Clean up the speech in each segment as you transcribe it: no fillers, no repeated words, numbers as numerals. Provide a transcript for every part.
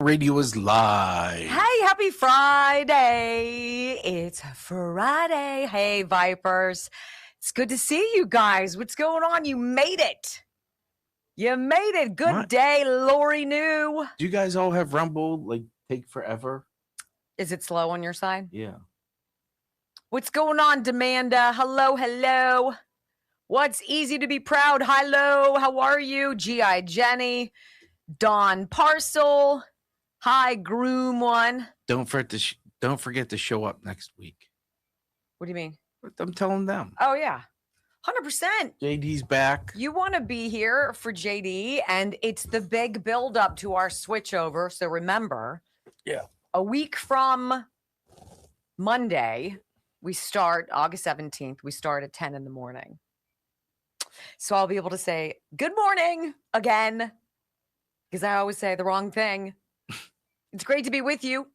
Radio is live. Hey, happy Friday. It's Friday. Hey, Vipers. It's good to see you guys. What's going on? You made it. You made it. Good day, Lori New. Do you guys all have Rumble, take forever? Is it slow on your side? Yeah. What's going on, Demanda? Hello. What's easy to be proud? Hello. How are you? G.I. Jenny. Dawn Parcel. Hi, Groom One. Don't forget to show up next week. What do you mean? I'm telling them. Oh, yeah. 100%. JD's back. You want to be here for JD, and it's the big build-up to our switchover. So remember, a week from Monday, we start August 17th. We start at 10 in the morning. So I'll be able to say good morning again, because I always say the wrong thing. It's great to be with you.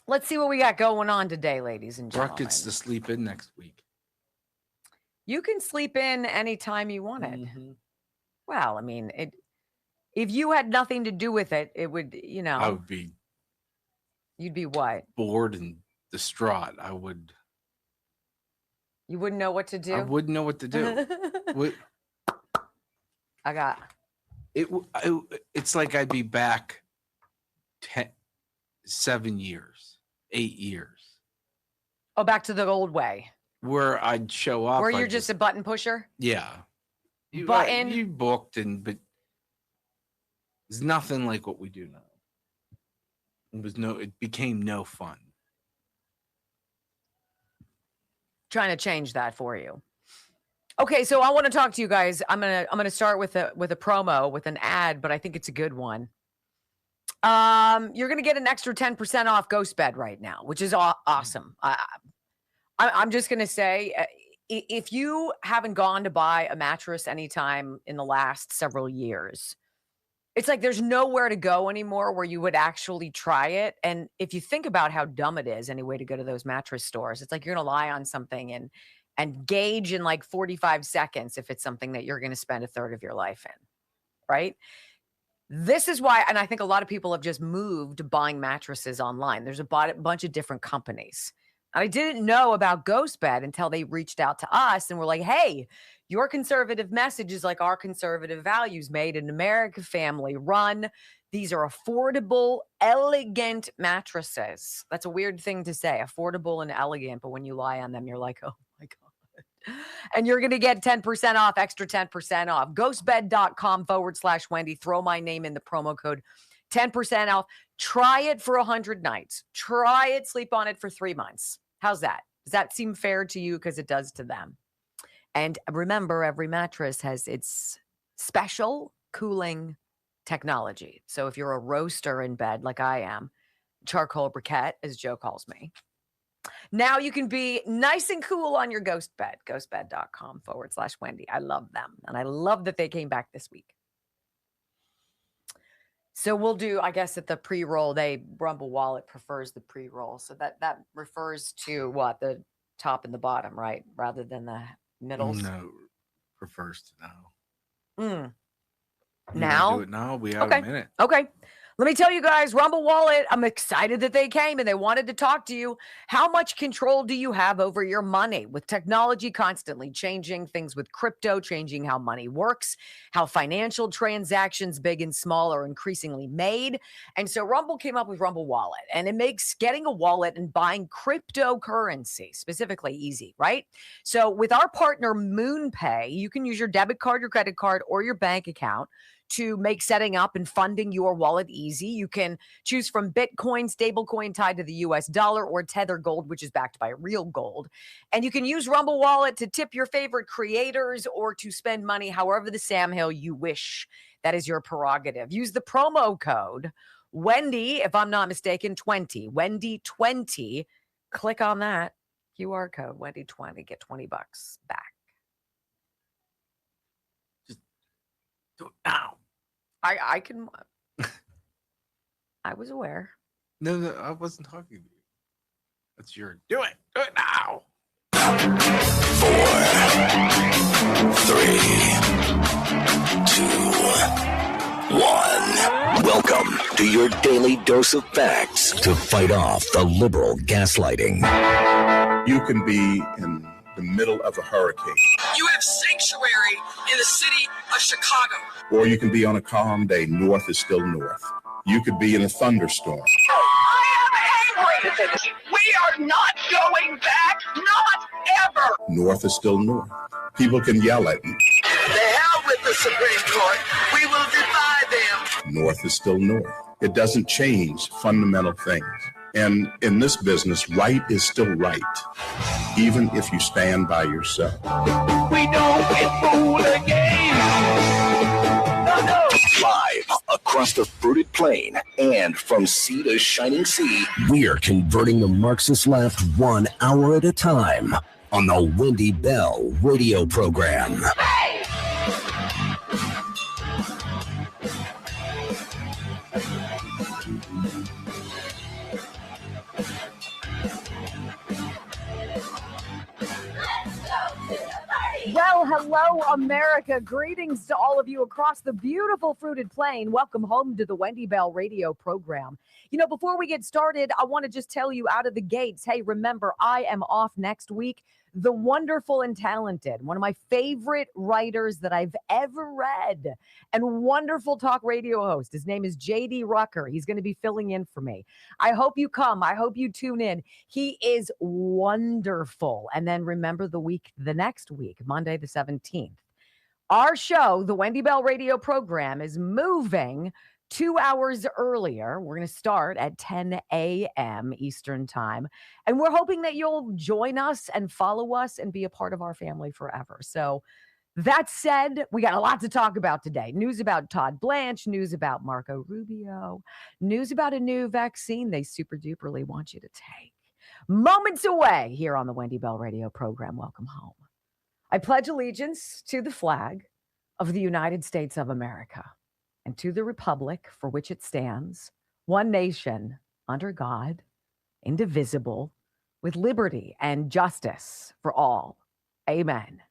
Let's see what we got going on today, ladies and gentlemen. Brock gets to sleep in next week. You can sleep in anytime you wanted. Mm-hmm. Well, I mean, if you had nothing to do with it, it would, I would be. You'd be what? Bored and distraught. You wouldn't know what to do? I wouldn't know what to do. I got... It's like I'd be back 7 years, 8 years. Oh, back to the old way. Where I'd show up. Where you're just a button pusher? Yeah. You booked, but it's nothing like what we do now. It became no fun. Trying to change that for you. Okay, so I want to talk to you guys. I'm gonna start with a promo, with an ad, but I think it's a good one. You're gonna get an extra 10% off Ghost Bed right now, which is awesome. I'm just gonna say, if you haven't gone to buy a mattress anytime in the last several years, it's like there's nowhere to go anymore where you would actually try it. And if you think about how dumb it is anyway to go to those mattress stores, it's like you're gonna lie on something and gauge in like 45 seconds if it's something that you're going to spend a third of your life in, right? This is why, and I think a lot of people have just moved to buying mattresses online. There's a bunch of different companies. I didn't know about Ghost Bed until they reached out to us and were like, hey, your conservative message is like our conservative values, made in America, family run. These are affordable, elegant mattresses. That's a weird thing to say, affordable and elegant, but when you lie on them, you're like, oh my God. And you're going to get 10% off, extra 10% off. Ghostbed.com/Wendy. Throw my name in the promo code. 10% off. Try it for 100 nights. Try it, sleep on it for 3 months. How's that? Does that seem fair to you? Because it does to them. And remember, every mattress has its special cooling technology. So if you're a roaster in bed like I am, charcoal briquette, as Joe calls me, now you can be nice and cool on your Ghost Bed. Ghostbed.com/Wendy. I love them. And I love that they came back this week. So we'll do, I guess, at the pre-roll, Rumble Wallet prefers the pre-roll. So that refers to what? The top and the bottom, right? Rather than the middles? No, prefers to now. Now? Do it now. We have a minute. Okay. Let me tell you guys, Rumble Wallet, I'm excited that they came and they wanted to talk to you. How much control do you have over your money? With technology constantly changing, things with crypto changing how money works, how financial transactions, big and small, are increasingly made. And so Rumble came up with Rumble Wallet, and it makes getting a wallet and buying cryptocurrency specifically easy, right? So with our partner MoonPay, you can use your debit card, your credit card, or your bank account to make setting up and funding your wallet easy. You can choose from Bitcoin, stablecoin tied to the US dollar, or Tether Gold, which is backed by real gold. And you can use Rumble Wallet to tip your favorite creators or to spend money however the Sam Hill you wish. That is your prerogative. Use the promo code Wendy, if I'm not mistaken, 20. Wendy 20. Click on that QR code, Wendy 20. Get $20 back. Do it now. I can. I was aware. No, I wasn't talking to you. That's your. Do it. Do it now. 4, 3, 2, 1. Welcome to your daily dose of facts to fight off the liberal gaslighting. You can be in the middle of a hurricane. You have sanctuary in the city of Chicago. Or you can be on a calm day. North is still north. You could be in a thunderstorm. I am angry. We are not going back. Not ever. North is still north. People can yell at me. The hell with the Supreme Court. We will defy them. North is still north. It doesn't change fundamental things. And in this business, right is still right, even if you stand by yourself. We don't get fooled again. No. Live across the fruited plain and from sea to shining sea, we are converting the Marxist left 1 hour at a time on the Wendy Bell radio program. Hey! Well, hello, America. Greetings to all of you across the beautiful fruited plain. Welcome home to the Wendy Bell radio program. You know, before we get started, I want to just tell you out of the gates, hey, remember, I am off next week. The wonderful and talented, one of my favorite writers that I've ever read, and wonderful talk radio host. His name is J.D. Rucker. He's going to be filling in for me. I hope you come. I hope you tune in. He is wonderful. And then remember the next week, Monday the 17th. Our show, the Wendy Bell radio program, is moving 2 hours earlier. We're going to start at 10 a.m. Eastern time. And we're hoping that you'll join us and follow us and be a part of our family forever. So that said, we got a lot to talk about today. News about Todd Blanche, news about Marco Rubio, news about a new vaccine they super duperly want you to take. Moments away here on the Wendy Bell radio program. Welcome home. I pledge allegiance to the flag of the United States of America and to the republic for which it stands, one nation, under God, indivisible, with liberty and justice for all. Amen.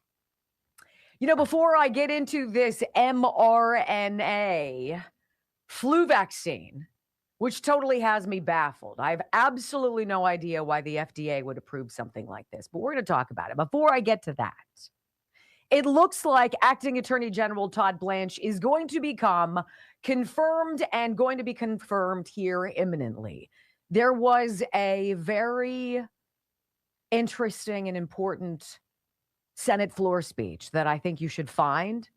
You know, before I get into this mRNA flu vaccine, which totally has me baffled, I have absolutely no idea why the FDA would approve something like this, but we're going to talk about it. Before I get to that, it looks like Acting Attorney General Todd Blanche is going to become confirmed and going to be confirmed here imminently. There was a very interesting and important Senate floor speech that I think you should find.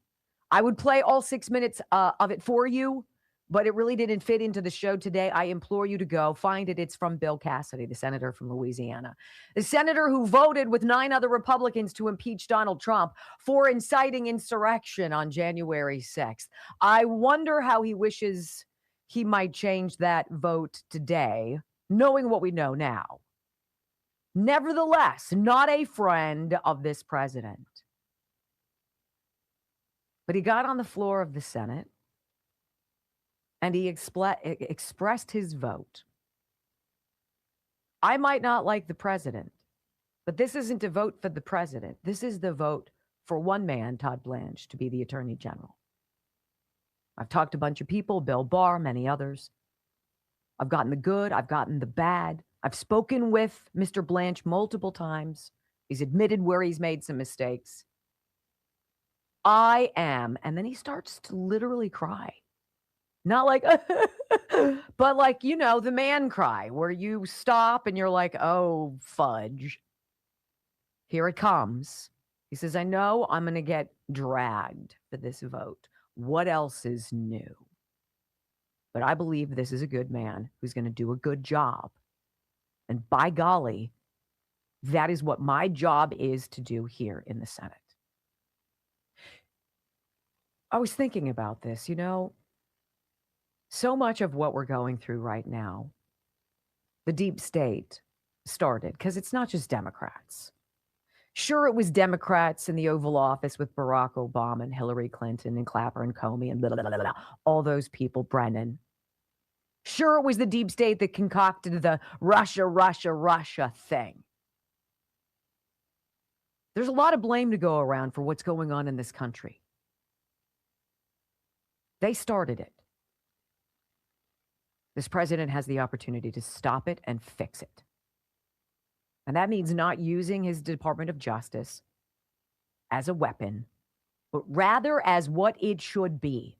I would play all 6 minutes of it for you, but it really didn't fit into the show today. I implore you to go find it. It's from Bill Cassidy, the senator from Louisiana, the senator who voted with 9 other Republicans to impeach Donald Trump for inciting insurrection on January 6th. I wonder how he wishes he might change that vote today, knowing what we know now. Nevertheless, not a friend of this president. But he got on the floor of the Senate and he expressed his vote. I might not like the president, but this isn't a vote for the president. This is the vote for one man, Todd Blanche, to be the attorney general. I've talked to a bunch of people, Bill Barr, many others. I've gotten the good. I've gotten the bad. I've spoken with Mr. Blanche multiple times. He's admitted where he's made some mistakes. I am, and then he starts to literally cry. Not like, but like, you know, the man cry where you stop and you're like, oh, fudge. Here it comes. He says, I know I'm going to get dragged for this vote. What else is new? But I believe this is a good man who's going to do a good job. And by golly, that is what my job is to do here in the Senate. I was thinking about this, you know. So much of what we're going through right now, the deep state started, because it's not just Democrats. Sure, it was Democrats in the Oval Office with Barack Obama and Hillary Clinton and Clapper and Comey and blah, blah, blah, blah, all those people, Brennan. Sure, it was the deep state that concocted the Russia thing. There's a lot of blame to go around for what's going on in this country. They started it. This president has the opportunity to stop it and fix it. And that means not using his Department of Justice as a weapon, but rather as what it should be: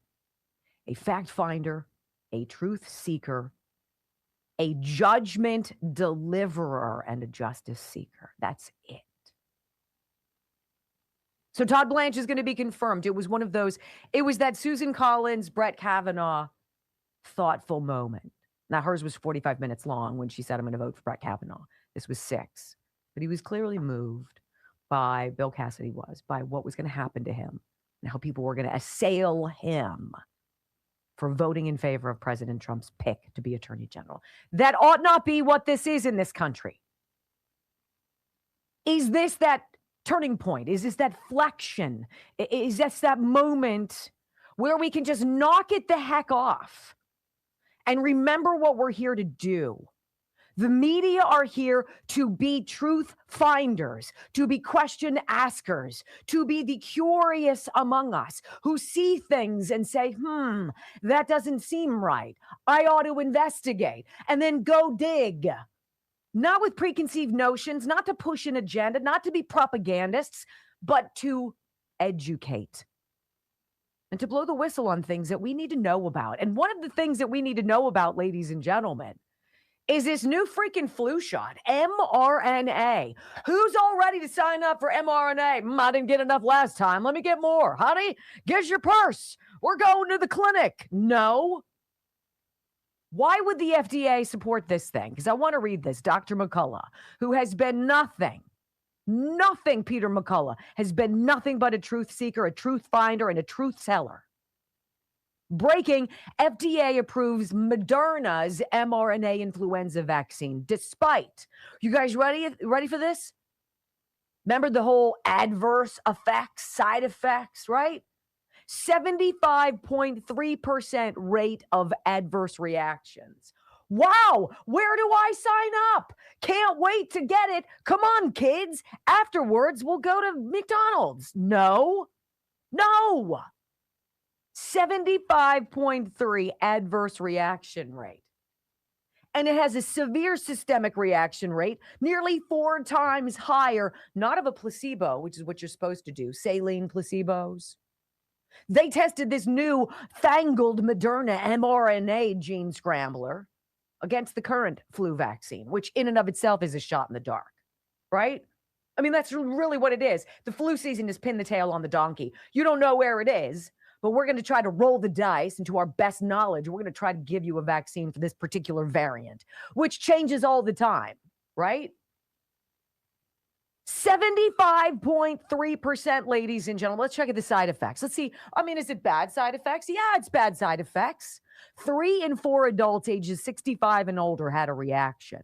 a fact finder, a truth seeker, a judgment deliverer, and a justice seeker. That's it. So Todd Blanche is going to be confirmed. It was one of those, it was that Susan Collins, Brett Kavanaugh thoughtful moment. Now, hers was 45 minutes long when she said, I'm going to vote for Brett Kavanaugh. This was 6. But he was clearly moved by, Bill Cassidy was, by what was going to happen to him and how people were going to assail him for voting in favor of President Trump's pick to be Attorney General. That ought not be what this is in this country. Is this that turning point? Is this that flexion? Is this that moment where we can just knock it the heck off and remember what we're here to do? The media are here to be truth finders, to be question askers, to be the curious among us who see things and say, that doesn't seem right. I ought to investigate and then go dig. Not with preconceived notions, not to push an agenda, not to be propagandists, but to educate and to blow the whistle on things that we need to know about. And one of the things that we need to know about, ladies and gentlemen, is this new freaking flu shot, mRNA. Who's all ready to sign up for mRNA? I didn't get enough last time. Let me get more. Honey, get your purse. We're going to the clinic. No. Why would the FDA support this thing? Because I want to read this. Dr. McCullough, who has been nothing, Peter McCullough, has been nothing but a truth seeker, a truth finder, and a truth teller. Breaking, FDA approves Moderna's mRNA influenza vaccine, despite, you guys ready for this? Remember the whole adverse effects, side effects, right? 75.3% rate of adverse reactions. Wow, where do I sign up? Can't wait to get it. Come on, kids. Afterwards, we'll go to McDonald's. No. 75.3 adverse reaction rate. And it has a severe systemic reaction rate, nearly 4 times higher, not of a placebo, which is what you're supposed to do, saline placebos. They tested this new fangled Moderna mRNA gene scrambler against the current flu vaccine, which in and of itself is a shot in the dark, right? I mean, that's really what it is. The flu season is pin the tail on the donkey. You don't know where it is, but we're going to try to roll the dice, and to our best knowledge, we're going to try to give you a vaccine for this particular variant, which changes all the time, right? 75.3%, ladies and gentlemen. Let's check out the side effects. Let's see. I mean, is it bad side effects? Yeah, it's bad side effects. 3 in 4 adults ages 65 and older had a reaction.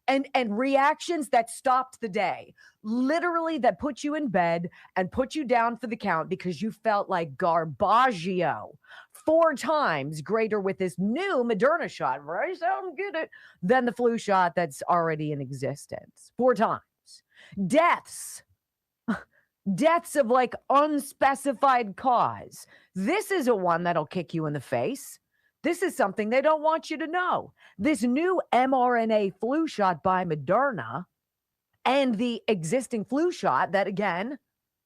And reactions that stopped the day, literally that put you in bed and put you down for the count because you felt like Garbaggio. 4 times greater with this new Moderna shot, right? So I don't get it, than the flu shot that's already in existence. 4 times. Deaths of like unspecified cause. This is a one that'll kick you in the face. This is something they don't want you to know. This new mRNA flu shot by Moderna and the existing flu shot that, again,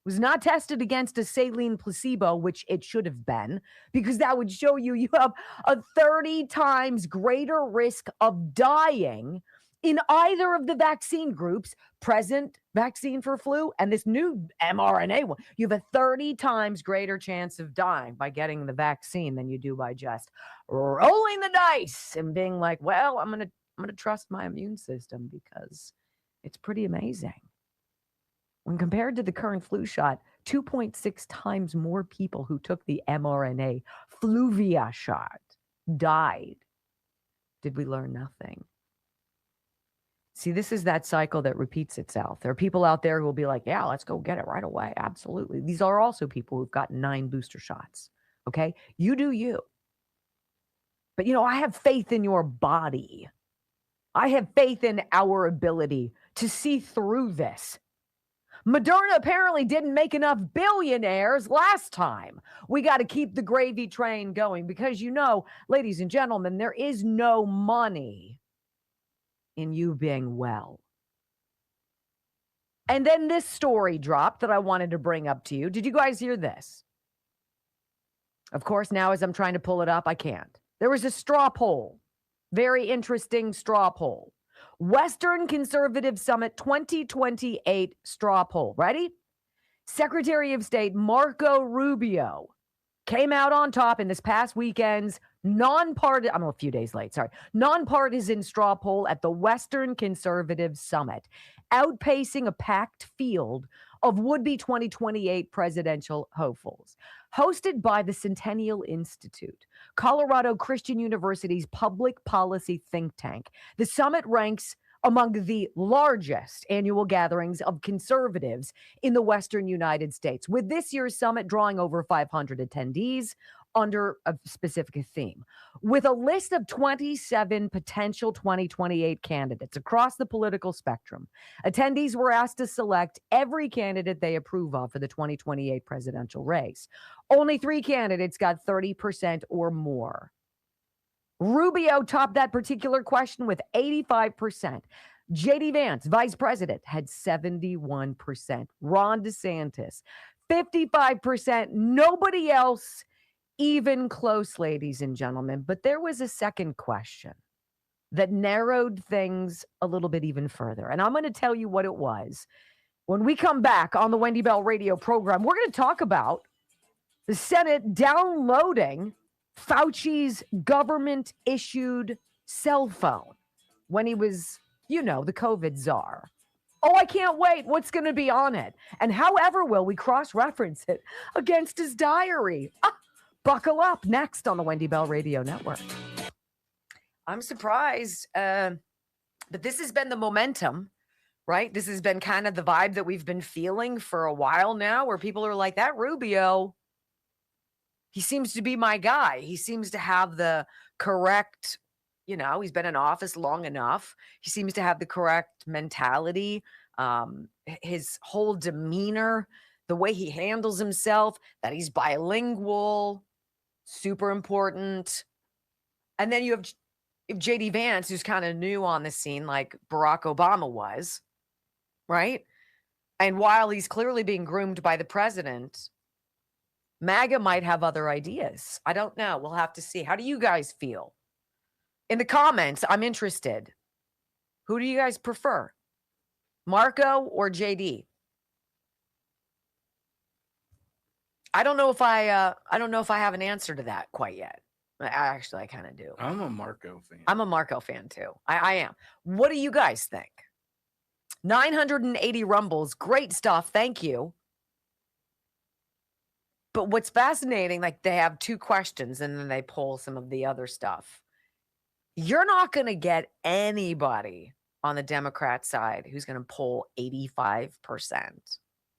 was not tested against a saline placebo, which it should have been, because that would show you have a 30 times greater risk of dying in either of the vaccine groups, present vaccine for flu and this new mRNA one. You have a 30 times greater chance of dying by getting the vaccine than you do by just rolling the dice and being like, well, I'm going to trust my immune system because it's pretty amazing. When compared to the current flu shot, 2.6 times more people who took the mRNA Fluvia shot died. Did we learn nothing? See, this is that cycle that repeats itself. There are people out there who will be like, yeah, let's go get it right away. Absolutely. These are also people who've gotten 9 booster shots. Okay? You do you. But, I have faith in your body. I have faith in our ability to see through this. Moderna apparently didn't make enough billionaires last time. We got to keep the gravy train going because, ladies and gentlemen, there is no money in you being well. And then this story dropped that I wanted to bring up to you. Did you guys hear this? Of course, now as I'm trying to pull it up, I can't. There was a straw poll. Very interesting straw poll. Western Conservative Summit 2028 straw poll. Ready? Secretary of State Marco Rubio came out on top in this past weekend's nonpartisan, I'm a few days late, sorry, nonpartisan straw poll at the Western Conservative Summit, outpacing a packed field of would-be 2028 presidential hopefuls. Hosted by the Centennial Institute, Colorado Christian University's public policy think tank, the summit ranks among the largest annual gatherings of conservatives in the Western United States, with this year's summit drawing over 500 attendees under a specific theme. With a list of 27 potential 2028 candidates across the political spectrum, attendees were asked to select every candidate they approve of for the 2028 presidential race. Only 3 candidates got 30% or more. Rubio topped that particular question with 85%. J.D. Vance, vice president, had 71%. Ron DeSantis, 55%. Nobody else even close, ladies and gentlemen. But there was a second question that narrowed things a little bit even further. And I'm going to tell you what it was. When we come back on the Wendy Bell radio program, we're going to talk about the Senate downloading Fauci's government-issued cell phone when he was, the COVID czar. Oh, I can't wait. What's going to be on it? And however will we cross-reference it against his diary? Buckle up. Next on the Wendy Bell Radio Network. I'm surprised, but this has been the momentum, right? This has been kind of the vibe that we've been feeling for a while now, where people are like, that Rubio, he seems to be my guy. He seems to have the correct, he's been in office long enough. He seems to have the correct mentality, his whole demeanor, the way he handles himself, that he's bilingual, super important. And then you have J.D. Vance, who's kind of new on the scene like Barack Obama was, right? And while he's clearly being groomed by the president, MAGA might have other ideas. I don't know. We'll have to see. How do you guys feel? In the comments, I'm interested. Who do you guys prefer? Marco or JD? I don't know if I have an answer to that quite yet. I kind of do. I'm a Marco fan. I'm a Marco fan too. I am. What do you guys think? 980 rumbles. Great stuff. Thank you. But what's fascinating, like they have 2 questions and then they pull some of the other stuff. You're not going to get anybody on the Democrat side who's going to poll 85%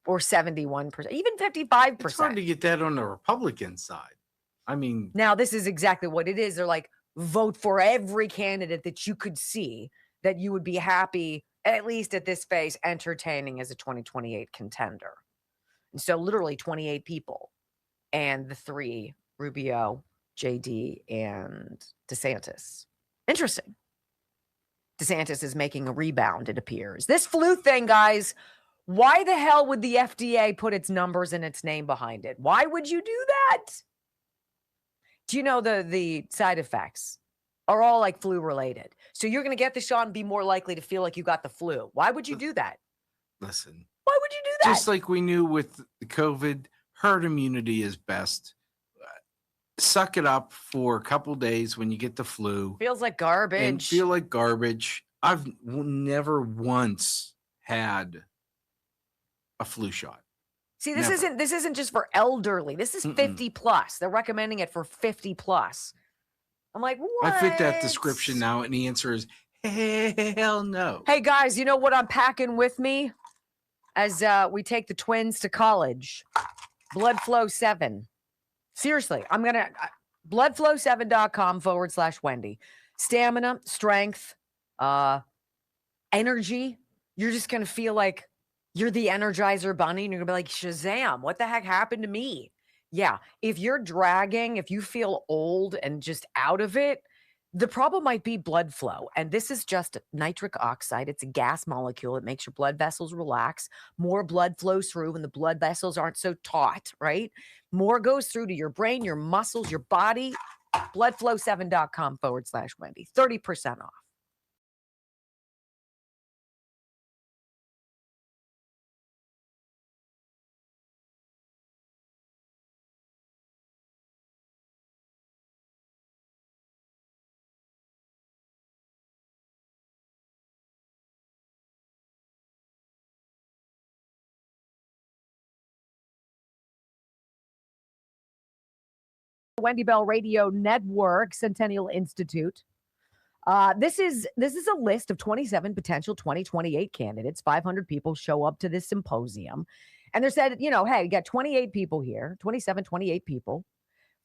or 71%, even 55%. It's hard to get that on the Republican side. I mean, now this is exactly what it is. They're like, vote for every candidate that you could see that you would be happy, at least at this phase, entertaining as a 2028 contender. And so literally 28 people. And the 3, Rubio, JD, and DeSantis. Interesting. DeSantis is making a rebound, it appears. This flu thing, guys, why the hell would the FDA put its numbers and its name behind it? Why would you do that? Do you know the side effects are all like flu related? So you're going to get the shot and be more likely to feel like you got the flu. Why would you do that? Listen. Why would you do that? Just like we knew with the COVID, herd immunity is best. Suck it up for a couple days when you get the flu. Feels like garbage. And feel like garbage. I've never once had a flu shot. See, this isn't just for elderly. This is 50 plus. They're recommending it for 50 plus. I'm like, what? I fit that description now, and the answer is hell no. Hey guys, you know what I'm packing with me as we take the twins to college? Blood Flow 7. Seriously, I'm going to bloodflow7.com/Wendy. Stamina, strength, energy. You're just going to feel like You're the Energizer Bunny, and you're gonna be like, Shazam, what the heck happened to me? Yeah, if you're dragging, if you feel old and just out of it, the problem might be blood flow. And this is just nitric oxide. It's a gas molecule. It makes your blood vessels relax. More blood flows through when the blood vessels aren't so taut, right? More goes through to your brain, your muscles, your body. Bloodflow7.com/Wendy. 30% off. Wendy Bell Radio Network, Centennial Institute. This is a list of 27 potential 2028 candidates. 500 people show up to this symposium. And they said, hey, you got 28 people here, 27, 28 people.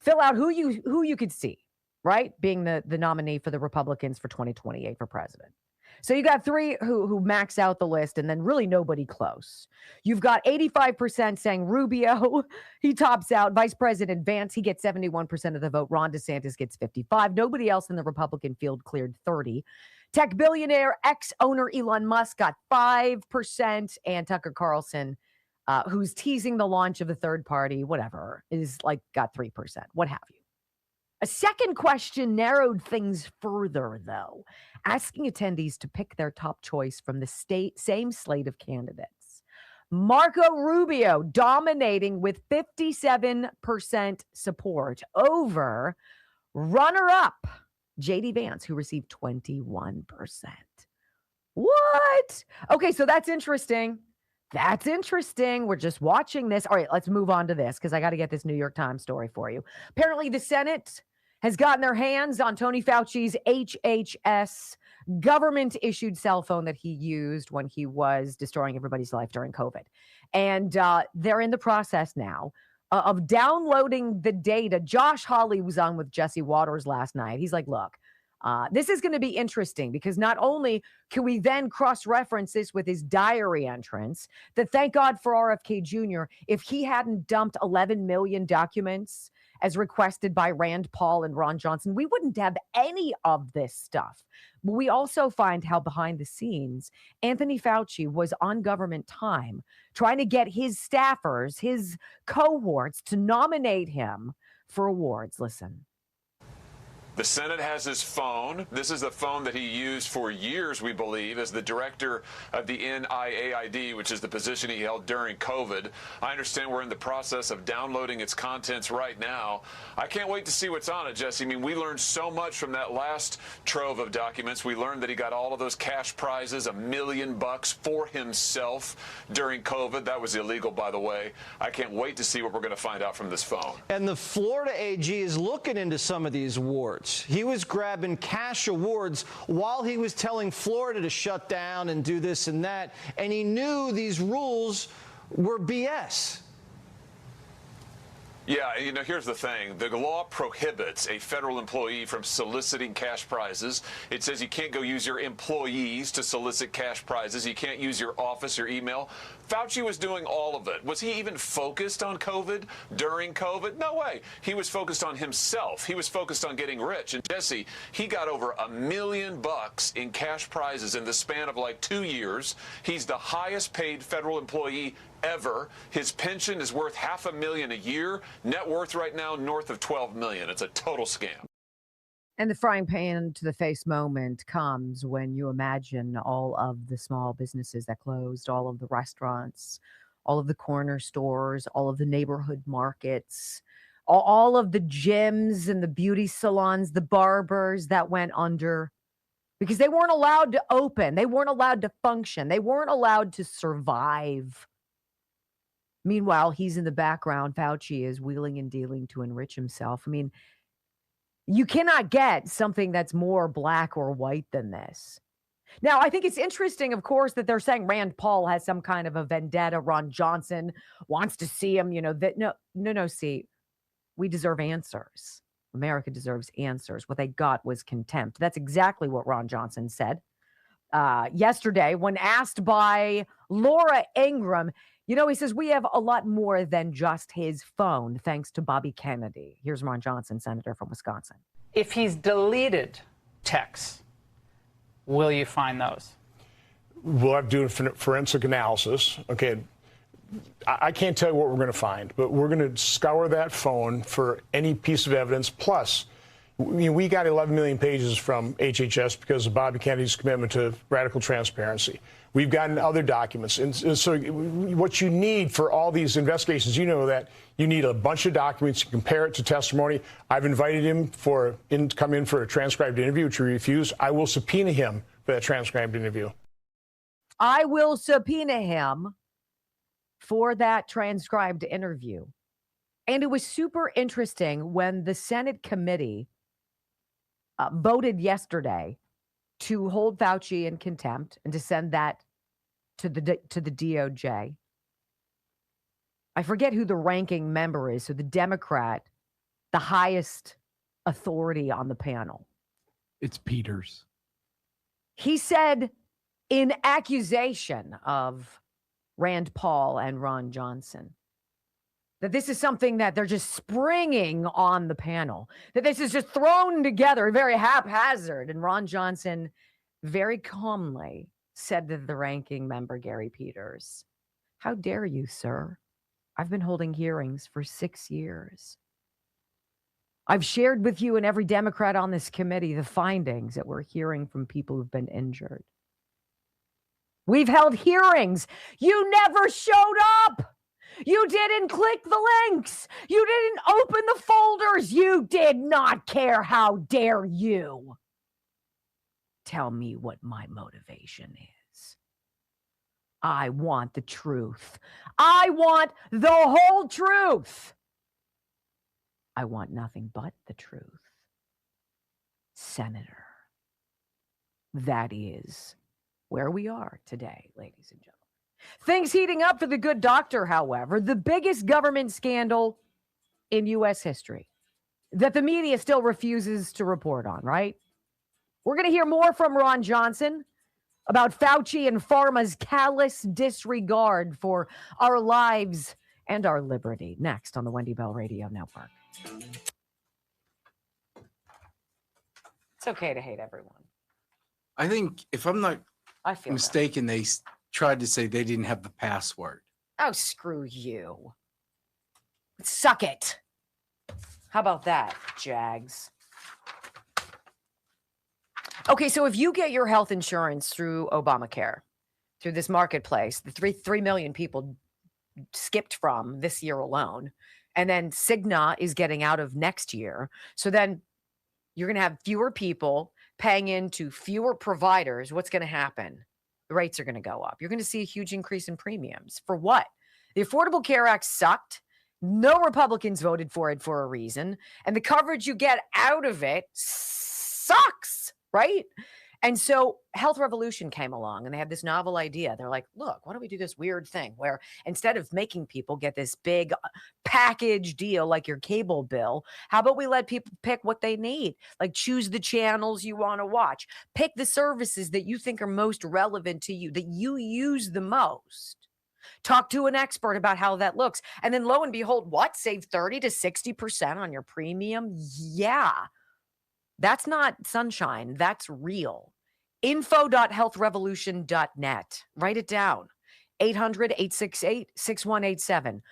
Fill out who you could see, right? Being the nominee for the Republicans for 2028 for president. So you got three who max out the list, and then really nobody close. You've got 85% saying Rubio. He tops out. Vice President Vance, he gets 71% of the vote. Ron DeSantis gets 55. Nobody else in the Republican field cleared 30. Tech billionaire, ex-owner Elon Musk got 5%, and Tucker Carlson, who's teasing the launch of a third party, whatever, is got 3%, what have you. A second question narrowed things further, though, asking attendees to pick their top choice from the same slate of candidates. Marco Rubio dominating with 57% support over runner-up J.D. Vance, who received 21%. What? Okay, so that's interesting. That's interesting. We're just watching this. All right, let's move on to this because I got to get this New York Times story for you. Apparently, the Senate has gotten their hands on Tony Fauci's HHS government-issued cell phone that he used when he was destroying everybody's life during COVID. And they're in the process now of downloading the data. Josh Hawley was on with Jesse Waters last night. He's like, look, this is going to be interesting because not only can we then cross-reference this with his diary entrance, that thank God for RFK Jr., if he hadn't dumped 11 million documents as requested by Rand Paul and Ron Johnson, we wouldn't have any of this stuff. But we also find how behind the scenes, Anthony Fauci was on government time trying to get his staffers, his cohorts to nominate him for awards. Listen. The Senate has his phone. This is the phone that he used for years, we believe, as the director of the NIAID, which is the position he held during COVID. I understand we're in the process of downloading its contents right now. I can't wait to see what's on it, Jesse. I mean, we learned so much from that last trove of documents. We learned that he got all of those cash prizes, $1 million for himself during COVID. That was illegal, by the way. I can't wait to see what we're going to find out from this phone. And the Florida AG is looking into some of these awards. He was grabbing cash awards while he was telling Florida to shut down and do this and that, and he knew these rules were BS. Yeah, here's the thing. The law prohibits a federal employee from soliciting cash prizes. It says you can't go use your employees to solicit cash prizes. You can't use your office, your email. Fauci was doing all of it. Was he even focused on COVID during COVID? No way. He was focused on himself. He was focused on getting rich. And Jesse, he got over $1 million in cash prizes in the span of 2 years. He's the highest paid federal employee ever. His pension is worth $500,000 a year. Net worth right now north of $12 million. It's a total scam. And the frying pan to the face moment comes when you imagine all of the small businesses that closed, all of the restaurants, all of the corner stores, all of the neighborhood markets, all of the gyms and the beauty salons, the barbers that went under because they weren't allowed to open. They weren't allowed to function. They weren't allowed to survive. Meanwhile, he's in the background. Fauci is wheeling and dealing to enrich himself. I mean, you cannot get something that's more black or white than this. Now, I think it's interesting, of course, that they're saying Rand Paul has some kind of a vendetta. Ron Johnson wants to see him, see, we deserve answers. America deserves answers. What they got was contempt. That's exactly what Ron Johnson said. yesterday when asked by Laura Ingraham. He says, we have a lot more than just his phone, thanks to Bobby Kennedy. Here's Ron Johnson, senator from Wisconsin. If he's deleted texts, will you find those? We'll have to do a forensic analysis. Okay, I can't tell you what we're going to find, but we're going to scour that phone for any piece of evidence. Plus, we got 11 million pages from HHS because of Bobby Kennedy's commitment to radical transparency. We've gotten other documents. And so what you need for all these investigations, that you need a bunch of documents to compare it to testimony. I've invited him to come in for a transcribed interview, which he refused. I will subpoena him for that transcribed interview. I will subpoena him for that transcribed interview. And it was super interesting when the Senate committee voted yesterday to hold Fauci in contempt and to send that to the DOJ. I forget who the ranking member is, so the Democrat, the highest authority on the panel. It's Peters. He said in accusation of Rand Paul and Ron Johnson that this is something that they're just springing on the panel, that this is just thrown together, very haphazard. And Ron Johnson very calmly said to the ranking member, Gary Peters, how dare you, sir? I've been holding hearings for 6 years. I've shared with you and every Democrat on this committee the findings that we're hearing from people who've been injured. We've held hearings. You never showed up. You didn't click the links. You didn't open the folders. You did not care. How dare you? Tell me what my motivation is. I want the truth. I want the whole truth. I want nothing but the truth. Senator, that is where we are today, ladies and gentlemen. Things heating up for the good doctor, however, the biggest government scandal in U.S. history that the media still refuses to report on, right? We're going to hear more from Ron Johnson about Fauci and pharma's callous disregard for our lives and our liberty. Next on the Wendy Bell Radio Network. It's okay to hate everyone. I think, if I'm not mistaken, they tried to say they didn't have the password. Oh, screw you. Suck it. How about that, Jags? Okay, so if you get your health insurance through Obamacare, through this marketplace, the 3 million people skipped from this year alone, and then Cigna is getting out of next year, so then you're going to have fewer people paying into fewer providers. What's going to happen? The rates are going to go up. You're going to see a huge increase in premiums. For what? The Affordable Care Act sucked. No Republicans voted for it for a reason. And the coverage you get out of it sucks, right? And so Health Revolution came along and they had this novel idea. They're like, look, why don't we do this weird thing where instead of making people get this big package deal like your cable bill, how about we let people pick what they need? Like choose the channels you want to watch. Pick the services that you think are most relevant to you, that you use the most. Talk to an expert about how that looks. And then lo and behold, what? Save 30 to 60% on your premium? Yeah. That's not sunshine. That's real. Info.healthrevolution.net. Write it down. 800-868-6187.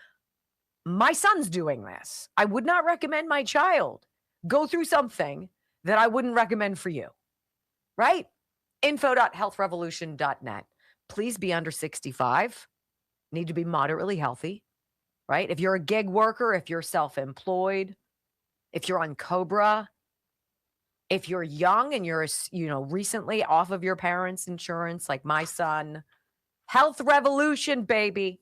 My son's doing this. I would not recommend my child go through something that I wouldn't recommend for you. Right? Info.healthrevolution.net. Please be under 65. Need to be moderately healthy. Right? If you're a gig worker, if you're self-employed, if you're on COBRA, if you're young and you're, recently off of your parents' insurance, like my son, Health Revolution, baby.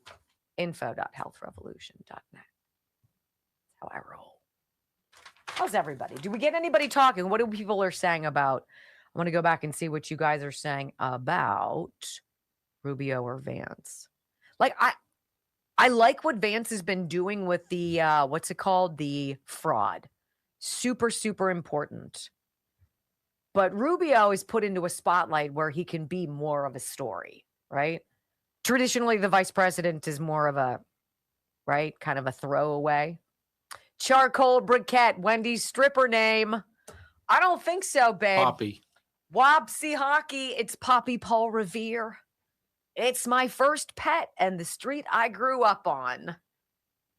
Info.healthrevolution.net. That's how I roll. How's everybody? Do we get anybody talking? What do people are saying about? I want to go back and see what you guys are saying about Rubio or Vance. Like I like what Vance has been doing with the what's it called? The fraud. Super, super important. But Rubio is put into a spotlight where he can be more of a story, right? Traditionally, the vice president is more of a, right, kind of a throwaway. Charcoal briquette, Wendy's stripper name. I don't think so, babe. Poppy. Wopsy hockey, it's Poppy Paul Revere. It's my first pet and the street I grew up on.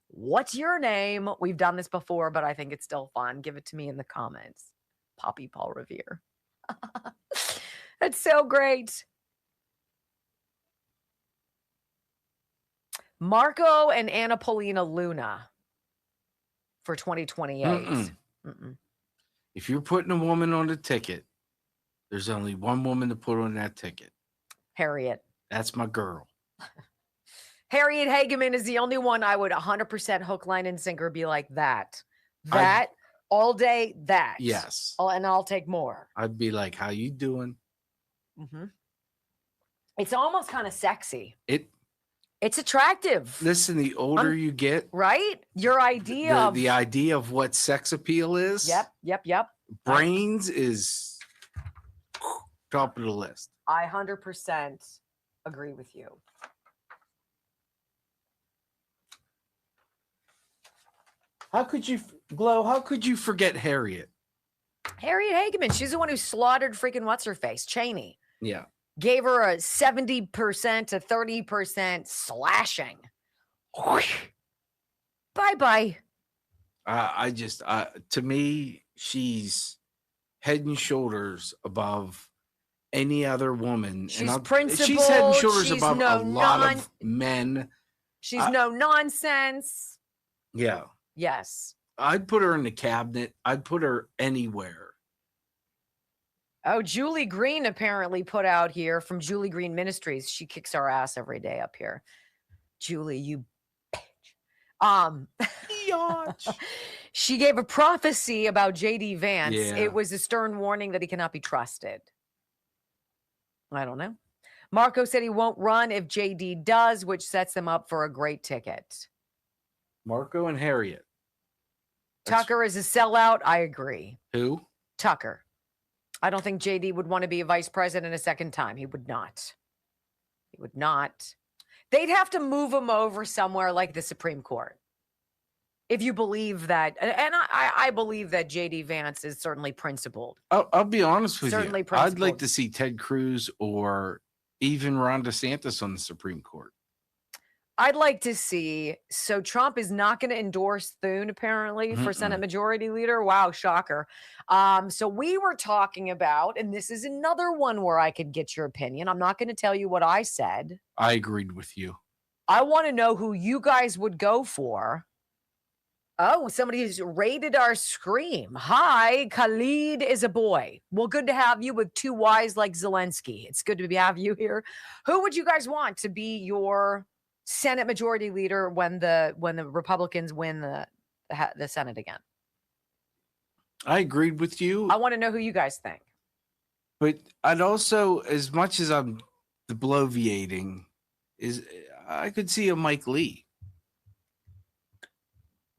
What's your name? We've done this before, but I think it's still fun. Give it to me in the comments. Poppy Paul Revere. That's so great. Marco and Anna Paulina Luna for 2028. Mm-mm. If you're putting a woman on the ticket, there's only one woman to put on that ticket. Harriet. That's my girl. Harriet Hageman is the only one I would 100% hook, line, and sinker be like that. All day, that. Yes. And I'll take more. I'd be like, how you doing? Mm-hmm. It's almost kind of sexy. It's attractive. Listen, the older you get, right? Your idea the idea of what sex appeal is. Yep. Brains is top of the list. I 100% agree with you. How could you, Glow? How could you forget Harriet? Harriet Hageman. She's the one who slaughtered freaking what's her face, Cheney. Yeah. Gave her a 70% to 30% slashing. Bye-bye. To me, she's head and shoulders above any other woman. She's principled. She's head and shoulders above a lot of men. She's no nonsense. Yeah. Yes. I'd put her in the cabinet. I'd put her anywhere. Oh, Julie Green apparently put out here from Julie Green Ministries. She kicks our ass every day up here. Julie, you bitch. She gave a prophecy about JD Vance. Yeah. It was a stern warning that he cannot be trusted. I don't know. Marco said he won't run if JD does, which sets them up for a great ticket. Marco and Harriet. Tucker is a sellout. I agree. Who? Tucker. I don't think JD would want to be a vice president a second time. He would not. He would not. They'd have to move him over somewhere like the Supreme Court. If you believe that, and I believe that JD Vance is certainly principled. I'll be honest with Certainly you. principled. I'd like to see Ted Cruz or even Ron DeSantis on the Supreme Court. I'd like to see. So Trump is not going to endorse Thune apparently for Senate Majority Leader. Wow, shocker. So we were talking about, and this is another one where I could get your opinion. I'm not going to tell you what I said. I agreed with you. I want to know who you guys would go for. Oh, somebody has rated our scream. Hi, Khalid is a boy. Well, good to have you with two Y's like Zelensky. It's good to have you here. Who would you guys want to be your Senate Majority Leader when the Republicans win the Senate again? I agreed with you. I want to know who you guys think. But I'd also, as much as I'm the bloviating, I could see a Mike Lee.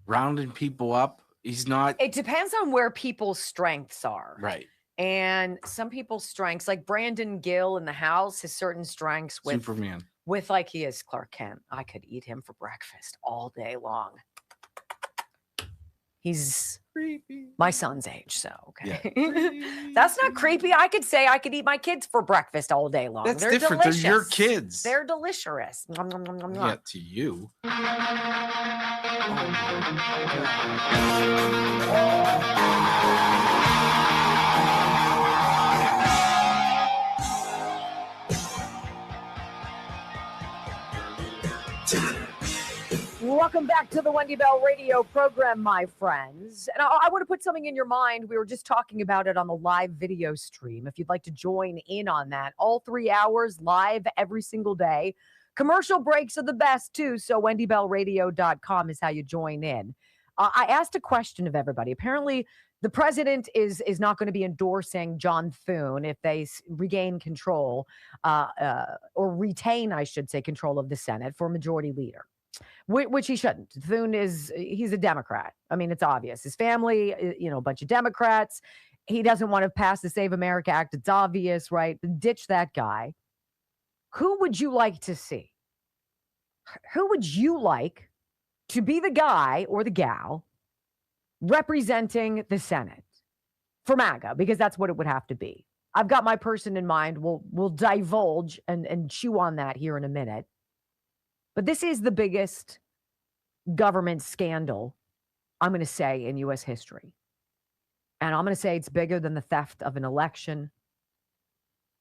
Rounding people up. He's not. It depends on where people's strengths are. Right. And some people's strengths, like Brandon Gill in the House, has certain strengths with Superman. With like he is Clark Kent. I could eat him for breakfast all day long. He's creepy. My son's age, so okay. Yeah. That's not creepy. I could say I could eat my kids for breakfast all day long. That's They're different. Delicious. They're your kids. They're delicious. Nom, nom, nom, nom, nom. Yeah, to you. Welcome back to the Wendy Bell radio program, my friends. And I want to put something in your mind. We were just talking about it on the live video stream. If you'd like to join in on that, all 3 hours live every single day. Commercial breaks are the best too. So wendybellradio.com is how you join in. I asked a question of everybody. Apparently, the president is not going to be endorsing John Thune if they regain control or retain, I should say, control of the Senate for majority leader. Which he shouldn't. Thune he's a Democrat. I mean, it's obvious. His family, a bunch of Democrats. he doesn't want to pass the Save America Act. It's obvious, right? Ditch that guy. Who would you like to see? Who would you like to be the guy or the gal representing the Senate for MAGA? Because that's what it would have to be. I've got my person in mind. We'll divulge and chew on that here in a minute. But this is the biggest government scandal, I'm going to say, in U.S. history. And I'm going to say it's bigger than the theft of an election.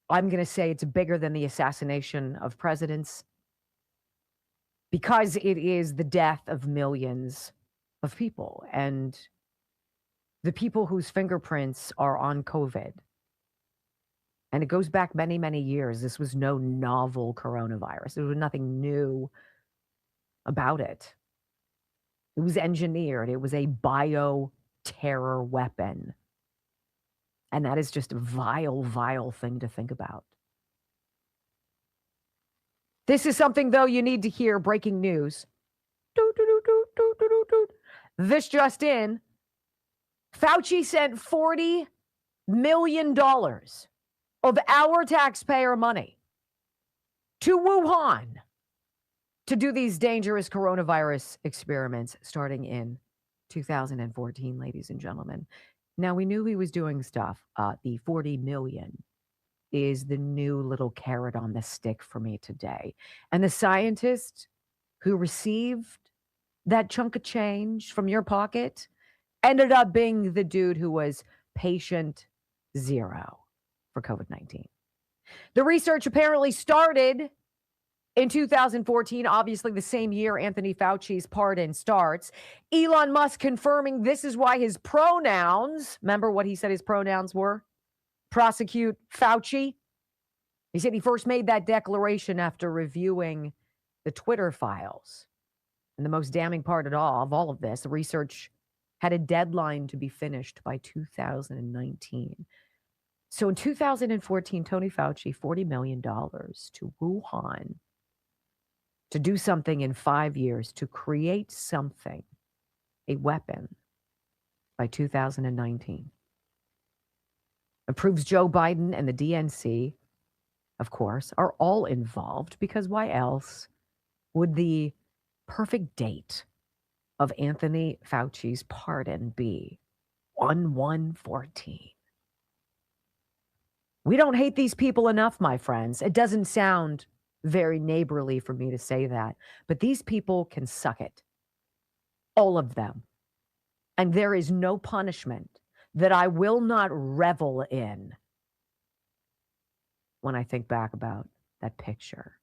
I'm going to say it's bigger than the assassination of presidents, because it is the death of millions of people and the people whose fingerprints are on COVID. And it goes back many, many years. This was no novel coronavirus. There was nothing new about it. It was engineered. It was a bio-terror weapon. And that is just a vile, vile thing to think about. This is something, though, you need to hear. Breaking news. This just in. Fauci sent $40 million of our taxpayer money to Wuhan to do these dangerous coronavirus experiments starting in 2014, ladies and gentlemen. Now, we knew he was doing stuff. The 40 million is the new little carrot on the stick for me today. And the scientist who received that chunk of change from your pocket ended up being the dude who was patient 0 for COVID-19. The research apparently started in 2014, obviously the same year Anthony Fauci's pardon starts. Elon Musk confirming this is why his pronouns, remember what he said his pronouns were? Prosecute Fauci. He said he first made that declaration after reviewing the Twitter files. And the most damning part of all of this, the research had a deadline to be finished by 2019. So in 2014, Tony Fauci, $40 million to Wuhan to do something in 5 years, to create something, a weapon, by 2019. It proves Joe Biden and the DNC, of course, are all involved, because why else would the perfect date of Anthony Fauci's pardon be 1/1/14? We don't hate these people enough, my friends. It doesn't sound very neighborly for me to say that, but these people can suck it. All of them. And there is no punishment that I will not revel in when I think back about that picture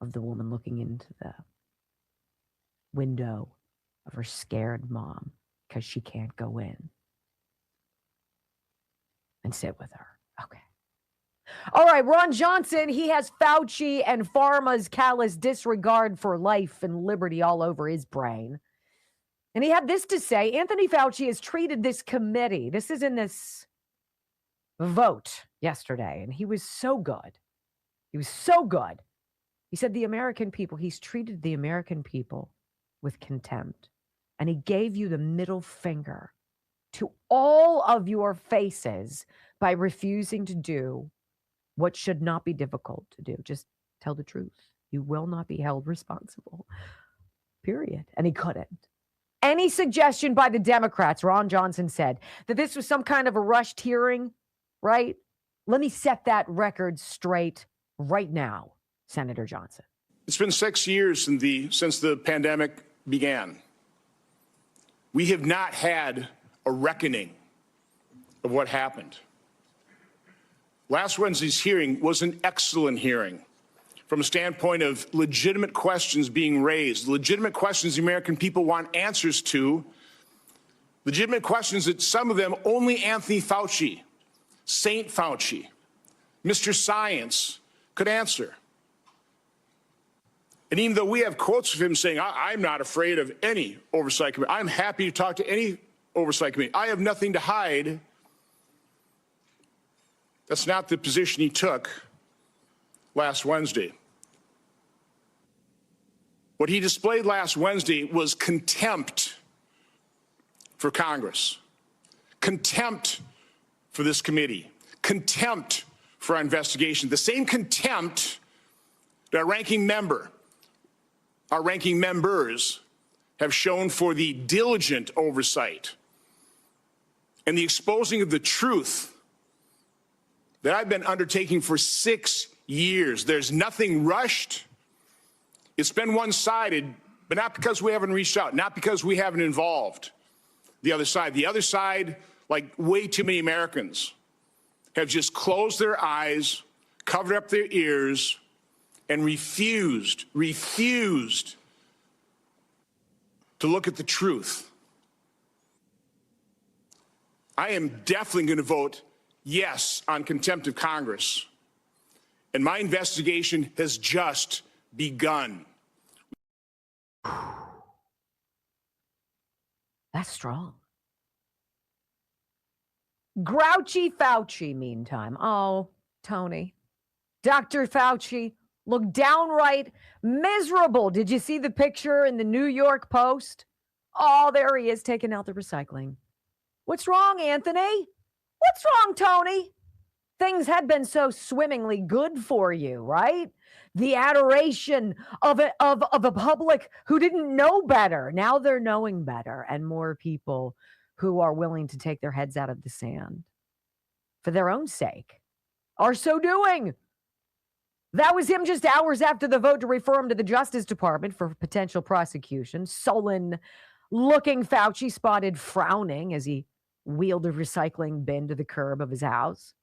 of the woman looking into the window of her scared mom because she can't go in and sit with her. Okay. All right, Ron Johnson, he has Fauci and pharma's callous disregard for life and liberty all over his brain. And he had this to say: Anthony Fauci has treated this committee. This is in this vote yesterday, and he was so good. He was so good. He said the American people, he's treated the American people with contempt. And he gave you the middle finger to all of your faces by refusing to do what should not be difficult to do. Just tell the truth. You will not be held responsible. Period. And he couldn't. Any suggestion by the Democrats, Ron Johnson said, that this was some kind of a rushed hearing, right? Let me set that record straight right now, Senator Johnson. It's been 6 years since the pandemic began. We have not had a reckoning of what happened. Last Wednesday's hearing was an excellent hearing from a standpoint of legitimate questions being raised, legitimate questions the American people want answers to, legitimate questions that some of them only Anthony Fauci, Saint Fauci, Mr. Science could answer. And even though we have quotes of him saying, I'm not afraid of any oversight committee, I'm happy to talk to any oversight committee, I have nothing to hide, that's not the position he took last Wednesday. What he displayed last Wednesday was contempt for Congress, contempt for this committee, contempt for our investigation, the same contempt that our ranking members have shown for the diligent oversight and the exposing of the truth that I've been undertaking for 6 years. There's nothing rushed. It's been one-sided, but not because we haven't reached out, not because we haven't involved the other side. The other side, like way too many Americans, have just closed their eyes, covered up their ears, and refused to look at the truth. I am definitely going to vote yes on contempt of Congress. And my investigation has just begun. That's strong. Grouchy Fauci, meantime. Oh, Tony. Dr. Fauci looked downright miserable. Did you see the picture in the New York Post? Oh, there he is taking out the recycling. What's wrong, Anthony? What's wrong, Tony? Things had been so swimmingly good for you, right? The adoration of a public who didn't know better. Now they're knowing better, and more people who are willing to take their heads out of the sand for their own sake are so doing. That was him just hours after the vote to refer him to the Justice Department for potential prosecution. Sullen-looking Fauci spotted frowning as he wheeled a recycling bin to the curb of his house.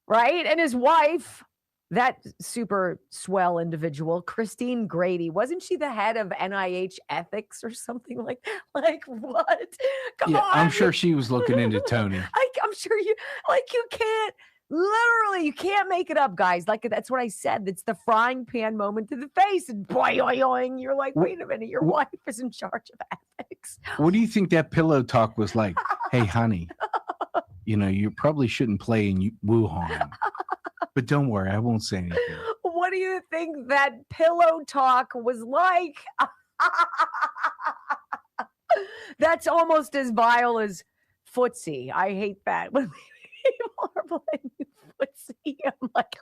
Right? And his wife, that super swell individual, Christine Grady, wasn't she the head of NIH ethics or something like what? Come on. I'm sure she was looking into Tony. I'm sure you can't. Literally, you can't make it up, guys. Like, that's what I said. It's the frying pan moment to the face. And boing, you're like, wait a minute, your wife is in charge of ethics. What do you think that pillow talk was like? Hey, honey, you probably shouldn't play in Wuhan. But don't worry, I won't say anything. What do you think that pillow talk was like? That's almost as vile as footsie. I hate that. When people are playing footsie, I'm like,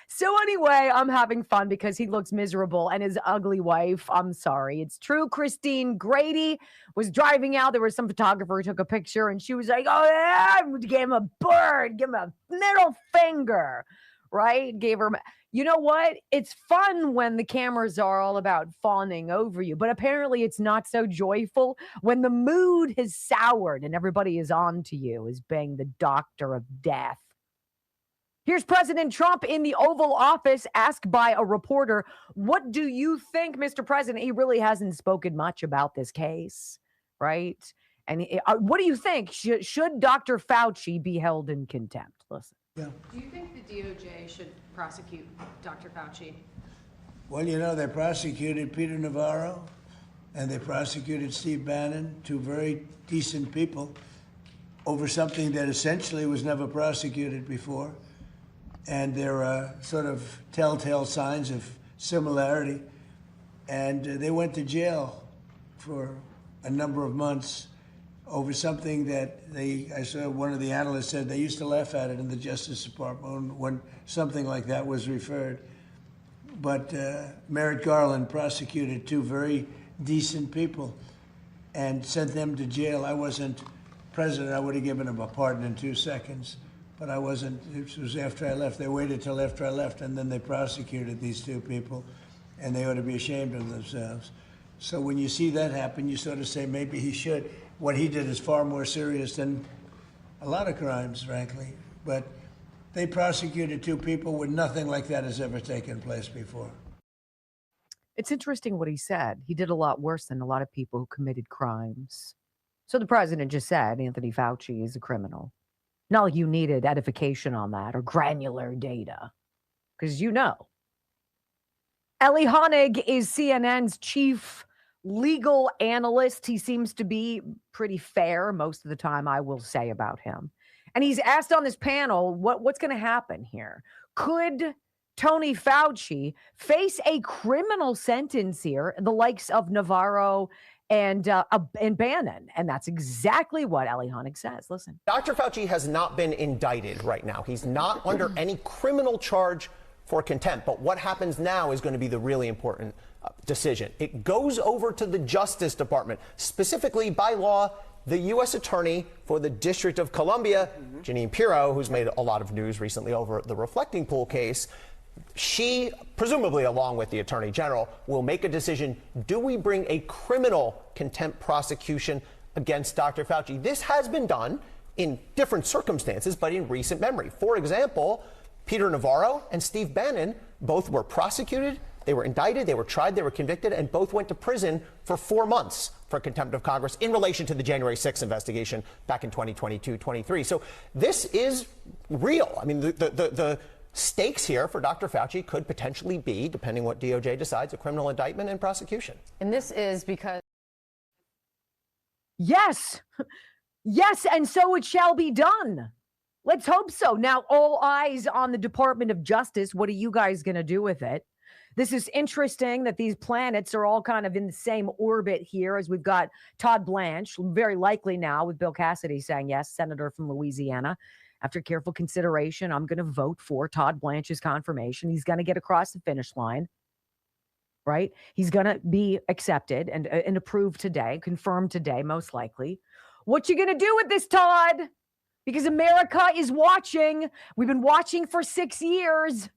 so anyway, I'm having fun because he looks miserable and his ugly wife, I'm sorry, it's true. Christine Grady was driving out. There was some photographer who took a picture and she was like, oh yeah, gave him a bird, give him a middle finger, right? Gave her, you know what? It's fun when the cameras are all about fawning over you, but apparently it's not so joyful when the mood has soured and everybody is on to you as being the doctor of death. Here's President Trump in the Oval Office asked by a reporter, what do you think, Mr. President? He really hasn't spoken much about this case, right? And what do you think? Should Dr. Fauci be held in contempt? Listen. Yeah. Do you think the DOJ should prosecute Dr. Fauci? Well, they prosecuted Peter Navarro and they prosecuted Steve Bannon, two very decent people, over something that essentially was never prosecuted before. And there are sort of telltale signs of similarity. And they went to jail for a number of months over something that I saw one of the analysts said they used to laugh at it in the Justice Department when something like that was referred. But Merrick Garland prosecuted two very decent people and sent them to jail. I wasn't president. I would have given him a pardon in 2 seconds. But I wasn't. It was after I left. They waited till after I left, and then they prosecuted these two people, and they ought to be ashamed of themselves. So when you see that happen, you sort of say maybe he should. What he did is far more serious than a lot of crimes, frankly. But they prosecuted two people when nothing like that has ever taken place before. It's interesting what he said. He did a lot worse than a lot of people who committed crimes. So the president just said Anthony Fauci is a criminal. Not like you needed edification on that or granular data, because Eli Honig is CNN's chief legal analyst. He seems to be pretty fair most of the time, I will say, about him. And he's asked on this panel, what's going to happen here? Could Tony Fauci face a criminal sentence here, the likes of Navarro and Bannon. And that's exactly what Ellie Honig says. Listen. Dr. Fauci has not been indicted right now. He's not under any criminal charge for contempt. But what happens now is going to be the really important decision. It goes over to the Justice Department, specifically by law, the U.S. Attorney for the District of Columbia, Jeanine Pirro, who's made a lot of news recently over the Reflecting Pool case. She, presumably along with the Attorney General, will make a decision. Do we bring a criminal contempt prosecution against Dr. Fauci? This has been done in different circumstances, but in recent memory. For example, Peter Navarro and Steve Bannon both were prosecuted. They were indicted, they were tried, they were convicted, and both went to prison for 4 months for contempt of Congress in relation to the January 6th investigation back in 2022-23. So this is real. I mean, the stakes here for Dr. Fauci could potentially be, depending what DOJ decides, a criminal indictment and prosecution. And this is because... Yes. Yes, and so it shall be done. Let's hope so. Now, all eyes on the Department of Justice. What are you guys going to do with it? This is interesting that these planets are all kind of in the same orbit here, as we've got Todd Blanche, very likely now with Bill Cassidy saying yes, Senator from Louisiana. After careful consideration, I'm going to vote for Todd Blanche's confirmation. He's going to get across the finish line, right? He's going to be accepted and approved today, confirmed today, most likely. What you going to do with this, Todd? Because America is watching. We've been watching for 6 years.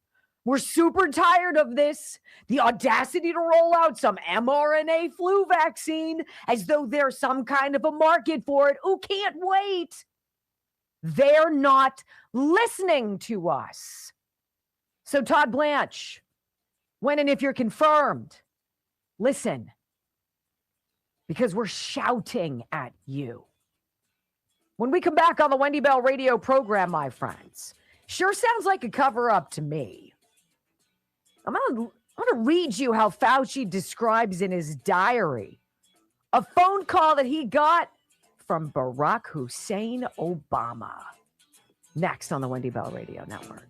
We're super tired of this. The audacity to roll out some mRNA flu vaccine as though there's some kind of a market for it. Oh, can't wait. They're not listening to us. So Todd Blanche, when and if you're confirmed, listen, because we're shouting at you. When we come back on the Wendy Bell radio program, my friends, sure sounds like a cover-up to me. I'm going to read you how Fauci describes in his diary a phone call that he got from Barack Hussein Obama. Next on the Wendy Bell Radio Network.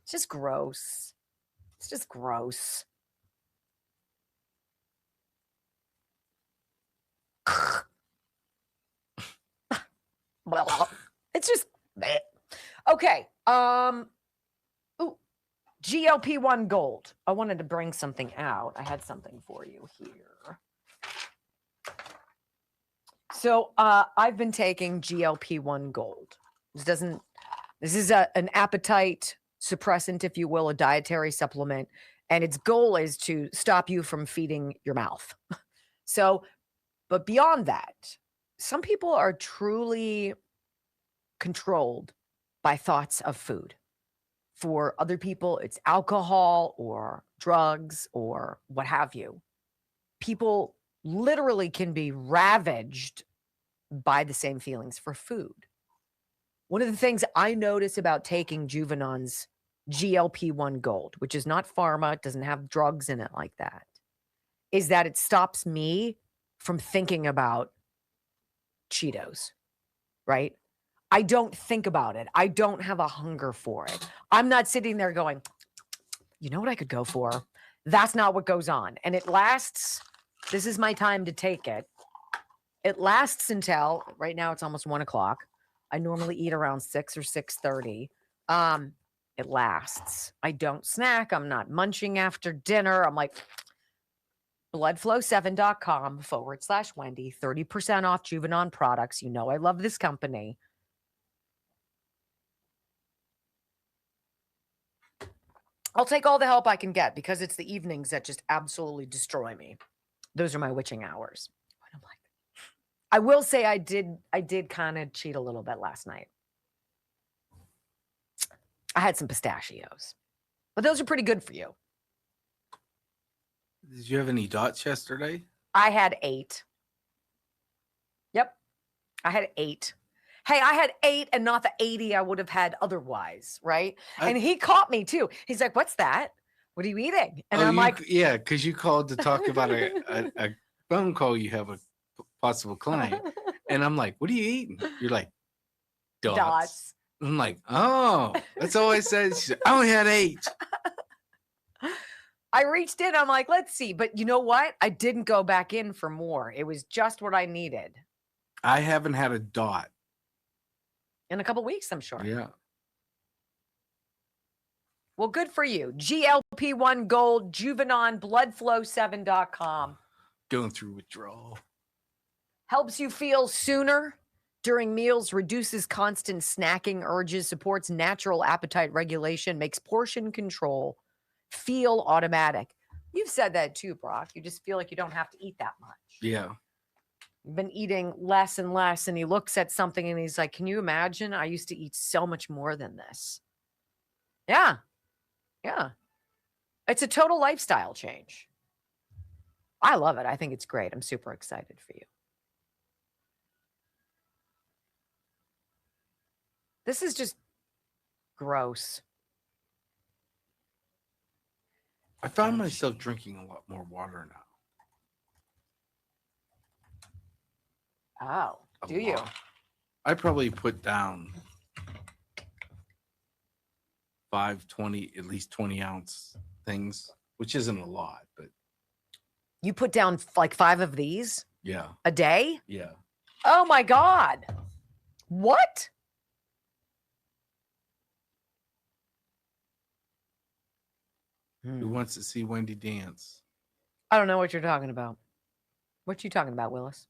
It's just gross. It's just gross. It's just okay. GLP-1 Gold. I wanted to bring something out. I had something for you here. So I've been taking GLP-1 Gold. This is an appetite suppressant, if you will, a dietary supplement, and its goal is to stop you from feeding your mouth. So, but beyond that, some people are truly controlled by thoughts of food. For other people, it's alcohol or drugs or what have you. People literally can be ravaged by the same feelings for food. One of the things I notice about taking Juvenon's GLP-1 Gold, which is not pharma, it doesn't have drugs in it like that, is that it stops me from thinking about Cheetos, right? I don't think about it. I don't have a hunger for it. I'm not sitting there going, you know what I could go for? That's not what goes on. And it lasts, this is my time to take it. It lasts until, right now it's almost 1 o'clock. I normally eat around 6 or 6:30. It lasts. I don't snack. I'm not munching after dinner. I'm like, bloodflow7.com/Wendy, 30% off Juvenon products. You know I love this company. I'll take all the help I can get because it's the evenings that just absolutely destroy me. Those are my witching hours. I'm like, I will say I did kind of cheat a little bit last night. I had some pistachios, but those are pretty good for you. Did you have any dots yesterday? I had 8. Yep. I had 8. Hey, I had 8 and not the 80 I would have had otherwise, right? And he caught me too. He's like, what's that? What are you eating? And I'm like, yeah, because you called to talk about a phone call you have a possible client. And I'm like, what are you eating? You're like, dots. I'm like, oh, that's all I said. She said, I only had 8. I reached in. I'm like, let's see. But you know what? I didn't go back in for more. It was just what I needed. I haven't had a dot. In a couple weeks, I'm sure. Yeah. Well, good for you. GLP-1 Gold, Juvenon, bloodflow7.com. Going through withdrawal. Helps you feel sooner during meals, reduces constant snacking urges, supports natural appetite regulation, makes portion control feel automatic. You've said that too, Brock. You just feel like you don't have to eat that much. Yeah. You've been eating less and less, and he looks at something and he's like, can you imagine? I used to eat so much more than this. Yeah. Yeah. It's a total lifestyle change. I love it. I think it's great. I'm super excited for you. This is just gross. I found myself drinking a lot more water now. Oh, do you? I probably put down 20, at least 20 ounce things, which isn't a lot, but. You put down like 5 of these? Yeah. A day? Yeah. Oh my God. What? Who wants to see Wendy dance? I don't know what you're talking about. What you talking about, Willis?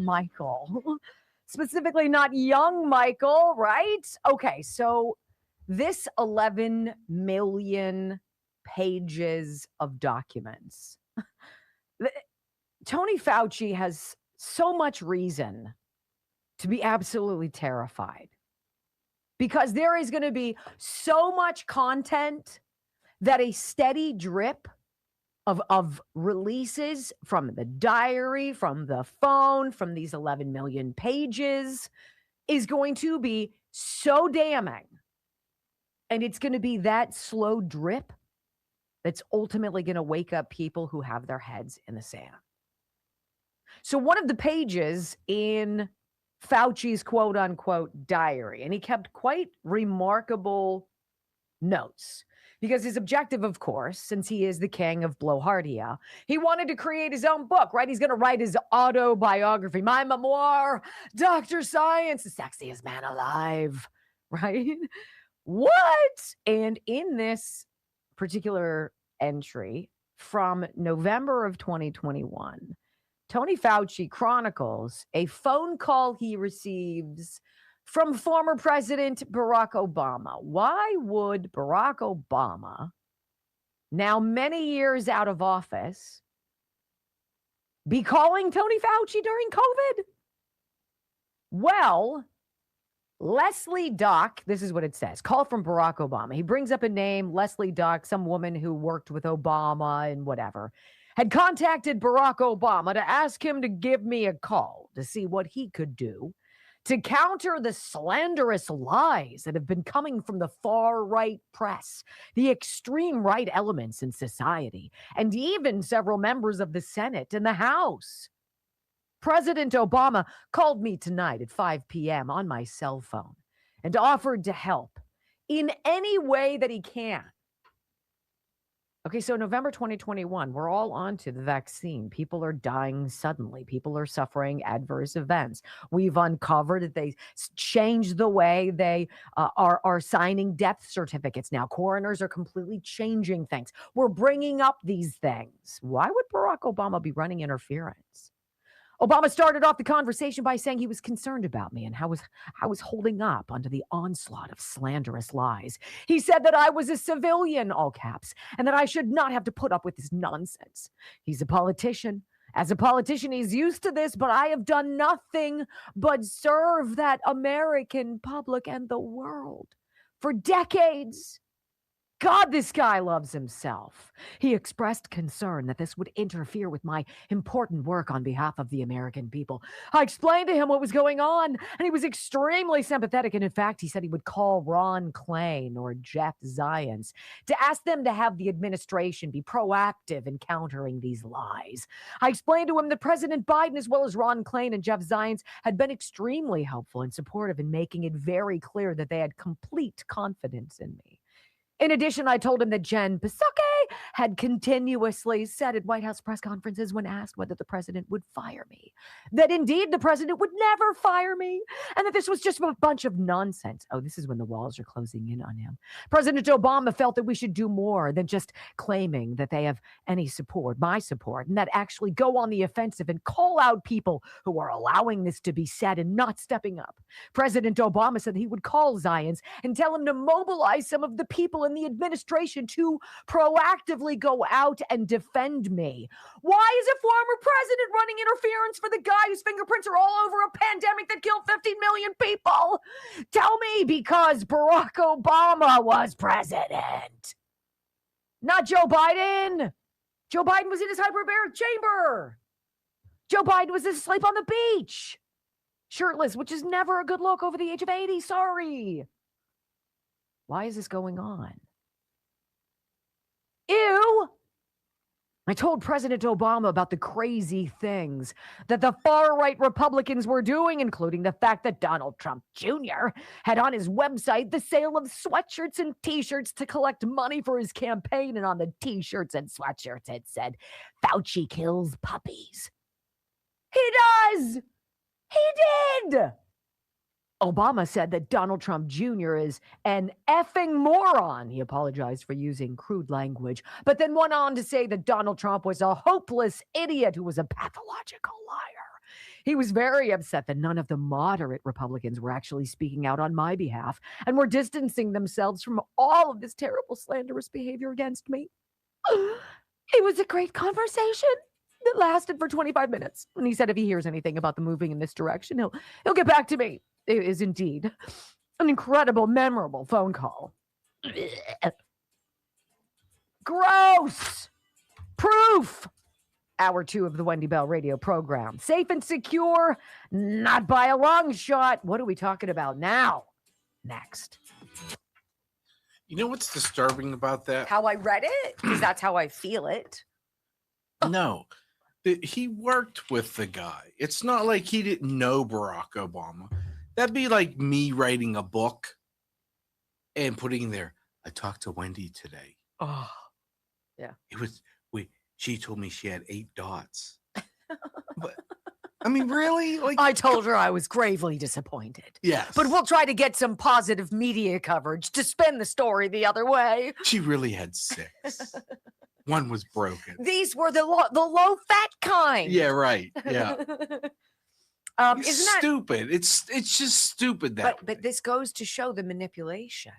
Michael, specifically not young Michael, right? Okay, so this 11 million pages of documents. Tony Fauci has so much reason to be absolutely terrified because there is going to be so much content that a steady drip of releases from the diary, from the phone, from these 11 million pages is going to be so damning. And it's going to be that slow drip that's ultimately going to wake up people who have their heads in the sand. So one of the pages in Fauci's quote unquote diary, and he kept quite remarkable notes. Because his objective, of course, since he is the king of blowhardia, he wanted to create his own book, right? He's going to write his autobiography, my memoir, Dr. Science, the sexiest man alive, right? What? And in this particular entry from November of 2021, Tony Fauci chronicles a phone call he receives from former President Barack Obama. Why would Barack Obama, now many years out of office, be calling Tony Fauci during COVID? Well, Leslie Dock, this is what it says, call from Barack Obama. He brings up a name, Leslie Dock, some woman who worked with Obama and whatever, had contacted Barack Obama to ask him to give me a call to see what he could do to counter the slanderous lies that have been coming from the far-right press, the extreme right elements in society, and even several members of the Senate and the House. President Obama called me tonight at 5 p.m. on my cell phone and offered to help in any way that he can. Okay, so November 2021, we're all on to the vaccine. People are dying suddenly. People are suffering adverse events. We've uncovered that they changed the way they are signing death certificates now. Coroners are completely changing things. We're bringing up these things. Why would Barack Obama be running interference? Obama started off the conversation by saying he was concerned about me and how I was holding up under the onslaught of slanderous lies. He said that I was a civilian, all caps, and that I should not have to put up with this nonsense. He's a politician. As a politician, he's used to this, but I have done nothing but serve that American public and the world for decades. God, this guy loves himself. He expressed concern that this would interfere with my important work on behalf of the American people. I explained to him what was going on, and he was extremely sympathetic. And in fact, he said he would call Ron Klain or Jeff Zients to ask them to have the administration be proactive in countering these lies. I explained to him that President Biden, as well as Ron Klain and Jeff Zients, had been extremely helpful and supportive in making it very clear that they had complete confidence in me. In addition, I told him that Jen Psaki had continuously said at White House press conferences when asked whether the president would fire me, that indeed the president would never fire me, and that this was just a bunch of nonsense. Oh, this is when the walls are closing in on him. President Obama felt that we should do more than just claiming that they have any support, my support, and that actually go on the offensive and call out people who are allowing this to be said and not stepping up. President Obama said he would call Zients and tell him to mobilize some of the people in the administration to proactively go out and defend me. Why is a former president running interference for the guy whose fingerprints are all over a pandemic that killed 15 million people? Tell me, because Barack Obama was president, not Joe Biden. Joe Biden was in his hyperbaric chamber. Joe Biden was asleep on the beach, shirtless, which is never a good look over the age of 80. Sorry. Why is this going on? Ew! I told President Obama about the crazy things that the far-right Republicans were doing, including the fact that Donald Trump Jr. had on his website the sale of sweatshirts and T-shirts to collect money for his campaign, and on the T-shirts and sweatshirts it said, "Fauci kills puppies." He does! He did! Obama said that Donald Trump Jr. is an effing moron. He apologized for using crude language, but then went on to say that Donald Trump was a hopeless idiot who was a pathological liar. He was very upset that none of the moderate Republicans were actually speaking out on my behalf and were distancing themselves from all of this terrible slanderous behavior against me. It was a great conversation that lasted for 25 minutes. And he said if he hears anything about the moving in this direction, he'll get back to me. It is indeed an incredible, memorable phone call. Gross. Proof. Hour 2 of the Wendy Bell radio program. Safe and secure, not by a long shot. What are we talking about now? Next. You know what's disturbing about that? How I read it? Because that's how I feel it. No. He worked with the guy. It's not like he didn't know Barack Obama. That'd be like me writing a book and putting there, I talked to Wendy today. Oh, yeah. She told me she had 8 dots. But, I mean, really? Like, I told her I was gravely disappointed. Yes. But we'll try to get some positive media coverage to spin the story the other way. She really had 6. One was broken. These were the low-fat kind. Yeah, right. Yeah. Isn't that stupid? It's just stupid that. But this goes to show the manipulation,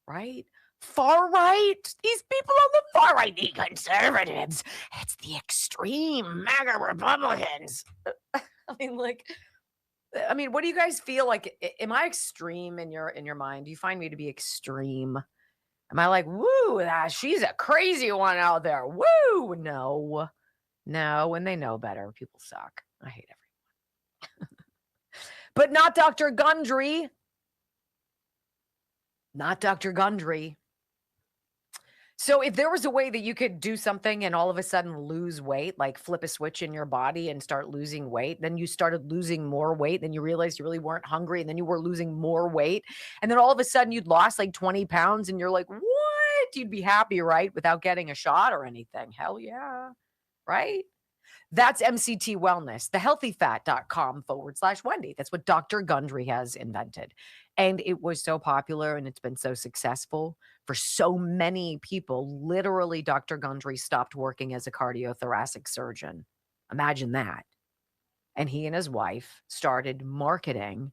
right? Far right. These people on the far right, the conservatives. It's the extreme MAGA Republicans. I mean, what do you guys feel like? Am I extreme in your mind? Do you find me to be extreme? Am I like, woo, she's a crazy one out there? Woo! No. When they know better, people suck. I hate everyone. But not Dr. Gundry. Not Dr. Gundry. So if there was a way that you could do something and all of a sudden lose weight, like flip a switch in your body and start losing weight, then you started losing more weight, then you realized you really weren't hungry, and then you were losing more weight, and then all of a sudden you'd lost like 20 pounds and you're like, what? You'd be happy, right? Without getting a shot or anything. Hell yeah. Right? That's MCT Wellness, thehealthyfat.com/Wendy. That's what Dr. Gundry has invented. And it was so popular and it's been so successful for so many people. Literally, Dr. Gundry stopped working as a cardiothoracic surgeon. Imagine that. And he and his wife started marketing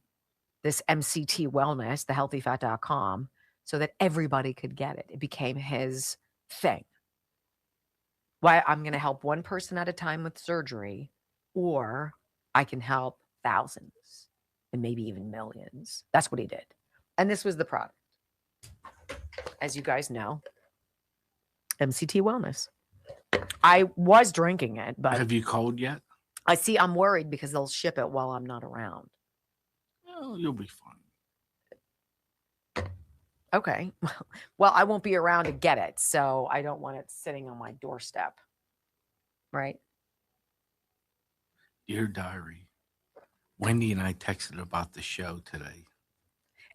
this MCT Wellness, the healthyfat.com, so that everybody could get it. It became his thing. Why I'm going to help one person at a time with surgery, or I can help thousands and maybe even millions. That's what he did. And this was the product. As you guys know, MCT Wellness. I was drinking it, but have you called yet? I see I'm worried because they'll ship it while I'm not around. Oh, you'll be fine. Okay. Well, I won't be around to get it, so I don't want it sitting on my doorstep. Right? Dear diary, Wendy and I texted about the show today.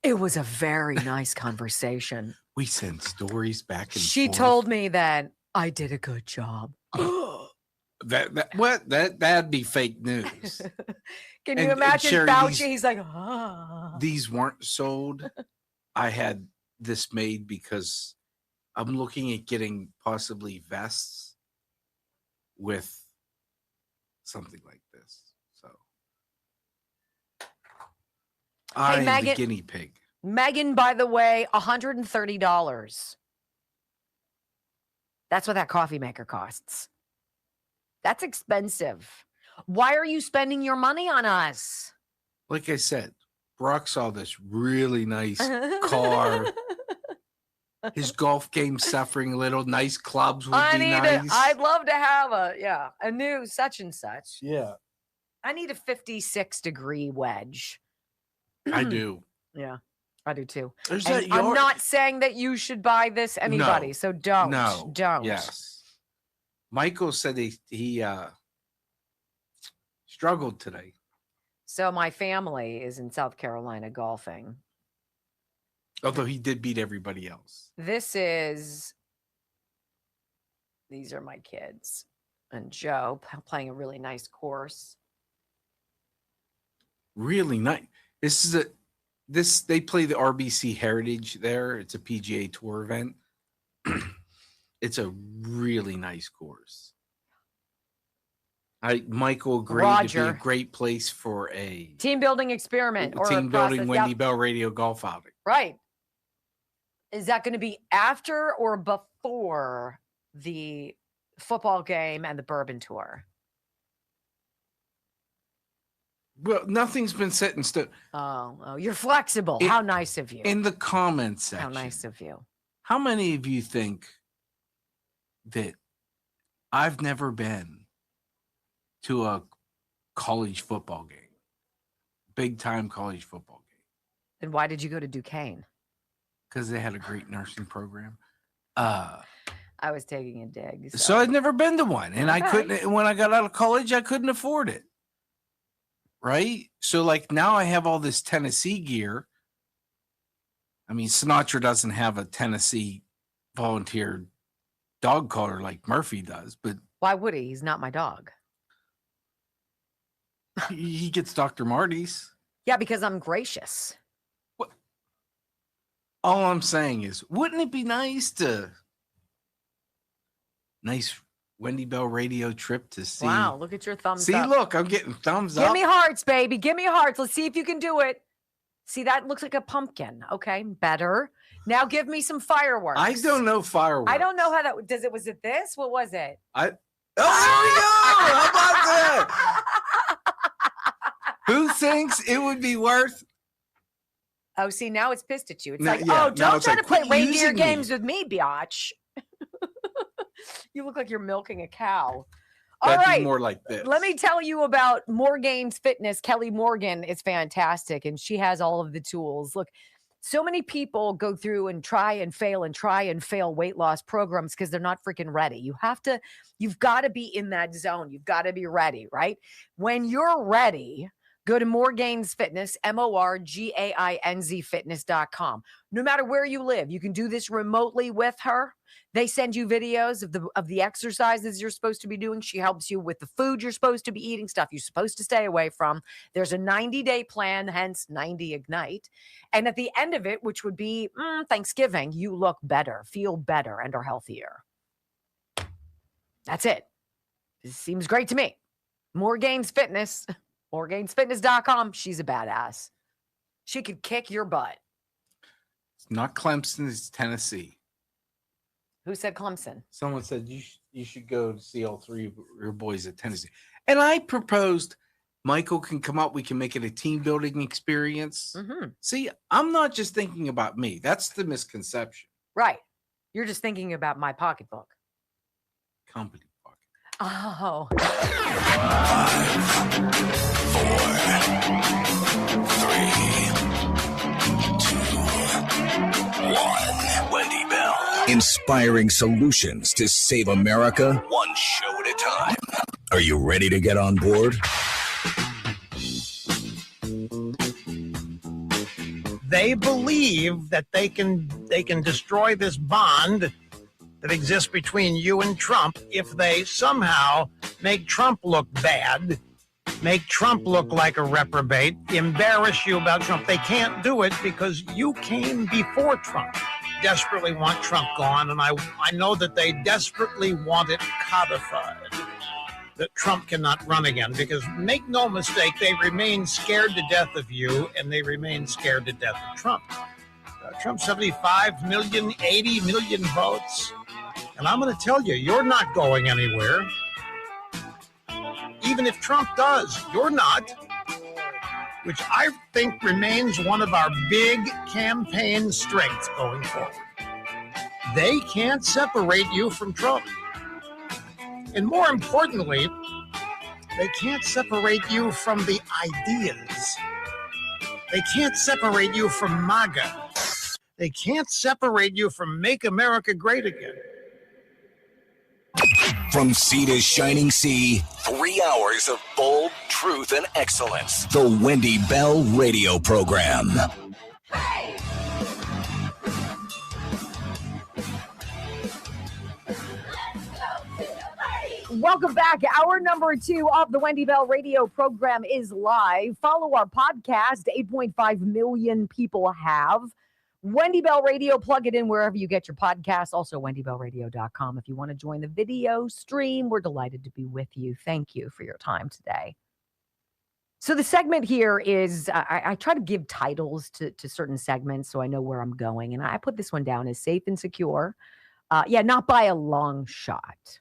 It was a very nice conversation. We sent stories back and She forth. told me that I did a good job. That'd be fake news. Can you And imagine Sherry, Fauci? He's like, ah. These weren't sold. I had this made because I'm looking at getting possibly vests with something like this. So I'm the Megan- guinea pig. Megan, by the way, $130. That's what that coffee maker costs. That's expensive. Why are you spending your money on us? Like I said, Brock saw this really nice car. His golf game suffering a little. Nice clubs would be nice. I'd love to have a new such and such. Yeah, I need a 56-degree wedge. I do. Yeah, I do too. There's And that I'm yard- not saying that you should buy this, anybody. No. So don't. No. Don't. Yes. Michael said he struggled today. So my family is in South Carolina golfing. Although he did beat everybody else. These are my kids. And Joe playing a really nice course. Really nice. They play the RBC Heritage there. It's a PGA Tour event. It's a really nice course. Michael agreed to be Roger. a great place for a Team building experiment or a team building process. Wendy Yep. Bell Radio golf outing. Right. Is that going to be after or before the football game and the bourbon tour? Well, nothing's been set in stone. Oh, you're flexible. How nice of you. In the comments section. How nice of you. How many of you think that I've never been to a college football game? Big time college football game. Then why did you go to Duquesne? Because they had a great nursing program. I was taking a dig. So I'd never been to one. And I couldn't, when I got out of college, I couldn't afford it. Right? So like now I have all this Tennessee gear. I mean, Sinatra doesn't have a Tennessee volunteer dog collar like Murphy does, but Why would he? He's not my dog. he gets Dr. Marty's. Yeah, because I'm gracious. All I'm saying is, wouldn't it be nice Wendy Bell radio trip to see? Wow, look at your thumbs See, up. look, I'm getting thumbs Give up. me hearts, baby. Give me hearts. Let's see if you can do it. See, that looks like a pumpkin. Okay, better. Now give me some fireworks. I don't know fireworks. I don't know how that was it this? What was it? Oh, how about that? Who thinks it would be worth? Oh, see, now it's pissed at you. It's No, like, yeah, oh, now don't it's try like, to play quit reindeer using me. games with me, biatch. You look like you're milking a cow. All That'd right. be more like this. Let me tell you about Morgan's Fitness. Kelly Morgan is fantastic, and she has all of the tools. Look, so many people go through and try and fail weight loss programs because they're not freaking ready. You've got to be in that zone. You've got to be ready, right? When you're ready, go to Morgan's Fitness, MORGAINZ fitness.com. No matter where you live, you can do this remotely with her. They send you videos of the exercises you're supposed to be doing. She helps you with the food you're supposed to be eating, stuff you're supposed to stay away from. There's a 90-day plan, hence 90 Ignite. And at the end of it, which would be Thanksgiving, you look better, feel better, and are healthier. That's it. This seems great to me. Morgan's Fitness. MoreGainsFitness.com. She's a badass. She could kick your butt. It's not Clemson, it's Tennessee. Who said Clemson? Someone said you should go to see all three of your boys at Tennessee. And I proposed Michael can come up. We can make it a team building experience. Mm-hmm. See, I'm not just thinking about me. That's the misconception. Right. You're just thinking about my pocketbook. Company pocket. Oh. 5, 4, 3, 2, 1. Wendy Bell. Inspiring solutions to save America, one show at a time. Are you ready to get on board? They believe that they can destroy this bond that exists between you and Trump if they somehow make Trump look bad, make Trump look like a reprobate, embarrass you about Trump. They can't do it because you came before Trump. Desperately want Trump gone, and I know that they desperately want it codified, that Trump cannot run again, because make no mistake, they remain scared to death of you, and they remain scared to death of Trump. Trump, 75 million, 80 million votes. And I'm going to tell you, you're not going anywhere. Even if Trump does, you're not. Which I think remains one of our big campaign strengths going forward. They can't separate you from Trump. And more importantly, they can't separate you from the ideas. They can't separate you from MAGA. They can't separate you from Make America Great Again. From sea to shining sea, 3 hours of bold truth and excellence. The Wendy Bell Radio Program. Welcome back. Hour number 2 of the Wendy Bell Radio Program is live. Follow our podcast. 8.5 million people have. Wendy Bell Radio, plug it in wherever you get your podcasts. Also, wendybellradio.com. If you want to join the video stream, we're delighted to be with you. Thank you for your time today. So the segment here is, I try to give titles to certain segments so I know where I'm going. And I put this one down as safe and secure. Not by a long shot.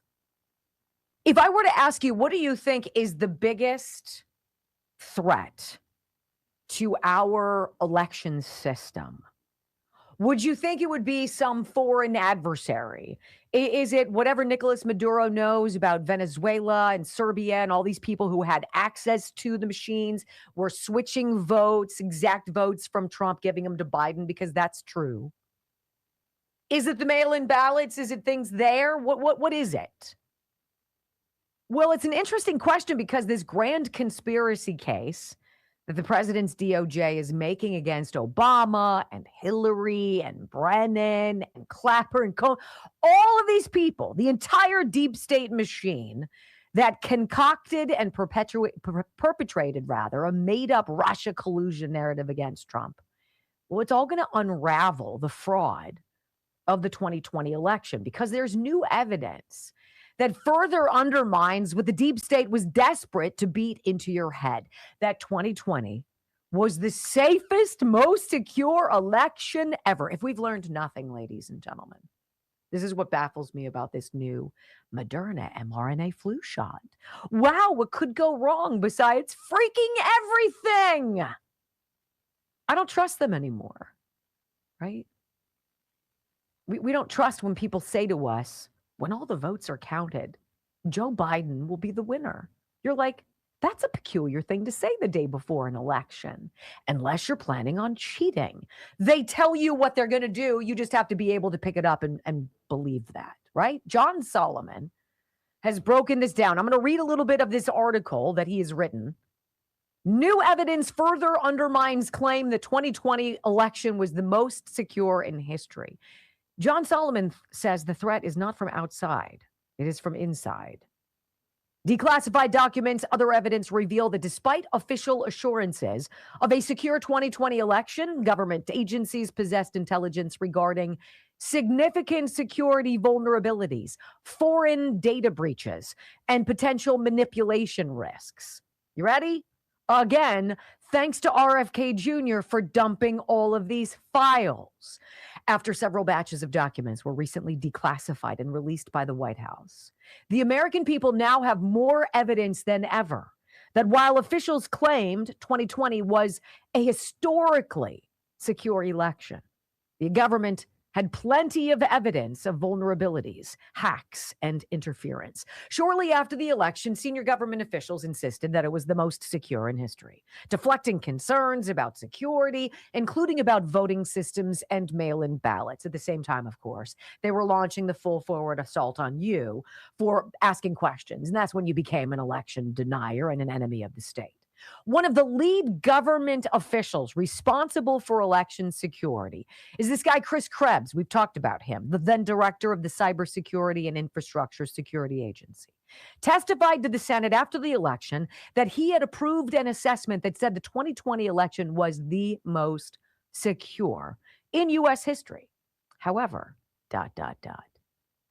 If I were to ask you, what do you think is the biggest threat to our election system? Would you think it would be some foreign adversary? Is it whatever Nicolas Maduro knows about Venezuela and Serbia and all these people who had access to the machines were switching votes, exact votes from Trump, giving them to Biden because that's true? Is it the mail-in ballots? Is it things there? What is it? Well, it's an interesting question because this grand conspiracy case that the president's DOJ is making against Obama and Hillary and Brennan and Clapper and Cohen, all of these people, the entire deep state machine that concocted and perpetrated a made-up Russia collusion narrative against Trump. Well, it's all going to unravel the fraud of the 2020 election because there's new evidence that further undermines what the deep state was desperate to beat into your head, that 2020 was the safest, most secure election ever. If we've learned nothing, ladies and gentlemen, this is what baffles me about this new Moderna mRNA flu shot. Wow, what could go wrong besides freaking everything? I don't trust them anymore, right? We don't trust when people say to us, when all the votes are counted, Joe Biden will be the winner. You're like, that's a peculiar thing to say the day before an election, unless you're planning on cheating. They tell you what they're going to do. You just have to be able to pick it up and believe that, right? John Solomon has broken this down. I'm going to read a little bit of this article that he has written. New evidence further undermines claim the 2020 election was the most secure in history. John Solomon says the threat is not from outside. It is from inside. Declassified documents, other evidence reveal that despite official assurances of a secure 2020 election, government agencies possessed intelligence regarding significant security vulnerabilities, foreign data breaches, and potential manipulation risks. You ready? Again, thanks to RFK Jr. for dumping all of these files. After several batches of documents were recently declassified and released by the White House, the American people now have more evidence than ever that while officials claimed 2020 was a historically secure election, the government had plenty of evidence of vulnerabilities, hacks, and interference. Shortly after the election, senior government officials insisted that it was the most secure in history, deflecting concerns about security, including about voting systems and mail-in ballots. At the same time, of course, they were launching the full forward assault on you for asking questions. And that's when you became an election denier and an enemy of the state. One of the lead government officials responsible for election security is this guy, Chris Krebs. We've talked about him, the then director of the Cybersecurity and Infrastructure Security Agency. Testified to the Senate after the election that he had approved an assessment that said the 2020 election was the most secure in U.S. history. However,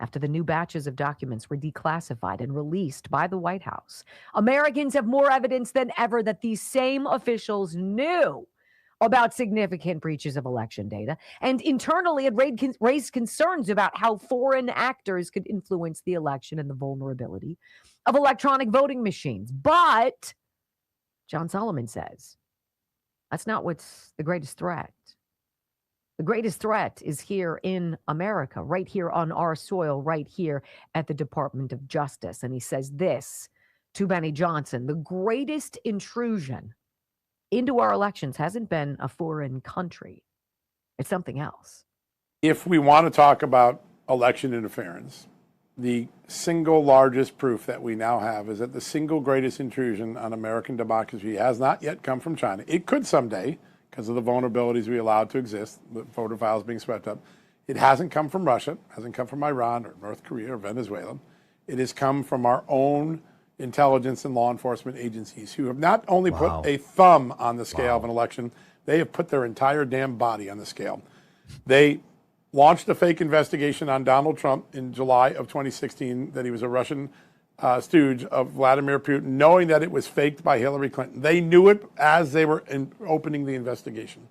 after the new batches of documents were declassified and released by the White House, Americans have more evidence than ever that these same officials knew about significant breaches of election data, and internally had raised concerns about how foreign actors could influence the election and the vulnerability of electronic voting machines. But John Solomon says that's not what's the greatest threat. The greatest threat is here in America, right here on our soil, right here at the Department of Justice. And he says this to Benny Johnson: the greatest intrusion into our elections hasn't been a foreign country. It's something else. If we want to talk about election interference, the single largest proof that we now have is that the single greatest intrusion on American democracy has not yet come from China. It could someday, because of the vulnerabilities we allowed to exist, the voter files being swept up. It hasn't come from Russia, hasn't come from Iran or North Korea or Venezuela. It has come from our own intelligence and law enforcement agencies, who have not only put a thumb on the scale of an election, they have put their entire damn body on the scale. They launched a fake investigation on Donald Trump in July of 2016 that he was a Russian stooge of Vladimir Putin, knowing that it was faked by Hillary Clinton. They knew it as they were opening the investigation.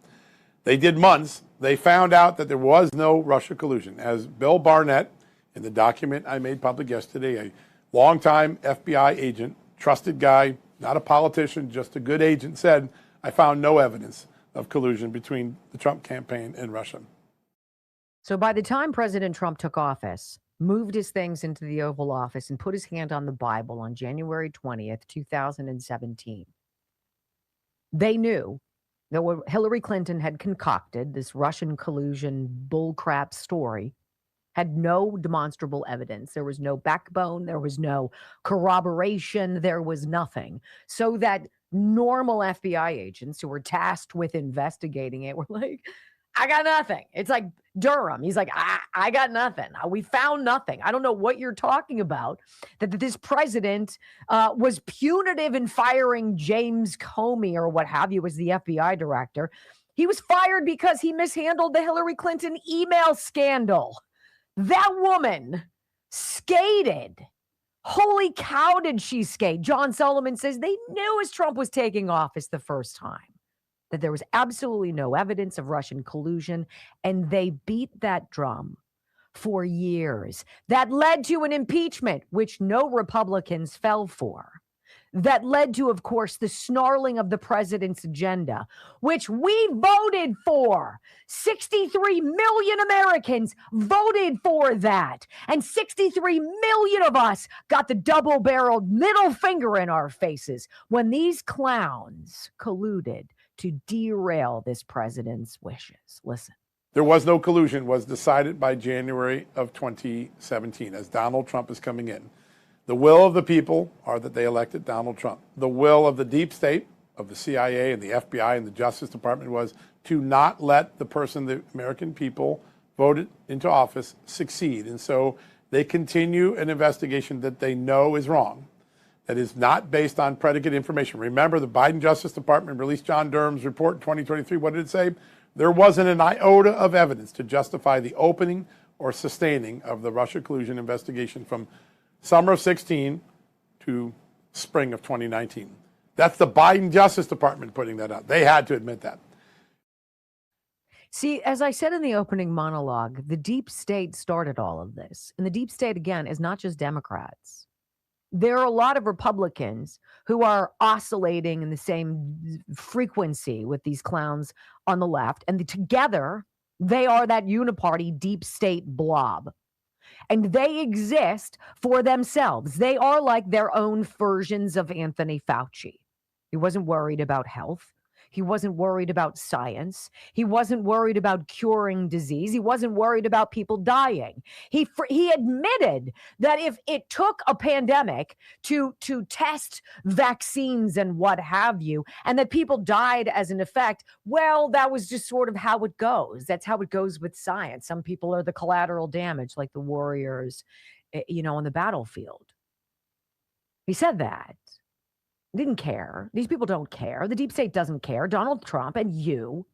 They did months. They found out that there was no Russia collusion. As Bill Barnett, in the document I made public yesterday, a longtime FBI agent, trusted guy, not a politician, just a good agent, said, I found no evidence of collusion between the Trump campaign and Russia. So by the time President Trump took office, moved his things into the Oval Office, and put his hand on the Bible on January 20th, 2017, they knew that what Hillary Clinton had concocted, this Russian collusion bullcrap story, had no demonstrable evidence. There was no backbone. There was no corroboration. There was nothing. So that normal FBI agents who were tasked with investigating it were like, I got nothing. It's like Durham. He's like, I got nothing. We found nothing. I don't know what you're talking about. That this president was punitive in firing James Comey or what have you as the FBI director. He was fired because he mishandled the Hillary Clinton email scandal. That woman skated. Holy cow, did she skate? John Solomon says they knew as Trump was taking office the first time that there was absolutely no evidence of Russian collusion, and they beat that drum for years. That led to an impeachment, which no Republicans fell for. That led to, of course, the snarling of the president's agenda, which we voted for. 63 million Americans voted for that. And 63 million of us got the double-barreled middle finger in our faces when these clowns colluded to derail this president's wishes. Listen. There was no collusion, was decided by January of 2017 as Donald Trump is coming in. The will of the people are that they elected Donald Trump. The will of the deep state, of the CIA and the FBI and the Justice Department, was to not let the person the American people voted into office succeed. And so they continue an investigation that they know is wrong, that is not based on predicate information. Remember, the Biden Justice Department released John Durham's report in 2023. What did it say? There wasn't an iota of evidence to justify the opening or sustaining of the Russia collusion investigation from summer of 16 to spring of 2019. That's the Biden Justice Department putting that out. They had to admit that. See, as I said in the opening monologue, the deep state started all of this. And the deep state, again, is not just Democrats. There are a lot of Republicans who are oscillating in the same frequency with these clowns on the left. And together, they are that uniparty deep state blob. And they exist for themselves. They are like their own versions of Anthony Fauci. He wasn't worried about health. He wasn't worried about science. He wasn't worried about curing disease. He wasn't worried about people dying. He admitted that if it took a pandemic to test vaccines and what have you, and that people died as an effect, well, that was just sort of how it goes. That's how it goes with science. Some people are the collateral damage, like the warriors, on the battlefield. He said that. Didn't care. These people don't care. The deep state doesn't care. Donald Trump and you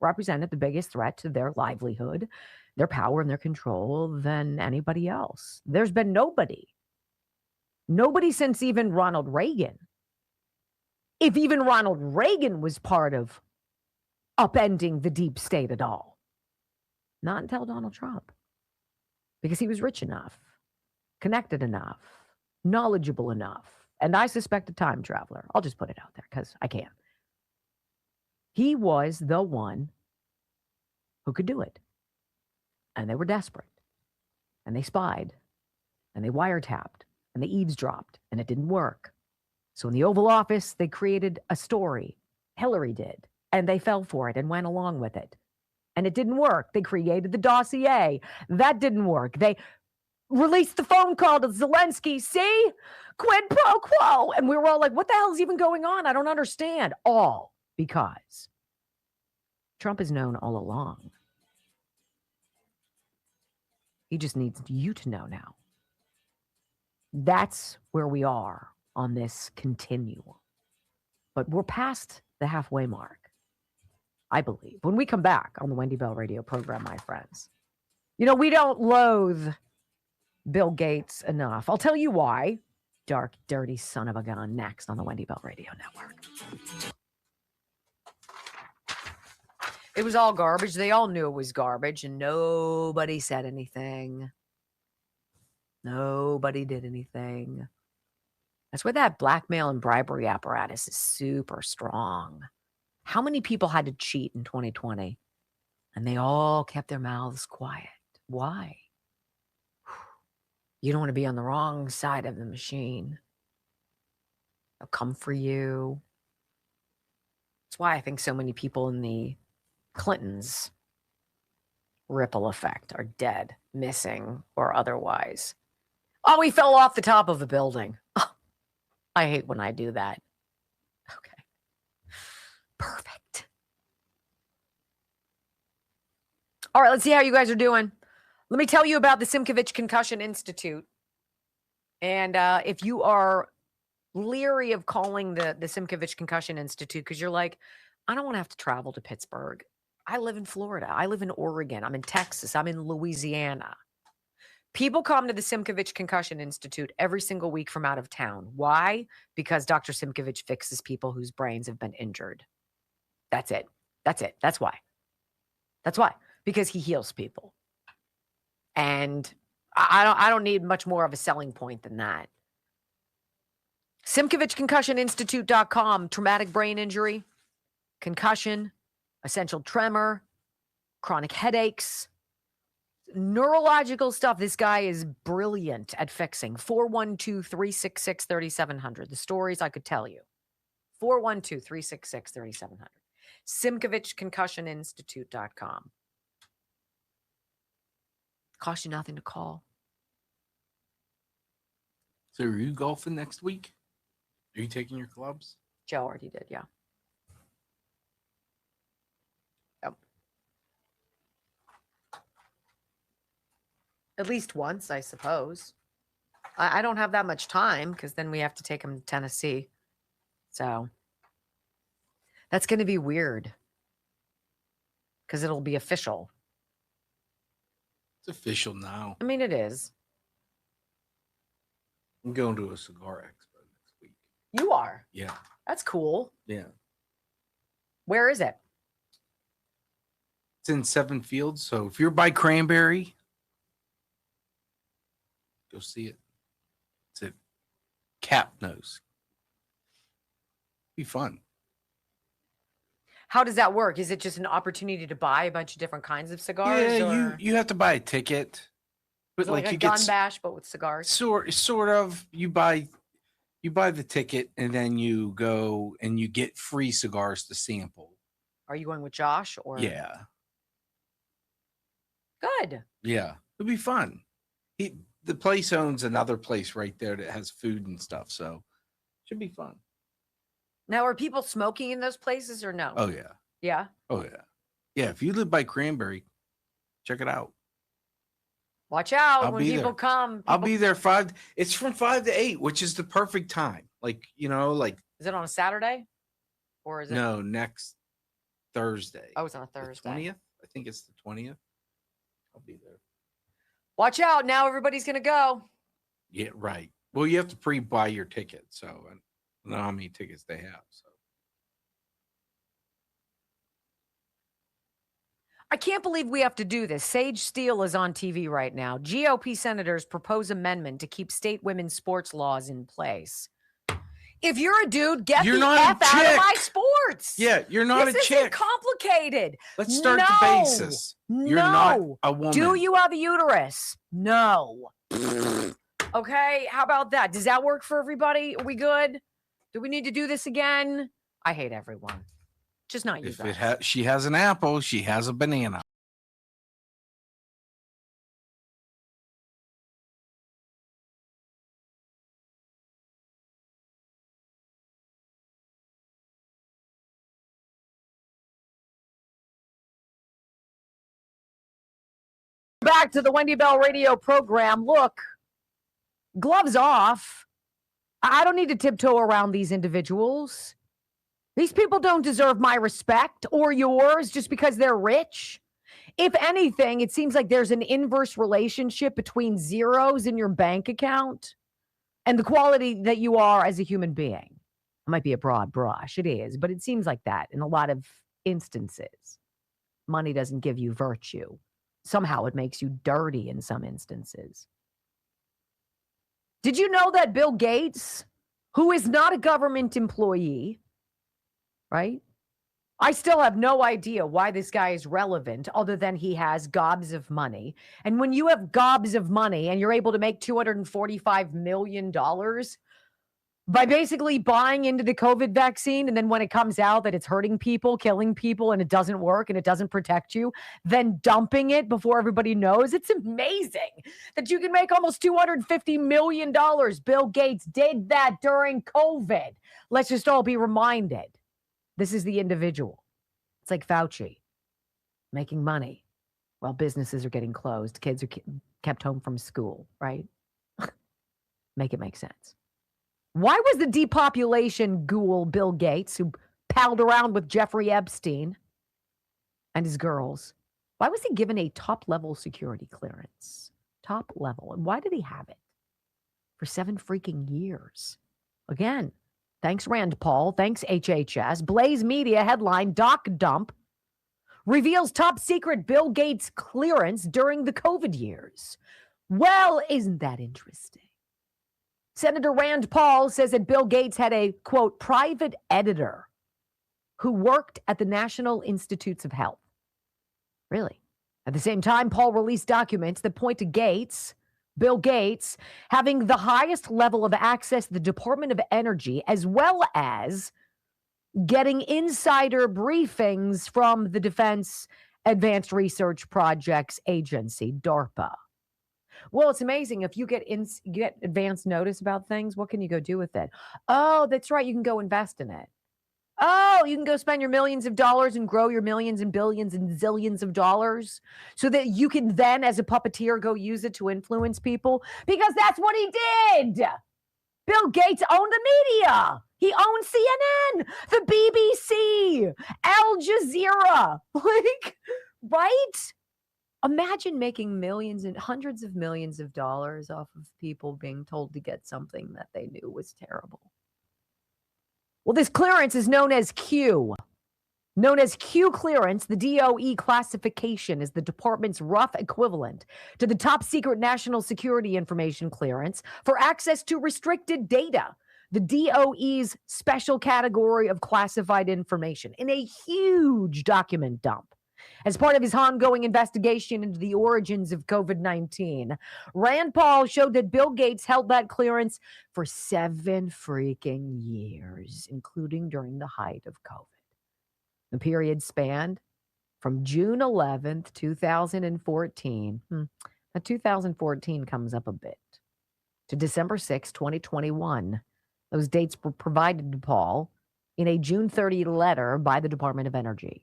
represented the biggest threat to their livelihood, their power, and their control than anybody else. There's been nobody since even Ronald Reagan. If even Ronald Reagan was part of upending the deep state at all. Not until Donald Trump. Because he was rich enough, connected enough, knowledgeable enough. And I suspect a time traveler. I'll just put it out there because I can. He was the one who could do it. And they were desperate. And they spied. And they wiretapped. And they eavesdropped. And it didn't work. So in the Oval Office, they created a story. Hillary did. And they fell for it and went along with it. And it didn't work. They created the dossier. That didn't work. They released the phone call to Zelensky. See? Quid pro quo. And we were all like, what the hell is even going on? I don't understand. All because Trump is known all along. He just needs you to know now. That's where we are on this continuum. But we're past the halfway mark, I believe. When we come back on the Wendy Bell radio program, my friends, we don't loathe Bill Gates enough. I'll tell you why. Dark, dirty son of a gun next on the Wendy Bell Radio Network. It was all garbage. They all knew it was garbage, and nobody said anything. Nobody did anything. That's why that blackmail and bribery apparatus is super strong. How many people had to cheat in 2020? And they all kept their mouths quiet. Why? You don't want to be on the wrong side of the machine. They'll come for you. That's why I think so many people in the Clintons' ripple effect are dead, missing, or otherwise. Oh, he fell off the top of a building. Oh, I hate when I do that. Okay. Perfect. All right, let's see how you guys are doing. Let me tell you about the Simkovich Concussion Institute. And if you are leery of calling the Simkovich Concussion Institute because you're like, I don't want to have to travel to Pittsburgh. I live in Florida. I live in Oregon. I'm in Texas. I'm in Louisiana. People come to the Simkovich Concussion Institute every single week from out of town. Why? Because Dr. Simkovich fixes people whose brains have been injured. That's it. That's it. That's why. That's why. Because he heals people. And I don't need much more of a selling point than that. SimkovichConcussionInstitute.com, traumatic brain injury, concussion, essential tremor, chronic headaches, neurological stuff. This guy is brilliant at fixing. 412-366-3700. The stories I could tell you. 412-366-3700. SimkovichConcussionInstitute.com. Cost you nothing to call. So are you golfing next week? Are you taking your clubs? Joe already did, yeah. Yep. At least once, I suppose. I don't have that much time because then we have to take him to Tennessee. So that's going to be weird because it'll be official. It's official now. I mean, it is. I'm going to a cigar expo next week. You are? Yeah. That's cool. Yeah. Where is it? It's in Seven Fields. So if you're by Cranberry, go see it. It's at Capnose. Be fun. How does that work? Is it just an opportunity to buy a bunch of different kinds of cigars? Yeah, or you have to buy a ticket. But is it like a you gun get bash, but with cigars? sort of you buy the ticket and then you go and you get free cigars to sample. Are you going with Josh or? Yeah. Good. Yeah. It'll be fun. The place owns another place right there that has food and stuff, so should be fun. Now, are people smoking in those places or no? Oh yeah. Yeah. Oh yeah. Yeah, if you live by Cranberry, check it out. Watch out I'll when be people there. come. I'll be there it's from 5 to 8, which is the perfect time. Like, Is it on a Saturday? Or is it? No, next Thursday. Oh, it's on a Thursday. 20th? I think it's the 20th. I'll be there. Watch out. Now everybody's going to go. Yeah, right. Well, you have to pre-buy your ticket, so I don't know how many tickets they have. So I can't believe we have to do this. Sage Steele is on TV right now. GOP senators propose amendment to keep state women's sports laws in place. If you're a dude, get the F out of my sports. Yeah, you're not this a chick. Isn't complicated. Let's start the basis. You're not a woman. Do you have a uterus? No. Okay, how about that? Does that work for everybody? Are we good? Do we need to do this again? I hate everyone. Just not you guys. She has an apple, she has a banana. Back to the Wendy Bell radio program. Look, gloves off. I don't need to tiptoe around these individuals. These people don't deserve my respect or yours just because they're rich. If anything, it seems like there's an inverse relationship between zeros in your bank account and the quality that you are as a human being. It might be a broad brush. It is, but it seems like that in a lot of instances. Money doesn't give you virtue. Somehow it makes you dirty in some instances. Did you know that Bill Gates, who is not a government employee, right? I still have no idea why this guy is relevant other than he has gobs of money. And when you have gobs of money and you're able to make $245 million by basically buying into the COVID vaccine, and then when it comes out that it's hurting people, killing people, and it doesn't work and it doesn't protect you, then dumping it before everybody knows, it's amazing that you can make almost $250 million. Bill Gates did that during COVID. Let's just all be reminded. This is the individual. It's like Fauci making money while businesses are getting closed. Kids are kept home from school, right? Make it make sense. Why was the depopulation ghoul Bill Gates, who palled around with Jeffrey Epstein and his girls, why was he given a top-level security clearance? Top level. And why did he have it? For 7 freaking years. Again, thanks Rand Paul, thanks HHS. Blaze Media headline, Doc Dump reveals top secret Bill Gates clearance during the COVID years. Well, isn't that interesting? Senator Rand Paul says that Bill Gates had a, quote, private editor who worked at the National Institutes of Health. Really? At the same time, Paul released documents that point to Bill Gates, having the highest level of access to the Department of Energy, as well as getting insider briefings from the Defense Advanced Research Projects Agency, DARPA. Well, it's amazing. If you get advance notice about things, what can you go do with it? Oh, that's right. You can go invest in it. Oh, you can go spend your millions of dollars and grow your millions and billions and zillions of dollars so that you can then, as a puppeteer, go use it to influence people, because that's what he did. Bill Gates owned the media. He owned CNN, the BBC, Al Jazeera. Right? Imagine making millions and hundreds of millions of dollars off of people being told to get something that they knew was terrible. Well, this clearance is known as Q. Known as Q clearance, the DOE classification is the department's rough equivalent to the top secret national security information clearance for access to restricted data, the DOE's special category of classified information, in a huge document dump. As part of his ongoing investigation into the origins of COVID-19, Rand Paul showed that Bill Gates held that clearance for 7 freaking years, including during the height of COVID. The period spanned from June 11th, 2014. Now 2014 comes up a bit, to December 6, 2021. Those dates were provided to Paul in a June 30 letter by the Department of Energy.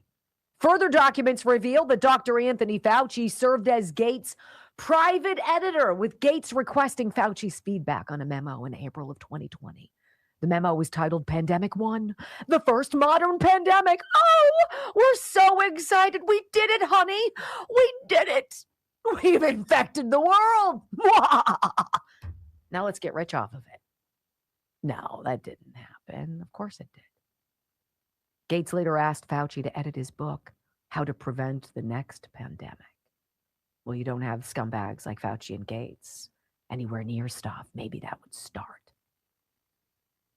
Further documents reveal that Dr. Anthony Fauci served as Gates' private editor, with Gates requesting Fauci's feedback on a memo in April of 2020. The memo was titled Pandemic 1, the first modern pandemic. Oh, we're so excited. We did it, honey. We did it. We've infected the world. Now let's get rich off of it. No, that didn't happen. Of course it did. Gates later asked Fauci to edit his book, How to Prevent the Next Pandemic. Well, you don't have scumbags like Fauci and Gates anywhere near stuff. Maybe that would start.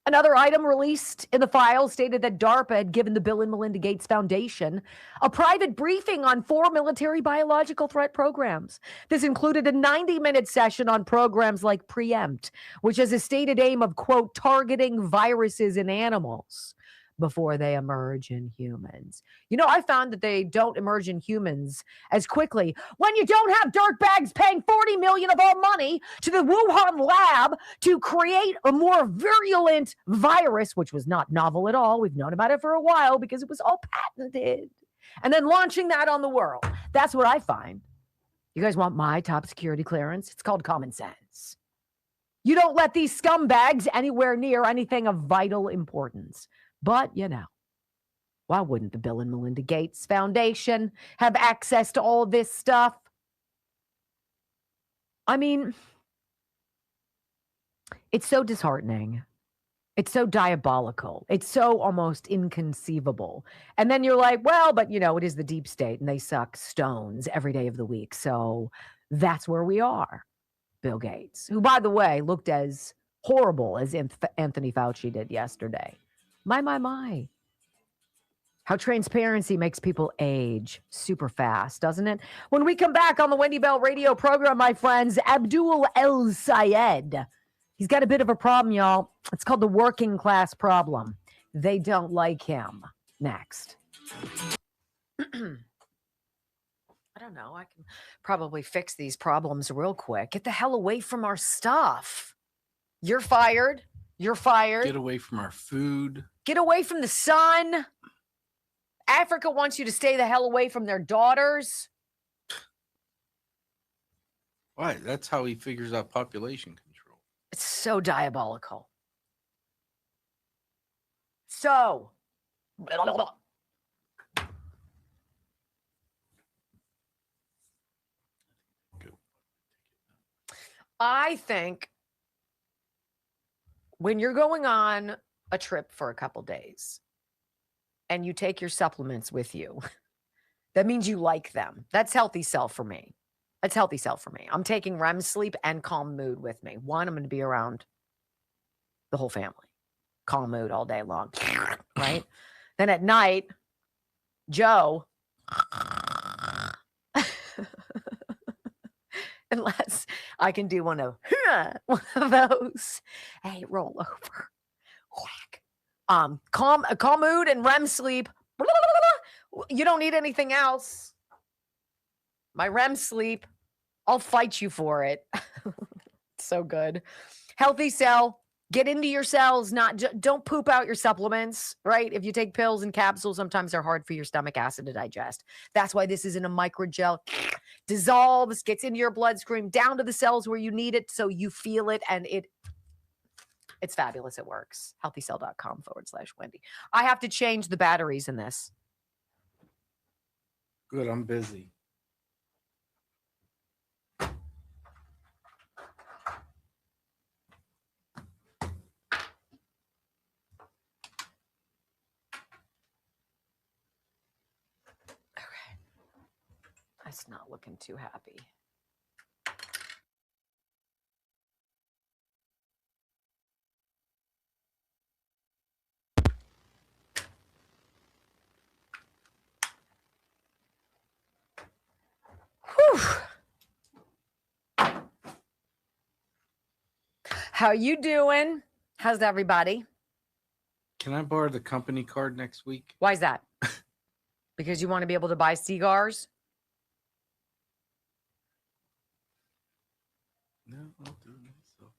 Another item released in the file stated that DARPA had given the Bill and Melinda Gates Foundation a private briefing on 4 military biological threat programs. This included a 90-minute session on programs like Preempt, which has a stated aim of, quote, targeting viruses in animals before they emerge in humans. You know, I found that they don't emerge in humans as quickly when you don't have dirtbags paying $40 million of our money to the Wuhan lab to create a more virulent virus, which was not novel at all. We've known about it for a while because it was all patented. And then launching that on the world. That's what I find. You guys want my top security clearance? It's called common sense. You don't let these scumbags anywhere near anything of vital importance. But, you know, why wouldn't the Bill and Melinda Gates Foundation have access to all this stuff? I mean, it's so disheartening. It's so diabolical. It's so almost inconceivable. And then you're like, well, but, you know, it is the deep state and they suck stones every day of the week. So that's where we are. Bill Gates, who, by the way, looked as horrible as Anthony Fauci did yesterday. My. How transparency makes people age super fast, doesn't it? When we come back on the Wendy Bell radio program, my friends, Abdul El Sayed. He's got a bit of a problem, y'all. It's called the working class problem. They don't like him. Next. I don't know. I can probably fix these problems real quick. Get the hell away from our stuff. You're fired. You're fired. Get away from our food. Get away from the sun. Africa wants you to stay the hell away from their daughters. Why? That's how he figures out population control. It's so diabolical. So. I think when you're going on a trip for a couple days and you take your supplements with you, that means you like them. That's healthy self for me. That's healthy self for me. I'm taking REM sleep and calm mood with me. One, I'm going to be around the whole family. Calm mood all day long, right? Then at night, Joe, unless I can do one of those. Hey, roll over. Whack. Calm mood and REM sleep. You don't need anything else. My REM sleep, I'll fight you for it. So good. Healthy cell. Get into your cells. Don't poop out your supplements, right? If you take pills and capsules, sometimes they're hard for your stomach acid to digest. That's why this is in a microgel. Dissolves, gets into your bloodstream, down to the cells where you need it, so you feel it, and it's fabulous. It works. Healthycell.com/Wendy. I have to change the batteries in this. Good, I'm busy. That's not looking too happy. Whew. How you doing? How's everybody? Can I borrow the company card next week? Why is that? Because you want to be able to buy cigars? No, I'll do it myself.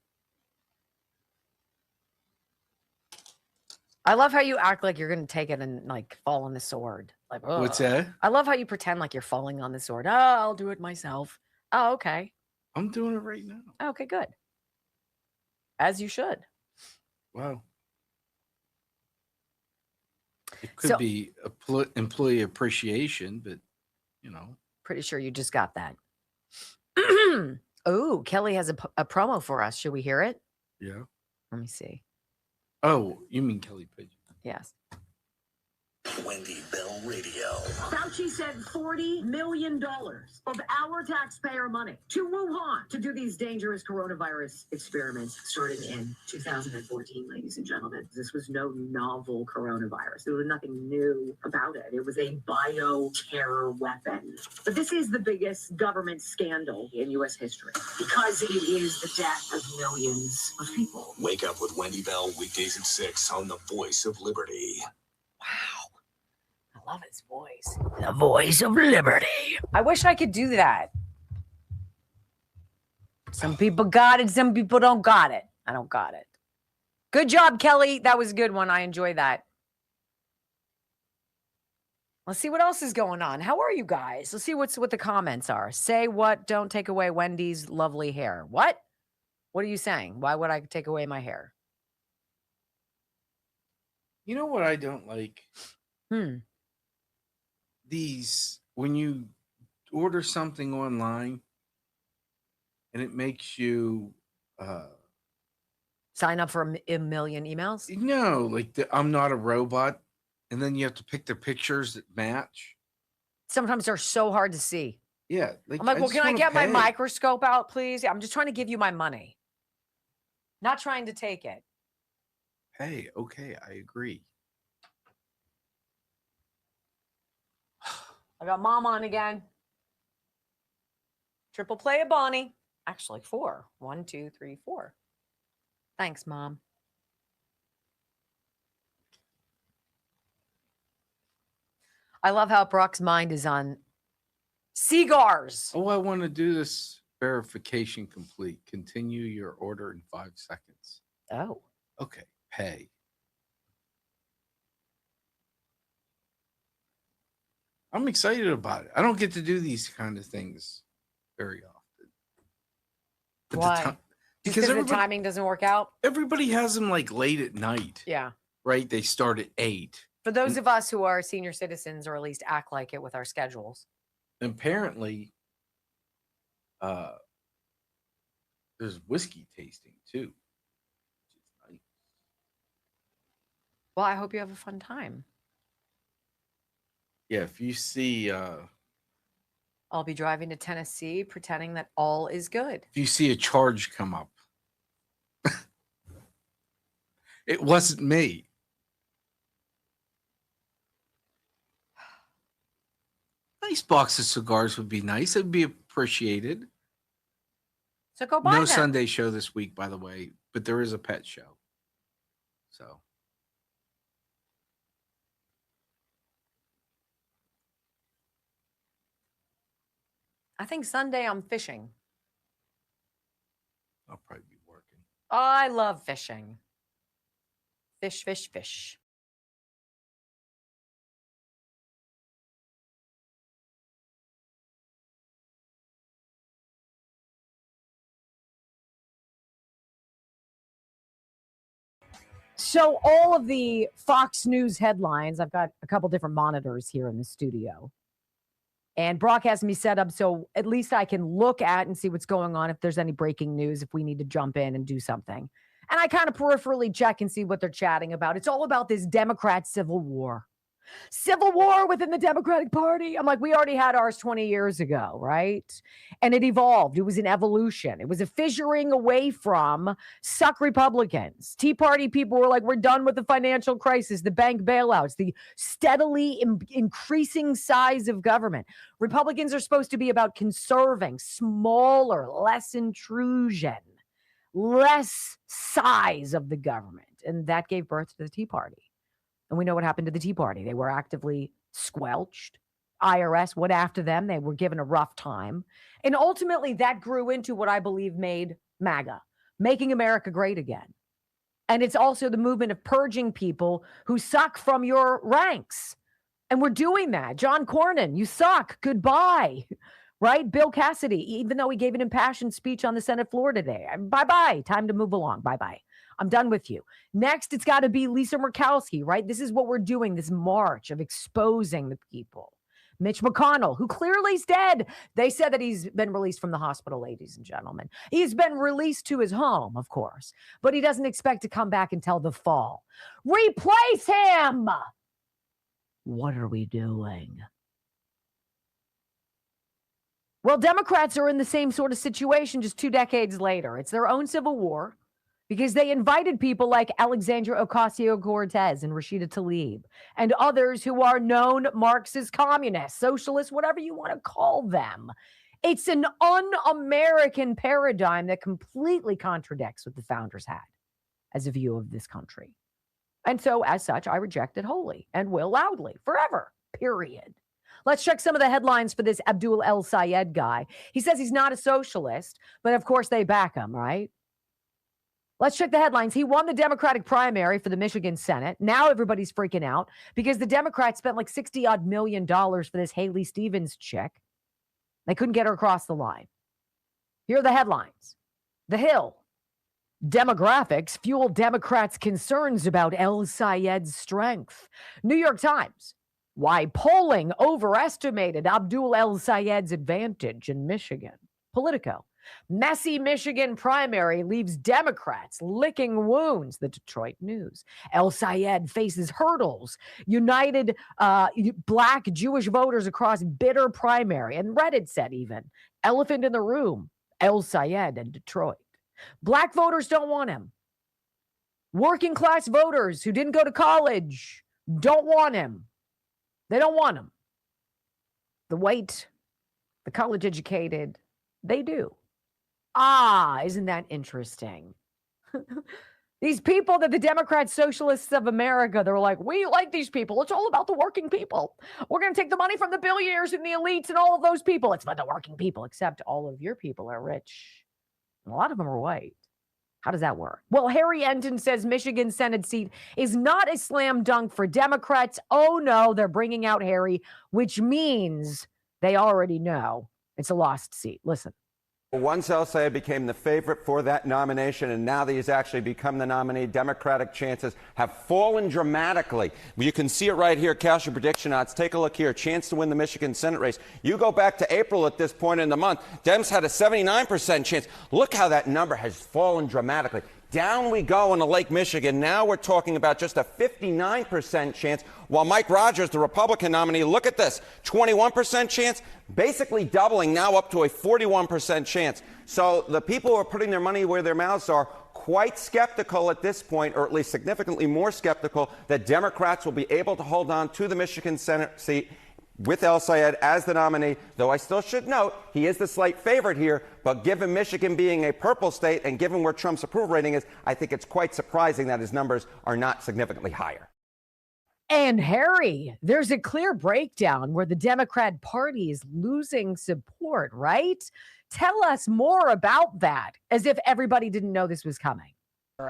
I love how you act like you're going to take it and like fall on the sword. Like, What's ugh. that? I love how you pretend like you're falling on the sword. Oh, I'll do it myself. Oh, okay. I'm doing it right now. Okay, good. As you should. Wow. It could be employee appreciation, but you know. Pretty sure you just got that. Oh, Kelly has a promo for us. Should we hear it? Yeah. Let me see. Oh, you mean Kelly Pigeon? Yes. Wendy Bell Radio. Fauci said $40 million of our taxpayer money to Wuhan to do these dangerous coronavirus experiments. Started in 2014, ladies and gentlemen. This was no novel coronavirus. There was nothing new about it. It was a bioterror weapon. But this is the biggest government scandal in U.S. history because it is the death of millions of people. Wake up with Wendy Bell weekdays at 6 on the Voice of Liberty. I love his voice. The voice of liberty. I wish I could do that. Some people got it. Some people don't got it. I don't got it. Good job, Kelly. That was a good one. I enjoy that. Let's see what else is going on. How are you guys? Let's see what the comments are. Say what? Don't take away Wendy's lovely hair. What? What are you saying? Why would I take away my hair? You know what I don't like? These, when you order something online and it makes you sign up for a million emails? No, like I'm not a robot. And then you have to pick the pictures that match. Sometimes they're so hard to see. Yeah. I'm like, well, can I get my microscope out, please? I'm just trying to give you my money. Not trying to take it. Hey, okay, I agree. I got mom on again. Triple play of Bonnie. Actually, 4. 1, 2, 3, 4. Thanks, Mom. I love how Brock's mind is on cigars. Oh, I want to do this verification complete. Continue your order in 5 seconds. Oh. Okay, pay. I'm excited about it. I don't get to do these kind of things very often. But why? Because the timing doesn't work out? Everybody has them like late at night. Yeah. Right? They start at 8. For those of us who are senior citizens, or at least act like it with our schedules. Apparently, there's whiskey tasting too. Which is nice. Well, I hope you have a fun time. Yeah, if you see I'll be driving to Tennessee pretending that all is good. if you see a charge come up, it wasn't me. Nice box of cigars would be nice. It'd be appreciated. So go buy No them. Sunday show this week, by the way, but there is a pet show. So I think Sunday I'm fishing. I'll probably be working. I love fishing. Fish, fish, fish. So all of the Fox News headlines, I've got a couple different monitors here in the studio. And Brock has me set up so at least I can look at and see what's going on, if there's any breaking news, if we need to jump in and do something. And I kind of peripherally check and see what they're chatting about. It's all about this Democrat civil war. Civil war within the Democratic Party. I'm like, we already had ours 20 years ago, right? And it evolved. It was an evolution. It was a fissuring away from suck Republicans. Tea Party people were like, we're done with the financial crisis, the bank bailouts, the steadily increasing size of government. Republicans are supposed to be about conserving smaller, less intrusion, less size of the government. And that gave birth to the Tea Party. And we know what happened to the Tea Party. They were actively squelched. IRS went after them. They were given a rough time. And ultimately, that grew into what I believe made MAGA, making America great again. And it's also the movement of purging people who suck from your ranks. And we're doing that. John Cornyn, you suck. Goodbye. Right? Bill Cassidy, even though he gave an impassioned speech on the Senate floor today. Bye-bye. Time to move along. Bye-bye. I'm done with you. Next, it's got to be Lisa Murkowski, right? This is what we're doing, this march of exposing the people. Mitch McConnell, who clearly is dead. They said that he's been released from the hospital, ladies and gentlemen. He's been released to his home, of course, but he doesn't expect to come back until the fall. Replace him! What are we doing? Well, Democrats are in the same sort of situation just 2 decades later. It's their own civil war because they invited people like Alexandria Ocasio-Cortez and Rashida Tlaib and others who are known Marxist communists, socialists, whatever you want to call them. It's an un-American paradigm that completely contradicts what the founders had as a view of this country. And so, as such, I reject it wholly and will loudly, forever, period. Let's check some of the headlines for this Abdul El Sayed guy. He says he's not a socialist, but of course they back him, right? Let's check the headlines. He won the Democratic primary for the Michigan Senate. Now everybody's freaking out because the Democrats spent like $60-odd million for this Haley Stevens chick. They couldn't get her across the line. Here are the headlines. The Hill. Demographics fuel Democrats' concerns about El Sayed's strength. New York Times. Why polling overestimated Abdul El Sayed's advantage in Michigan. Politico. Messy Michigan primary leaves Democrats licking wounds. The Detroit News. El Sayed faces hurdles. United Black Jewish voters across bitter primary. And Reddit said even. Elephant in the room. El Sayed and Detroit. Black voters don't want him. Working class voters who didn't go to college don't want him. They don't want him. The white, the college educated, they do. Ah, isn't that interesting? These people that the Democrat Socialists of America, they're like, we like these people. It's all about the working people. We're going to take the money from the billionaires and the elites and all of those people. It's about the working people, except all of your people are rich. And a lot of them are white. How does that work? Well, Harry Enton says Michigan Senate seat is not a slam dunk for Democrats. Oh, no, they're bringing out Harry, which means they already know it's a lost seat. Listen. Once El Sayed became the favorite for that nomination, and now that he's actually become the nominee, Democratic chances have fallen dramatically. You can see it right here, cast your prediction odds. Take a look here, chance to win the Michigan Senate race. You go back to April at this point in the month, Dems had a 79% chance. Look how that number has fallen dramatically. Down we go into Lake Michigan. Now we're talking about just a 59% chance, while Mike Rogers, the Republican nominee, look at this, 21% chance, basically doubling, now up to a 41% chance. So the people who are putting their money where their mouths are quite skeptical at this point, or at least significantly more skeptical, that Democrats will be able to hold on to the Michigan Senate seat with El Sayed as the nominee, though I still should note he is the slight favorite here. But given Michigan being a purple state and given where Trump's approval rating is, I think it's quite surprising that his numbers are not significantly higher. And Harry, there's a clear breakdown where the Democrat Party is losing support, right? Tell us more about that, as if everybody didn't know this was coming.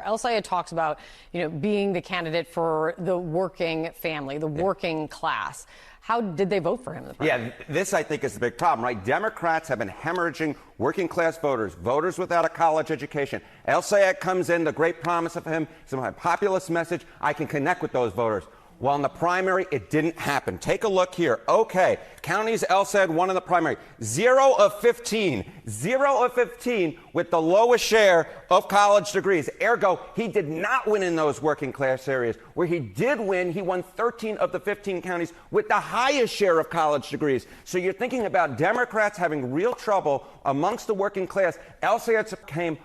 El Sayed talks about, being the candidate for the working family, the working class. How did they vote for him? Yeah, this I think is the big problem, right? Democrats have been hemorrhaging working class voters, voters without a college education. El Sayed comes in, the great promise of him, some populist message. I can connect with those voters. Well, in the primary, it didn't happen. Take a look here. Okay, counties El-Sayed won in the primary. 0 of 15. 0 of 15 with the lowest share of college degrees. Ergo, he did not win in those working class areas. Where he did win, he won 13 of the 15 counties with the highest share of college degrees. So you're thinking about Democrats having real trouble amongst the working class. El-Sayed came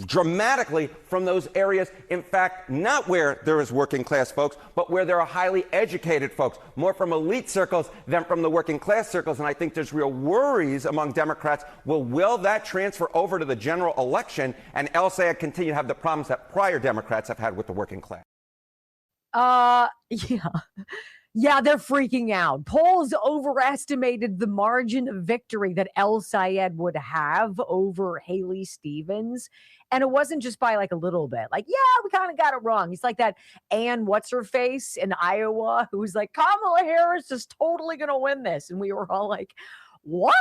dramatically from those areas, in fact, not where there is working class folks, but where there are highly educated folks, more from elite circles than from the working class circles. And I think there's real worries among Democrats. Will that transfer over to the general election and El-Sayed continue to have the problems that prior Democrats have had with the working class? Yeah. Yeah, they're freaking out. Polls overestimated the margin of victory that El-Sayed would have over Haley Stevens. And it wasn't just by like a little bit. Like, yeah, we kind of got it wrong. He's like that Ann What's-Her-Face in Iowa who's like, Kamala Harris is totally going to win this. And we were all like, what?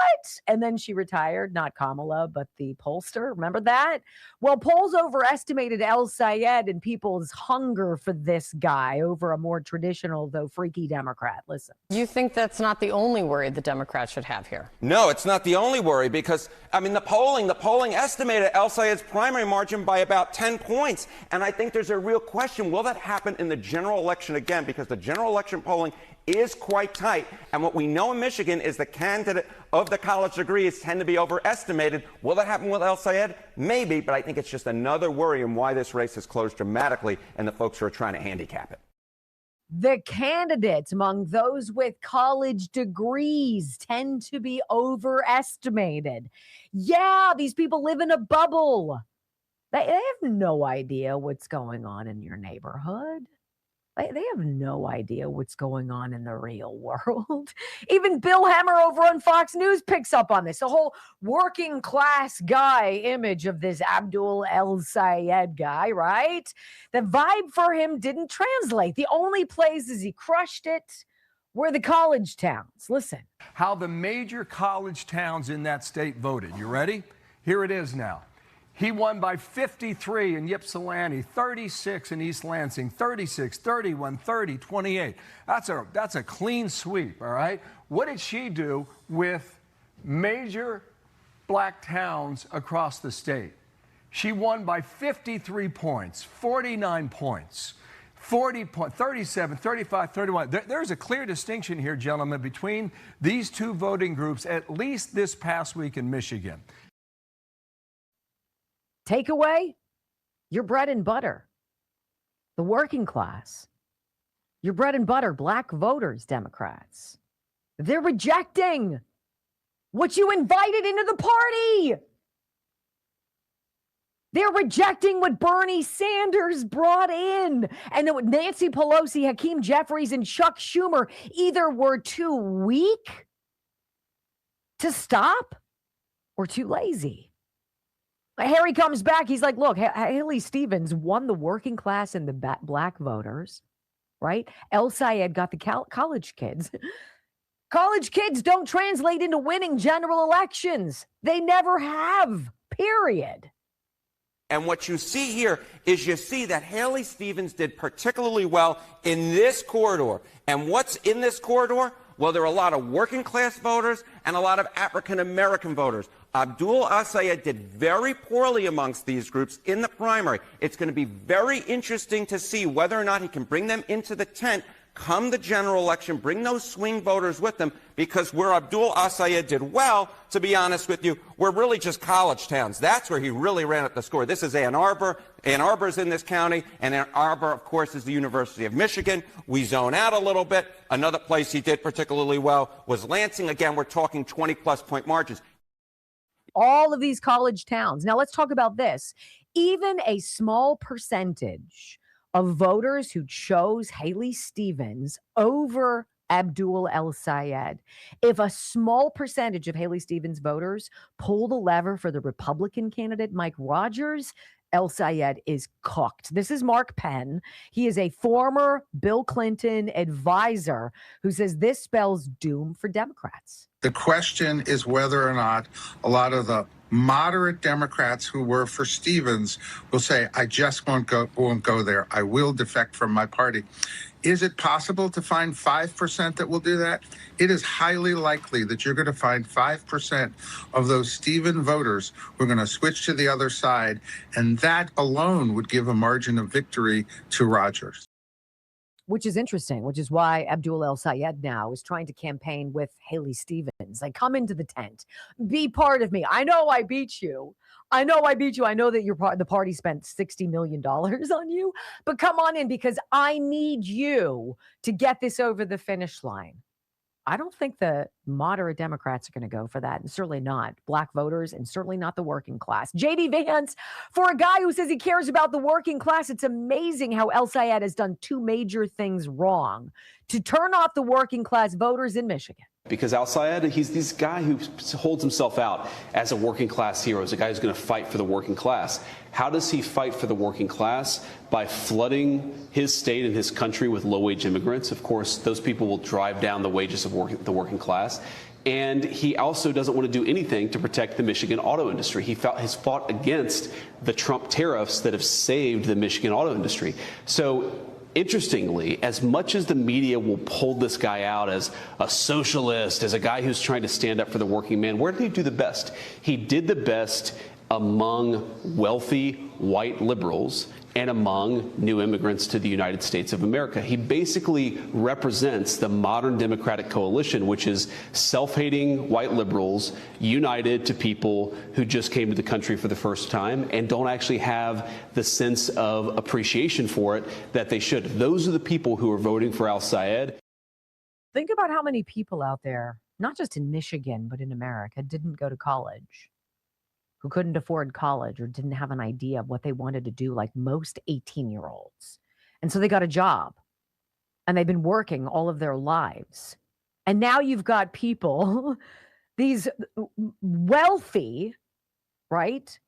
And then she retired, not Kamala, but the pollster. Remember that? Well, polls overestimated El-Sayed and people's hunger for this guy over a more traditional, though freaky Democrat. Listen. You think that's not the only worry the Democrats should have here? No, it's not the only worry because, I mean, the polling estimated El-Sayed's primary margin by about 10 points. And I think there's a real question, will that happen in the general election again? Because the general election polling is quite tight. And what we know in Michigan is the candidate of the college degrees tend to be overestimated. Will that happen with El-Sayed? Maybe, but I think it's just another worry in why this race has closed dramatically and the folks who are trying to handicap it. The candidates among those with college degrees tend to be overestimated. Yeah, these people live in a bubble. They have no idea what's going on in your neighborhood. They have no idea what's going on in the real world. Even Bill Hemmer over on Fox News picks up on this. The whole working class guy image of this Abdul El-Sayed guy, right? The vibe for him didn't translate. The only places he crushed it were the college towns. Listen. How the major college towns in that state voted. You ready? Here it is now. He won by 53 in Ypsilanti, 36 in East Lansing, 36, 31, 30, 28. That's a clean sweep, all right? What did she do with major black towns across the state? She won by 53 points, 49 points, 40 points, 37, 35, 31. There's a clear distinction here, gentlemen, between these two voting groups, at least this past week in Michigan. Takeaway, your bread and butter, the working class, your bread and butter, black voters, Democrats. They're rejecting what you invited into the party. They're rejecting what Bernie Sanders brought in. And what Nancy Pelosi, Hakeem Jeffries, and Chuck Schumer either were too weak to stop or too lazy. Harry comes back. He's like, look, Haley Stevens won the working class and the black voters, right? El-Sayed got the college kids. College kids don't translate into winning general elections. They never have, period. And what you see here is you see that Haley Stevens did particularly well in this corridor. And what's in this corridor? Well, there are a lot of working class voters and a lot of African American voters. Abdul El-Sayed did very poorly amongst these groups in the primary. It's going to be very interesting to see whether or not he can bring them into the tent come the general election, bring those swing voters with them, because where Abdul El-Sayed did well, to be honest with you, we're really just college towns. That's where he really ran up the score. This is Ann Arbor. Ann Arbor's in this county, and Ann Arbor, of course, is the University of Michigan. We zone out a little bit. Another place he did particularly well was Lansing. Again, we're talking 20-plus point margins. All of these college towns. Now, let's talk about this. Even a small percentage of voters who chose Haley Stevens over Abdul El-Sayed, if a small percentage of Haley Stevens voters pull the lever for the Republican candidate, Mike Rogers, El-Sayed is cooked. This is Mark Penn. He is a former Bill Clinton advisor who says this spells doom for Democrats. The question is whether or not a lot of the moderate Democrats who were for Stevens will say, I just won't go there. I will defect from my party. Is it possible to find 5% that will do that? It is highly likely that you're going to find 5% of those Stephen voters who are going to switch to the other side, and that alone would give a margin of victory to Rogers. Which is interesting, which is why Abdul El Sayed now is trying to campaign with Haley Stevens. Like, come into the tent, be part of me. I know I beat you. I know I beat you. I know that the party spent $60 million on you, but come on in because I need you to get this over the finish line. I don't think the moderate Democrats are going to go for that, and certainly not black voters, and certainly not the working class. J.D. Vance, for a guy who says he cares about the working class, it's amazing how El Sayed has done two major things wrong to turn off the working class voters in Michigan. Because Al Sayed, he's this guy who holds himself out as a working class hero, as a guy who's going to fight for the working class. How does he fight for the working class? By flooding his state and his country with low-wage immigrants. Of course, those people will drive down the wages of the working class. And he also doesn't want to do anything to protect the Michigan auto industry. He has fought against the Trump tariffs that have saved the Michigan auto industry. So, interestingly, as much as the media will pull this guy out as a socialist, as a guy who's trying to stand up for the working man, where did he do the best? He did the best among wealthy white liberals and among new immigrants to the United States of America. He basically represents the modern Democratic coalition, which is self-hating white liberals united to people who just came to the country for the first time and don't actually have the sense of appreciation for it that they should. Those are the people who are voting for Al Sayed. Think about how many people out there, not just in Michigan, but in America, didn't go to college, who couldn't afford college or didn't have an idea of what they wanted to do, like most 18-year-olds. And so they got a job and they've been working all of their lives. And now you've got people, these wealthy, right,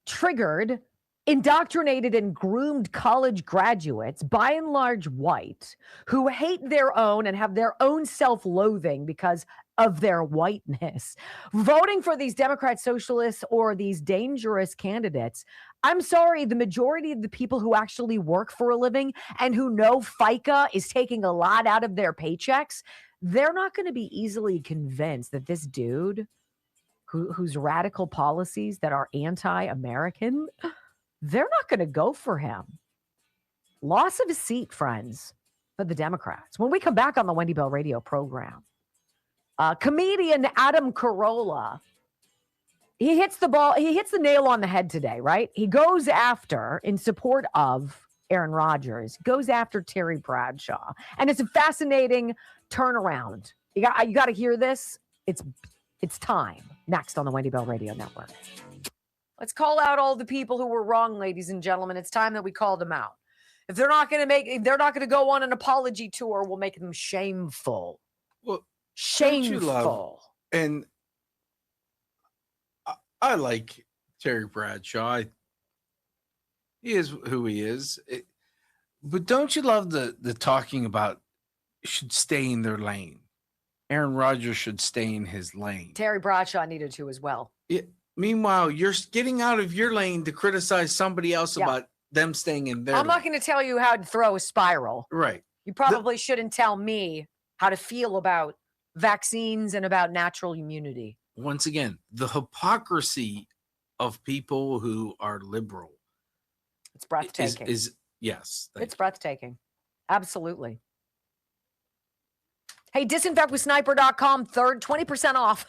triggered, indoctrinated and groomed college graduates, by and large white, who hate their own and have their own self-loathing because of their whiteness, voting for these Democrat socialists or these dangerous candidates. I'm sorry, the majority of the people who actually work for a living and who know FICA is taking a lot out of their paychecks, they're not going to be easily convinced that this dude whose radical policies that are anti-American, they're not going to go for him. Loss of a seat, friends, for the Democrats. When we come back on the Wendy Bell radio program, comedian Adam Carolla, he hits the nail on the head today, right? He goes after, in support of Aaron Rodgers, goes after Terry Bradshaw. And it's a fascinating turnaround. You got to hear this. It's time. Next on the Wendy Bell Radio Network. Let's call out all the people who were wrong, ladies and gentlemen. It's time that we call them out. If they're not going to go on an apology tour, we'll make them shameful. Well, shameful. And I like Terry Bradshaw. He is who he is. But don't you love the talking about should stay in their lane? Aaron Rodgers should stay in his lane. Terry Bradshaw needed to as well. Yeah. Meanwhile, you're getting out of your lane to criticize somebody else about them staying in their lane. I'm not going to tell you how to throw a spiral. Right. You probably shouldn't tell me how to feel about vaccines and about natural immunity. Once again, the hypocrisy of people who are liberal. It's breathtaking. Yes. It's breathtaking. Absolutely. Hey, disinfectwithsniper.com, 20% off.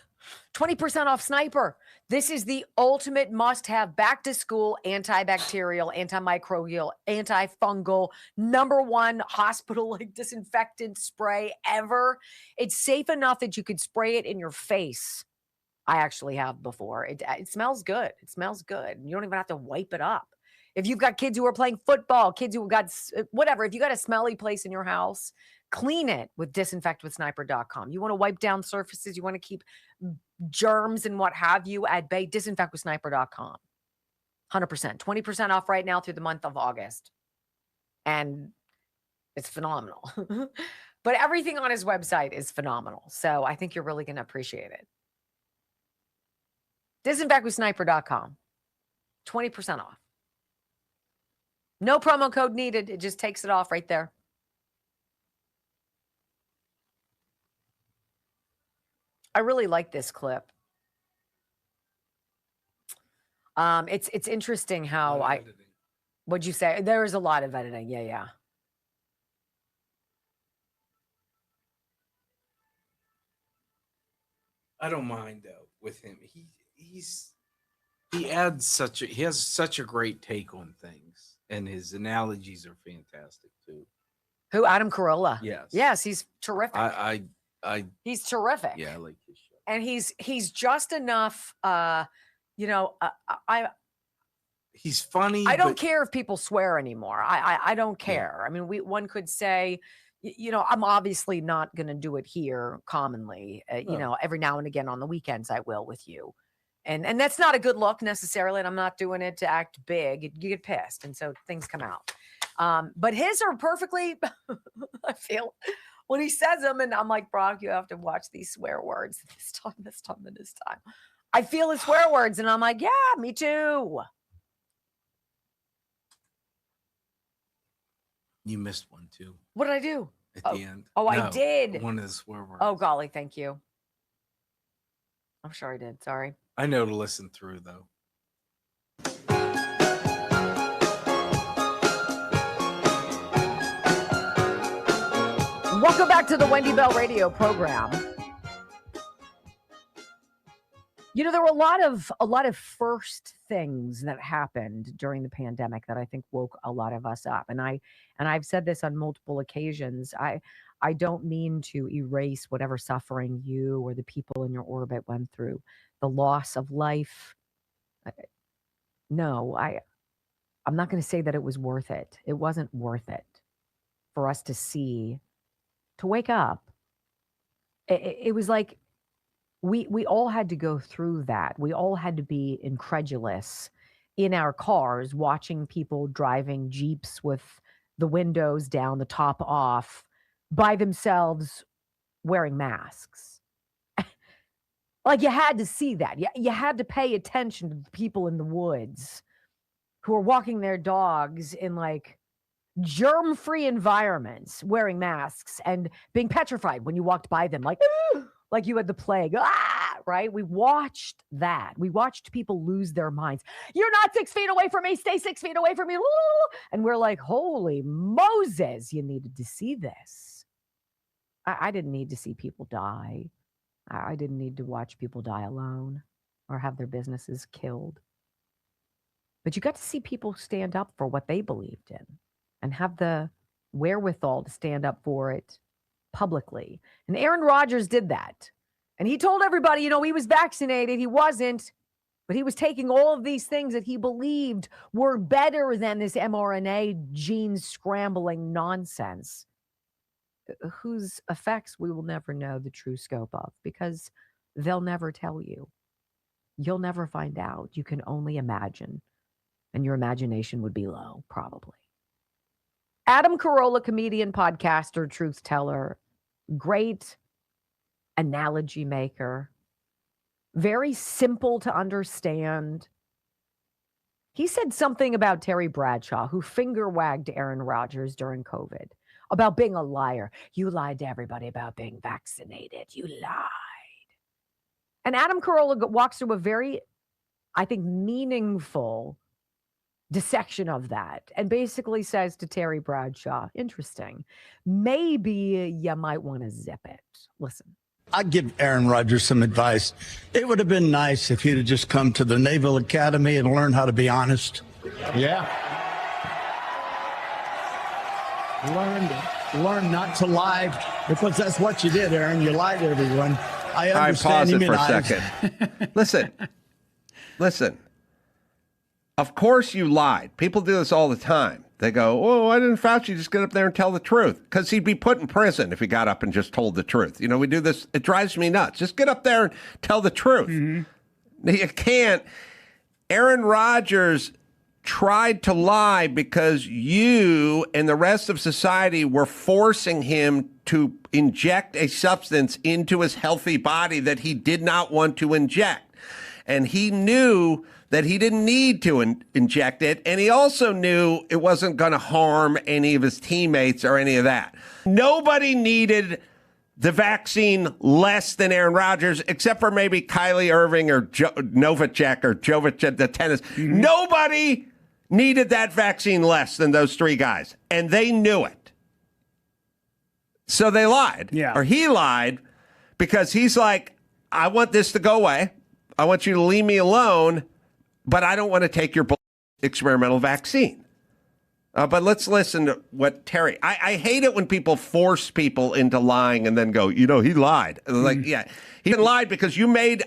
20% off Sniper. This is the ultimate must-have back-to-school antibacterial, antimicrobial, antifungal, #1 hospital-like disinfectant spray ever. It's safe enough that you could spray it in your face. I actually have before. It smells good. It smells good. You don't even have to wipe it up. If you've got kids who are playing football, kids who got whatever, if you got a smelly place in your house, clean it with disinfectwithsniper.com. You want to wipe down surfaces, you want to keep germs and what have you at bay, disinfectwithsniper.com. 100%. 20% off right now through the month of August. And it's phenomenal. But everything on his website is phenomenal. So I think you're really going to appreciate it. Disinfectwithsniper.com. 20% off. No promo code needed. It just takes it off right there. I really like this clip. It's interesting how what'd you say? There is a lot of editing. Yeah. I don't mind though with him. He has such a great take on things, and his analogies are fantastic too. Who? Adam Carolla. Yes, he's terrific. He's terrific. Yeah, I like his show. And he's just enough. He's funny. I don't care if people swear anymore. I don't care. Yeah. I mean, one could say, I'm obviously not going to do it here commonly. Every now and again on the weekends I will with you. And that's not a good look necessarily. And I'm not doing it to act big. You get pissed. And so things come out. But his are perfectly, I feel, when he says them, and I'm like, Brock, you have to watch these swear words this time. I feel his swear words. And I'm like, yeah, me too. You missed one too. What did I do? At the end. Oh, I did. One of the swear words. Oh, golly, thank you. I'm sure I did. Sorry. I know to listen through, though. Welcome back to the Wendy Bell radio program. There were a lot of first things that happened during the pandemic that I think woke a lot of us up. And I've said this on multiple occasions. I don't mean to erase whatever suffering you or the people in your orbit went through. The loss of life. No, I'm not going to say that it was worth it. It wasn't worth it for us to wake up. It was like we all had to go through that. We all had to be incredulous in our cars, watching people driving Jeeps with the windows down, the top off, by themselves, wearing masks. Like, you had to see that. You had to pay attention to the people in the woods who are walking their dogs in like germ-free environments, wearing masks and being petrified when you walked by them, like you had the plague. Right? We watched that. We watched people lose their minds. You're not 6 feet away from me. Stay 6 feet away from me. And we're like, holy Moses, you needed to see this. I didn't need to see people die. I didn't need to watch people die alone or have their businesses killed. But you got to see people stand up for what they believed in and have the wherewithal to stand up for it publicly. And Aaron Rodgers did that. And he told everybody, he was vaccinated. He wasn't. But he was taking all of these things that he believed were better than this mRNA gene scrambling nonsense, whose effects we will never know the true scope of, because they'll never tell you. You'll never find out. You can only imagine. And your imagination would be low, probably. Adam Carolla, comedian, podcaster, truth teller, great analogy maker, very simple to understand. He said something about Terry Bradshaw, who finger wagged Aaron Rodgers during COVID, about being a liar. You lied to everybody about being vaccinated. You lied. And Adam Carolla walks through a very, I think, meaningful dissection of that and basically says to Terry Bradshaw, interesting, maybe you might want to zip it. Listen. I'd give Aaron Rodgers some advice. It would have been nice if he'd have just come to the Naval Academy and learned how to be honest. Yeah. Learn not to lie, because that's what you did, Aaron. You lied to everyone. I understand. Pause it for a second. Listen. Of course you lied. People do this all the time. They go, oh, why didn't Fauci just get up there and tell the truth? Because he'd be put in prison if he got up and just told the truth. We do this. It drives me nuts. Just get up there and tell the truth. Mm-hmm. You can't. Aaron Rodgers tried to lie because you and the rest of society were forcing him to inject a substance into his healthy body that he did not want to inject. And he knew that he didn't need to inject it. And he also knew it wasn't going to harm any of his teammates or any of that. Nobody needed the vaccine less than Aaron Rodgers, except for maybe Kylie Irving or Novacek or Jovic, the tennis. Nobody needed that vaccine less than those three guys, and they knew it. So they lied. Yeah. Or he lied because he's like, I want this to go away. I want you to leave me alone, but I don't want to take your experimental vaccine. But let's listen to what Terry... I hate it when people force people into lying and then go, he lied. Like, yeah, he lied because you made...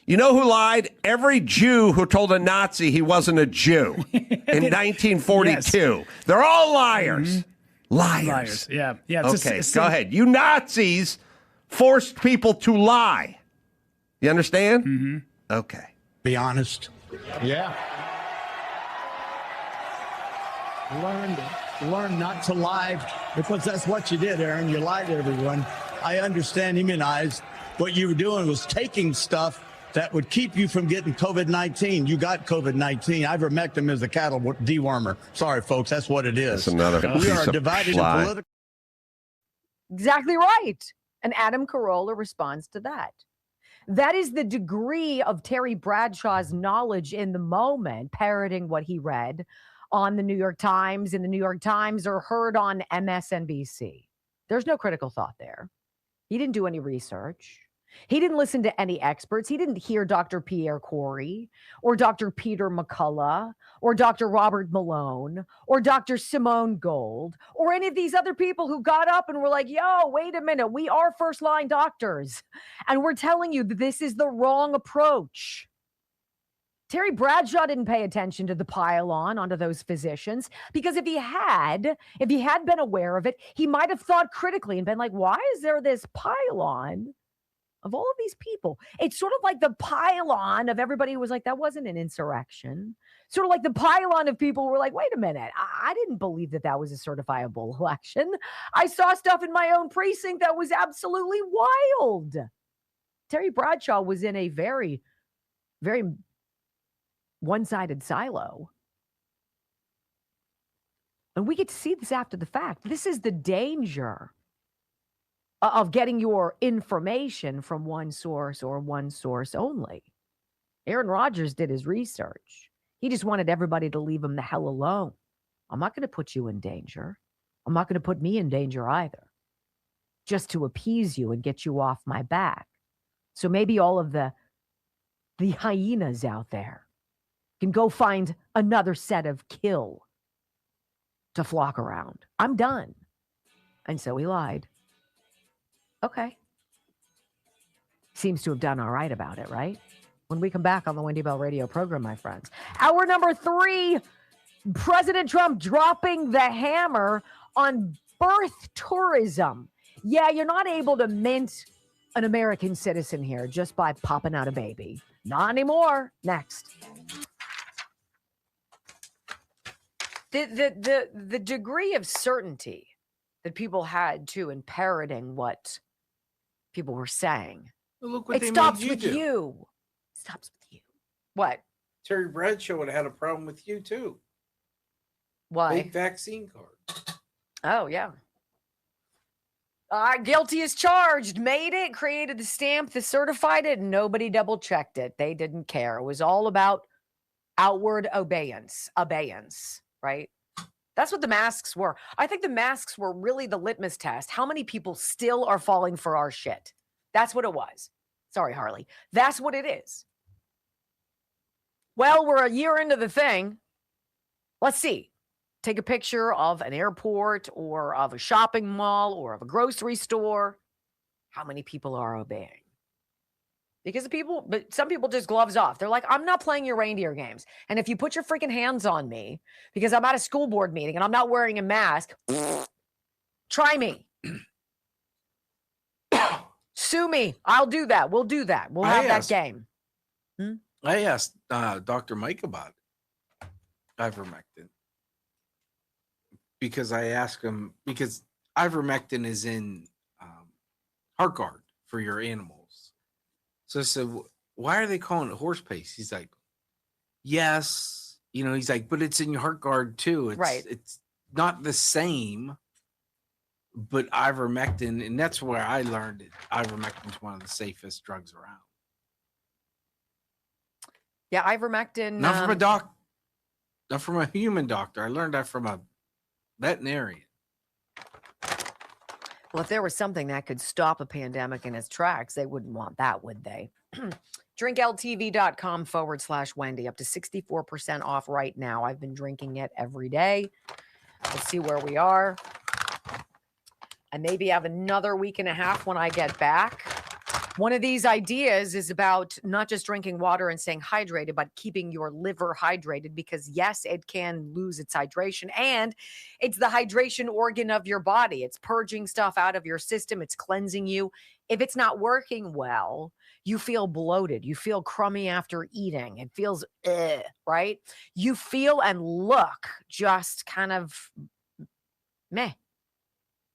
You know who lied? Every Jew who told a Nazi he wasn't a Jew in 1942. Yes. They're all liars. Liars. Yeah. Okay, go ahead. You Nazis forced people to lie. You understand? Okay. Be honest. Yeah. Learn not to lie, because that's what you did, Aaron. You lied to everyone. I understand, immunized. What you were doing was taking stuff that would keep you from getting COVID-19. You got COVID-19. Ivermectin is a cattle dewormer. Sorry, folks, that's what it is. That's another we piece are of divided in fly. political. Exactly right. And Adam Carolla responds to that. That is the degree of Terry Bradshaw's knowledge in the moment, parroting what he read on the New York Times, in the New York Times, or heard on MSNBC. There's no critical thought there. He didn't do any research. He didn't listen to any experts. He didn't hear Dr. Pierre Corey or Dr. Peter McCullough or Dr. Robert Malone or Dr. Simone Gold or any of these other people who got up and were like, yo, wait a minute, we are first-line doctors. And we're telling you that this is the wrong approach. Terry Bradshaw didn't pay attention to the pile-on onto those physicians, because if he had been aware of it, he might have thought critically and been like, why is there this pile-on of all of these people? It's sort of like the pile-on of everybody who was like, that wasn't an insurrection. Sort of like the pile-on of people who were like, wait a minute, I didn't believe that that was a certifiable election. I saw stuff in my own precinct that was absolutely wild. Terry Bradshaw was in a very, very one-sided silo. And we get to see this after the fact. This is the danger of getting your information from one source or one source only. Aaron Rodgers did his research. He just wanted everybody to leave him the hell alone. I'm not going to put you in danger. I'm not going to put me in danger either, just to appease you and get you off my back. So maybe all of the hyenas out there can go find another set of kill to flock around. I'm done. And so he lied. Okay. Seems to have done all right about it, right? When we come back on the Wendy Bell Radio program, my friends. Hour number 3, President Trump dropping the hammer on birth tourism. Yeah, you're not able to mint an American citizen here just by popping out a baby. Not anymore. Next. The degree of certainty that people had too in parroting what people were saying. Well, look what It they stops made with do. you. Stops with you. What? Terry Bradshaw would have had a problem with you too. Why? Fake vaccine card. Oh, yeah. Guilty as charged. Made it, created the stamp, the certified it, and nobody double checked it. They didn't care. It was all about outward abeyance, right? That's what the masks were. I think the masks were really the litmus test. How many people still are falling for our shit? That's what it was. Sorry, Harley. That's what it is. Well, we're a year into the thing. Let's see. Take a picture of an airport or of a shopping mall or of a grocery store. How many people are obeying? Because but some people just gloves off. They're like, I'm not playing your reindeer games. And if you put your freaking hands on me because I'm at a school board meeting and I'm not wearing a mask, try me. Sue me. I'll do that. We'll do that. We'll have that game. I asked Dr. Mike about ivermectin because I asked him because ivermectin is in heart guard for your animals. So I said, why are they calling it horse paste? He's like, yes, he's like, but it's in your heart guard too. It's not the same, but ivermectin, and that's where I learned it. Ivermectin is one of the safest drugs around. Yeah, ivermectin. Not from not from a human doctor. I learned that from a veterinarian. Well, if there was something that could stop a pandemic in its tracks, they wouldn't want that, would they? DrinkLTV.com/Wendy, up to 64% off right now. I've been drinking it every day. Let's see where we are. I maybe have another week and a half when I get back. One of these ideas is about not just drinking water and staying hydrated, but keeping your liver hydrated because, yes, it can lose its hydration. And it's the hydration organ of your body. It's purging stuff out of your system. It's cleansing you. If it's not working well, you feel bloated. You feel crummy after eating. It feels, right? You feel and look just kind of meh.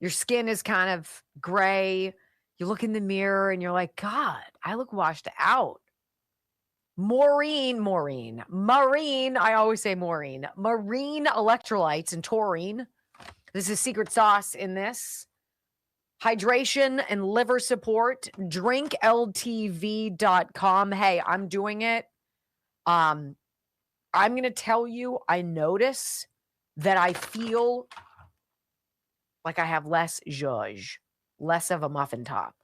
Your skin is kind of gray. You look in the mirror and you're like, God, I look washed out. Marine, I always say Marine electrolytes and taurine. This is secret sauce in this. Hydration and liver support. DrinkLTV.com. Hey, I'm doing it. I'm going to tell you, I notice that I feel like I have less zhuzh. Less of a muffin top.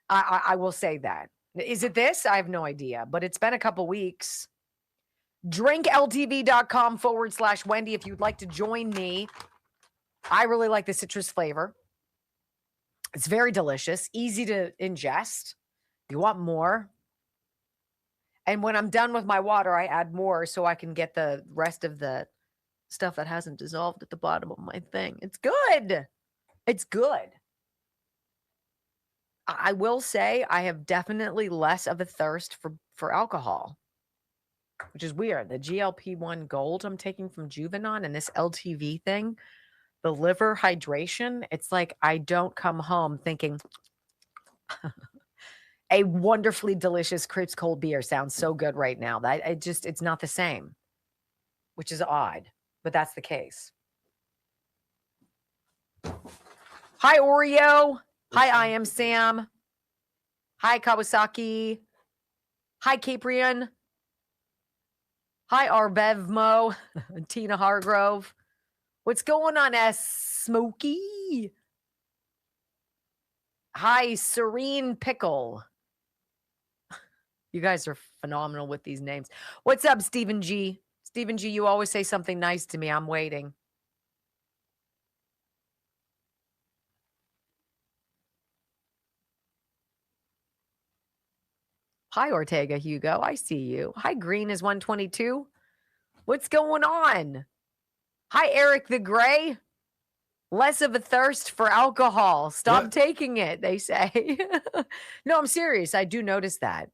I will say that. Is it this? I have no idea, but it's been a couple weeks. DrinkLTV.com/Wendy if you'd like to join me. I really like the citrus flavor. It's very delicious, easy to ingest. You want more? And when I'm done with my water, I add more so I can get the rest of the stuff that hasn't dissolved at the bottom of my thing. It's good. It's good. I will say I have definitely less of a thirst for alcohol, which is weird. The GLP-1 Gold I'm taking from Juvenon and this LTV thing, the liver hydration, it's like I don't come home thinking a wonderfully delicious Crips cold beer sounds so good right now. It's not the same, which is odd, but that's the case. Hi, Oreo. Hi, I am Sam. Hi, Kawasaki. Hi, Caprian. Hi, Arbevmo. Tina Hargrove. What's going on, S. Smokey? Hi, Serene Pickle. You guys are phenomenal with these names. What's up, Stephen G? Stephen G, you always say something nice to me. I'm waiting. Hi, Ortega Hugo. I see you. Hi, Green is 122. What's going on? Hi, Eric the Gray. Less of a thirst for alcohol. Stop taking it, they say. No, I'm serious. I do notice that.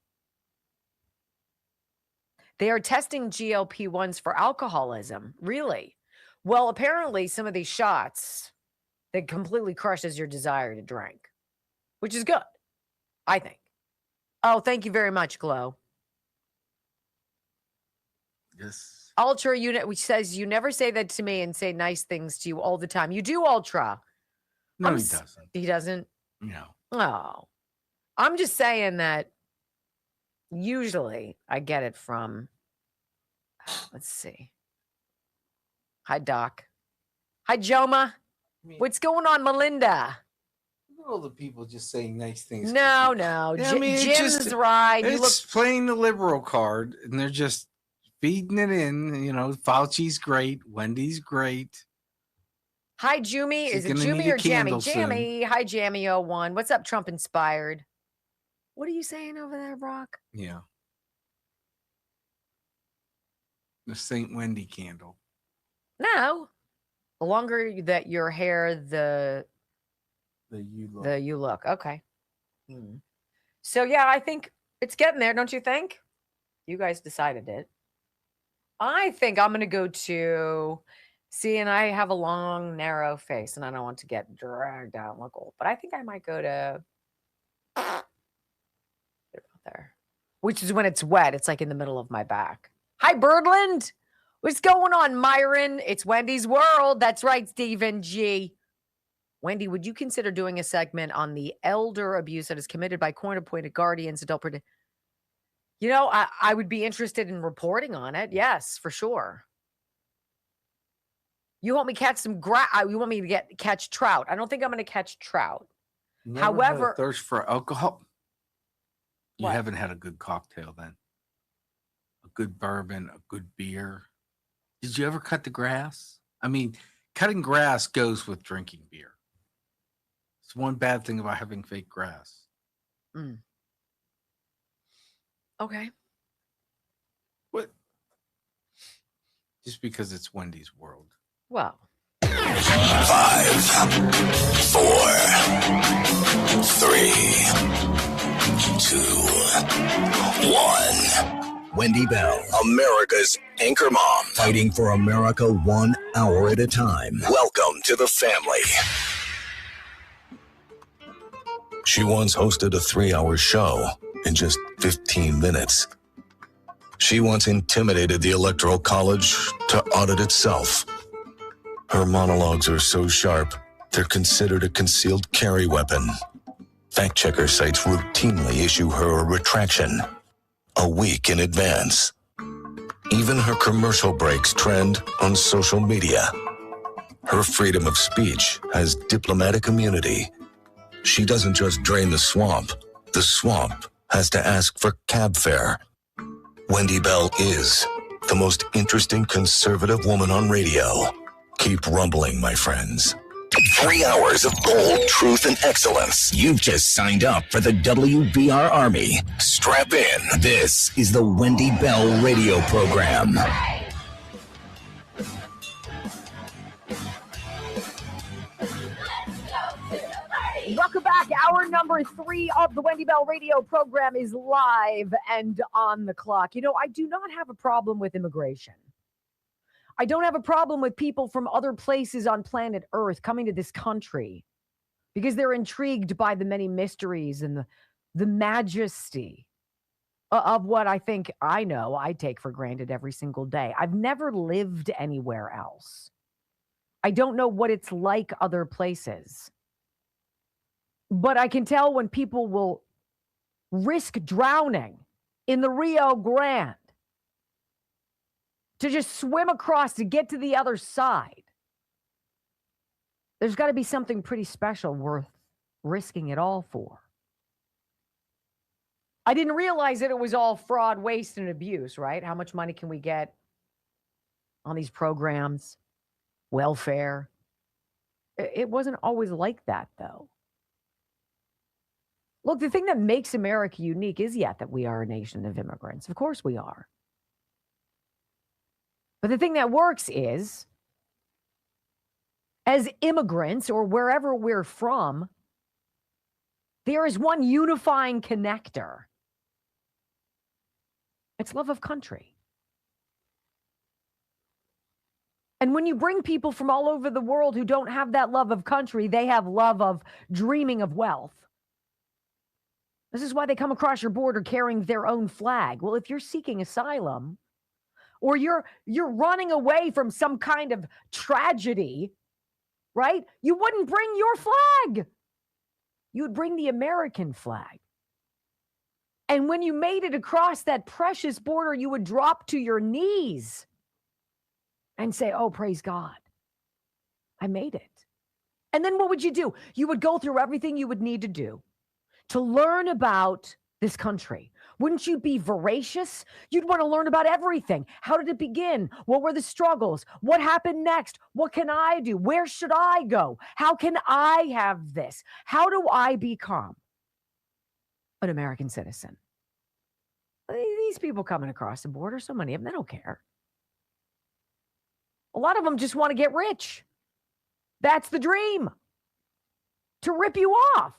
They are testing GLP-1s for alcoholism. Really? Well, apparently some of these shots, that completely crushes your desire to drink, which is good, I think. Oh, thank you very much, Glow. Yes. Ultra Unit, which says you never say that to me and say nice things to you all the time. You do, Ultra. No, he doesn't. He doesn't? No. Oh. I'm just saying that usually I get it from, let's see. Hi, Doc. Hi, Joma. What's going on, Melinda? All the people just saying nice things. No. Yeah, I mean, Jim's right. You It's playing the liberal card, and they're just feeding it in. Fauci's great. Wendy's great. Hi, Jumi. She's Is it gonna Jumi need a or Jammy? candle soon. Jammy. Hi, Jammy01. What's up, Trump inspired? What are you saying over there, Brock? Yeah. The St. Wendy candle. No. The longer that your hair, the you look. you look. Okay. So, yeah, I think It's getting there, don't you think? You guys decided it. I think I'm going to go to, see, and I have a long, narrow face, and I don't want to get dragged out and look old, but I think I might go to there, which is when it's wet. It's like in the middle of my back. Hi, Birdland. What's going on, Myron? It's Wendy's World. That's right, Stephen G. Wendy, would you consider doing a segment on the elder abuse that is committed by court-appointed guardians, adult You know, I would be interested in reporting on it. Yes, for sure. You want me to catch some you want me to catch trout. I don't think I'm going to catch trout. Never However, had a thirst for alcohol. You What? haven't had a good cocktail then. A good bourbon, a good beer. Did you ever cut the grass? I mean, cutting grass goes with drinking beer. It's one bad thing about having fake grass. Okay. What? Just because it's Wendy's World. Well. 5, 4, 3, 2, 1. Wendy Bell, America's anchor mom, fighting for America 1 hour at a time. Welcome to the family. She once hosted a 3-hour show in just 15 minutes. She once intimidated the Electoral College to audit itself. Her monologues are so sharp, they're considered a concealed carry weapon. Fact-checker sites routinely issue her a retraction a week in advance. Even her commercial breaks trend on social media. Her freedom of speech has diplomatic immunity. She doesn't just drain the swamp has to ask for cab fare. Wendy Bell is the most interesting conservative woman on radio. Keep rumbling, my friends. 3 hours of bold truth and excellence. You've just signed up for the WBR Army. Strap in. This is the Wendy Bell radio program. Welcome back. Hour number 3 of the Wendy Bell radio program is live and on the clock. You know, I do not have a problem with immigration. I don't have a problem with people from other places on planet Earth coming to this country because they're intrigued by the many mysteries and the majesty of what I think I know I take for granted every single day. I've never lived anywhere else. I don't know what it's like other places. But I can tell when people will risk drowning in the Rio Grande to just swim across to get to the other side. There's got to be something pretty special worth risking it all for. I didn't realize that it was all fraud, waste, and abuse, right? How much money can we get on these programs? Welfare. It wasn't always like that, though. Look, the thing that makes America unique is yet that we are a nation of immigrants. Of course we are. But the thing that works is, as immigrants or wherever we're from, there is one unifying connector. It's love of country. And when you bring people from all over the world who don't have that love of country, they have love of dreaming of wealth. This is why they come across your border carrying their own flag. Well, if you're seeking asylum or you're running away from some kind of tragedy, right? You wouldn't bring your flag. You would bring the American flag. And when you made it across that precious border, you would drop to your knees and say, "Oh, praise God, I made it." And then what would you do? You would go through everything you would need to do to learn about this country. Wouldn't you be voracious? You'd want to learn about everything. How did it begin? What were the struggles? What happened next? What can I do? Where should I go? How can I have this? How do I become an American citizen? These people coming across the border, so many of them, they don't care. A lot of them just want to get rich. That's the dream. To rip you off.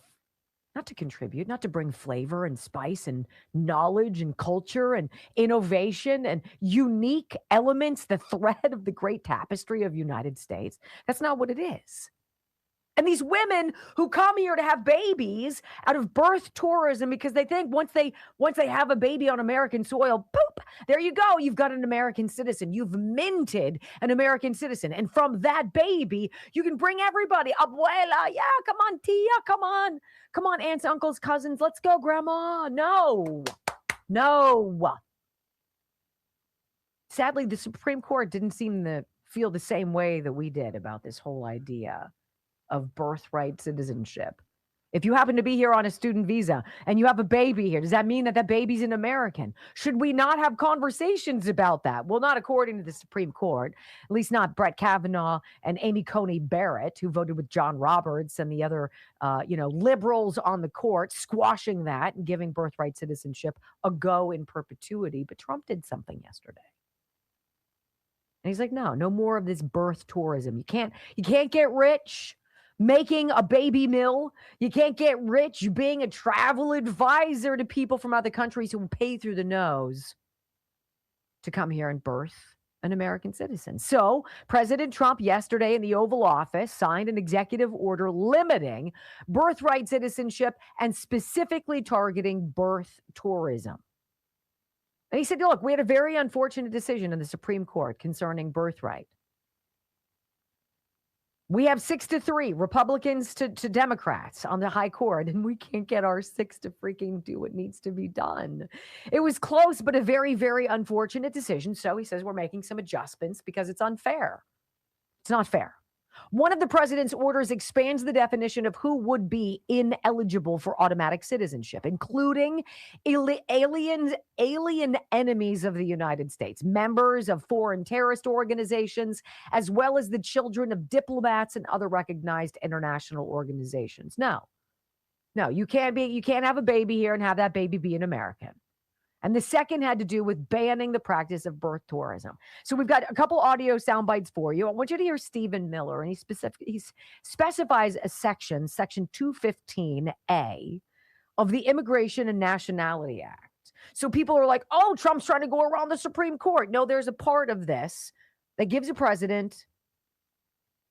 not to contribute, not to bring flavor and spice and knowledge and culture and innovation and unique elements, the thread of the great tapestry of United States. That's not what it is. And these women who come here to have babies out of birth tourism because they think once they have a baby on American soil, boop, there you go. You've got an American citizen. You've minted an American citizen. And from that baby, you can bring everybody. Abuela, yeah, come on, tia, come on. Come on, aunts, uncles, cousins. Let's go, grandma. No. Sadly, the Supreme Court didn't seem to feel the same way that we did about this whole idea of birthright citizenship. If you happen to be here on a student visa and you have a baby here, does that mean that that baby's an American? Should we not have conversations about that? Well, not according to the Supreme Court, at least not Brett Kavanaugh and Amy Coney Barrett, who voted with John Roberts and the other, liberals on the court, squashing that and giving birthright citizenship a go in perpetuity. But Trump did something yesterday. And he's like, no more of this birth tourism. You can't get rich making a baby mill. You can't get rich being a travel advisor to people from other countries who will pay through the nose to come here and birth an American citizen. So President Trump yesterday in the Oval Office signed an executive order limiting birthright citizenship and specifically targeting birth tourism. And he said, look, we had a very unfortunate decision in the Supreme Court concerning birthright. We have 6-3 Republicans to Democrats on the high court, and we can't get our 6 to freaking do what needs to be done. It was close, but a very, very unfortunate decision. So he says we're making some adjustments because it's unfair. It's not fair. One of the president's orders expands the definition of who would be ineligible for automatic citizenship, including alien enemies of the United States, members of foreign terrorist organizations, as well as the children of diplomats and other recognized international organizations. No, you can't have a baby here and have that baby be an American. And the second had to do with banning the practice of birth tourism. So we've got a couple audio sound bites for you. I want you to hear Stephen Miller, and he specifies a section 215A of the Immigration and Nationality Act. So people are like, oh, Trump's trying to go around the Supreme Court. No, there's a part of this that gives a president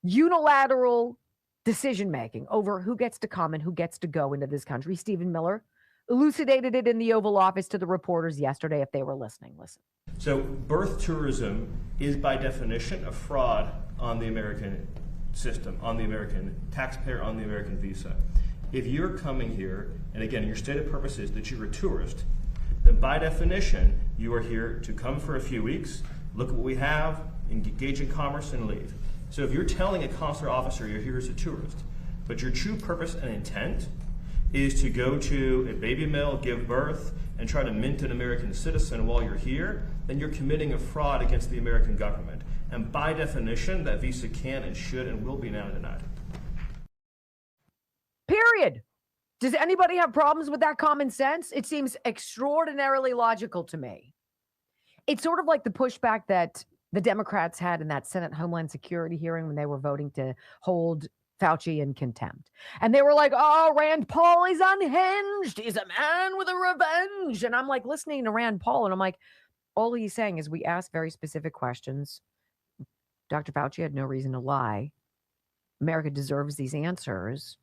unilateral decision-making over who gets to come and who gets to go into this country. Stephen Miller elucidated it in the Oval Office to the reporters yesterday if they were listening. Listen. So birth tourism is by definition a fraud on the American system, on the American taxpayer, on the American visa. If you're coming here, and again, your stated purpose is that you're a tourist, then by definition, you are here to come for a few weeks, look at what we have, engage in commerce, and leave. So if you're telling a consular officer you're here as a tourist, but your true purpose and intent is to go to a baby mill, give birth, and try to mint an American citizen while you're here, then you're committing a fraud against the American government. And by definition, that visa can and should and will be now denied. Period. Does anybody have problems with that common sense? It seems extraordinarily logical to me. It's sort of like the pushback that the Democrats had in that Senate Homeland Security hearing when they were voting to hold Fauci in contempt. And they were like, oh, Rand Paul is unhinged. He's a man with a revenge. And I'm like listening to Rand Paul, and I'm like, all he's saying is we ask very specific questions. Dr. Fauci had no reason to lie. America deserves these answers.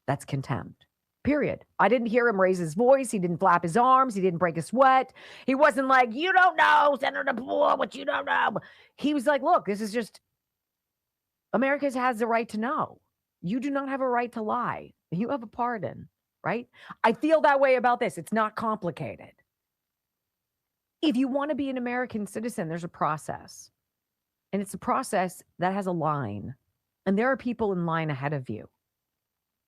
That's contempt. Period. I didn't hear him raise his voice. He didn't flap his arms. He didn't break a sweat. He wasn't like, you don't know, Senator Paul, what you don't know. He was like, look, this is just, America has the right to know. You do not have a right to lie. You have a pardon, right? I feel that way about this. It's not complicated. If you want to be an American citizen, there's a process. And it's a process that has a line. And there are people in line ahead of you.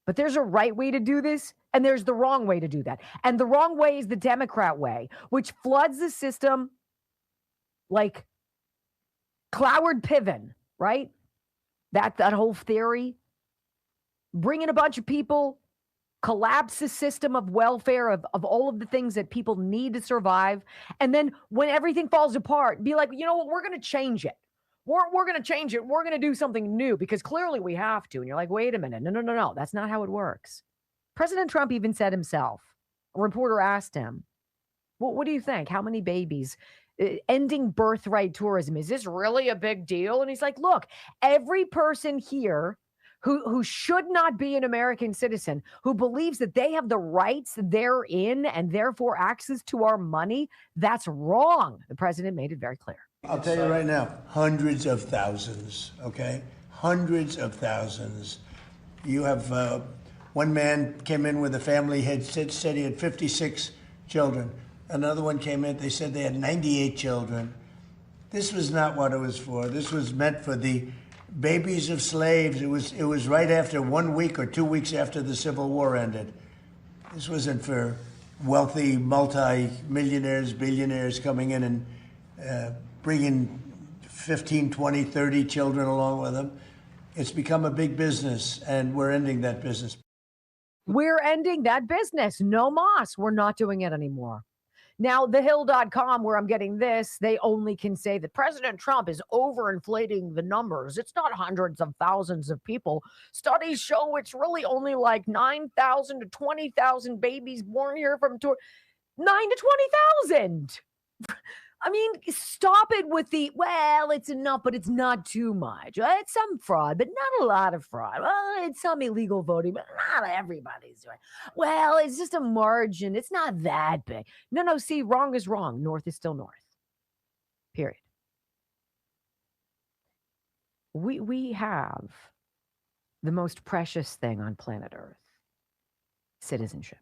But there's a right way to do this, and there's the wrong way to do that. And the wrong way is the Democrat way, which floods the system like Cloward Piven, right? That whole theory. Bring in a bunch of people, collapse the system of welfare, of all of the things that people need to survive. And then when everything falls apart, be like, you know what, we're going to change it. We're going to change it. We're going to do something new because clearly we have to. And you're like, wait a minute. No. That's not how it works. President Trump even said himself, a reporter asked him, what do you think? How many babies? Ending birthright tourism, is this really a big deal? And he's like, look, every person here who should not be an American citizen, who believes that they have the rights therein and therefore access to our money, that's wrong. The president made it very clear. I'll tell you right now, hundreds of thousands, okay? Hundreds of thousands. You have one man came in with a family, said he had 56 children. Another one came in, they said they had 98 children. This was not what it was for. This was meant for the babies of slaves. It was right after 1 week or 2 weeks after the Civil War ended. This wasn't for wealthy multi-millionaires, billionaires coming in and bringing 15, 20, 30 children along with them. It's become a big business, and we're ending that business. We're ending that business. No mas. We're not doing it anymore. Now, thehill.com, where I'm getting this, they only can say that President Trump is overinflating the numbers. It's not hundreds of thousands of people. Studies show it's really only like 9,000 to 20,000 babies born here from 9 to 20,000. I mean, stop it with well, it's enough, but it's not too much. It's some fraud, but not a lot of fraud. Well, it's some illegal voting, but not everybody's doing. Well, it's just a margin. It's not that big. No, see, wrong is wrong. North is still north. Period. We have the most precious thing on planet Earth, citizenship.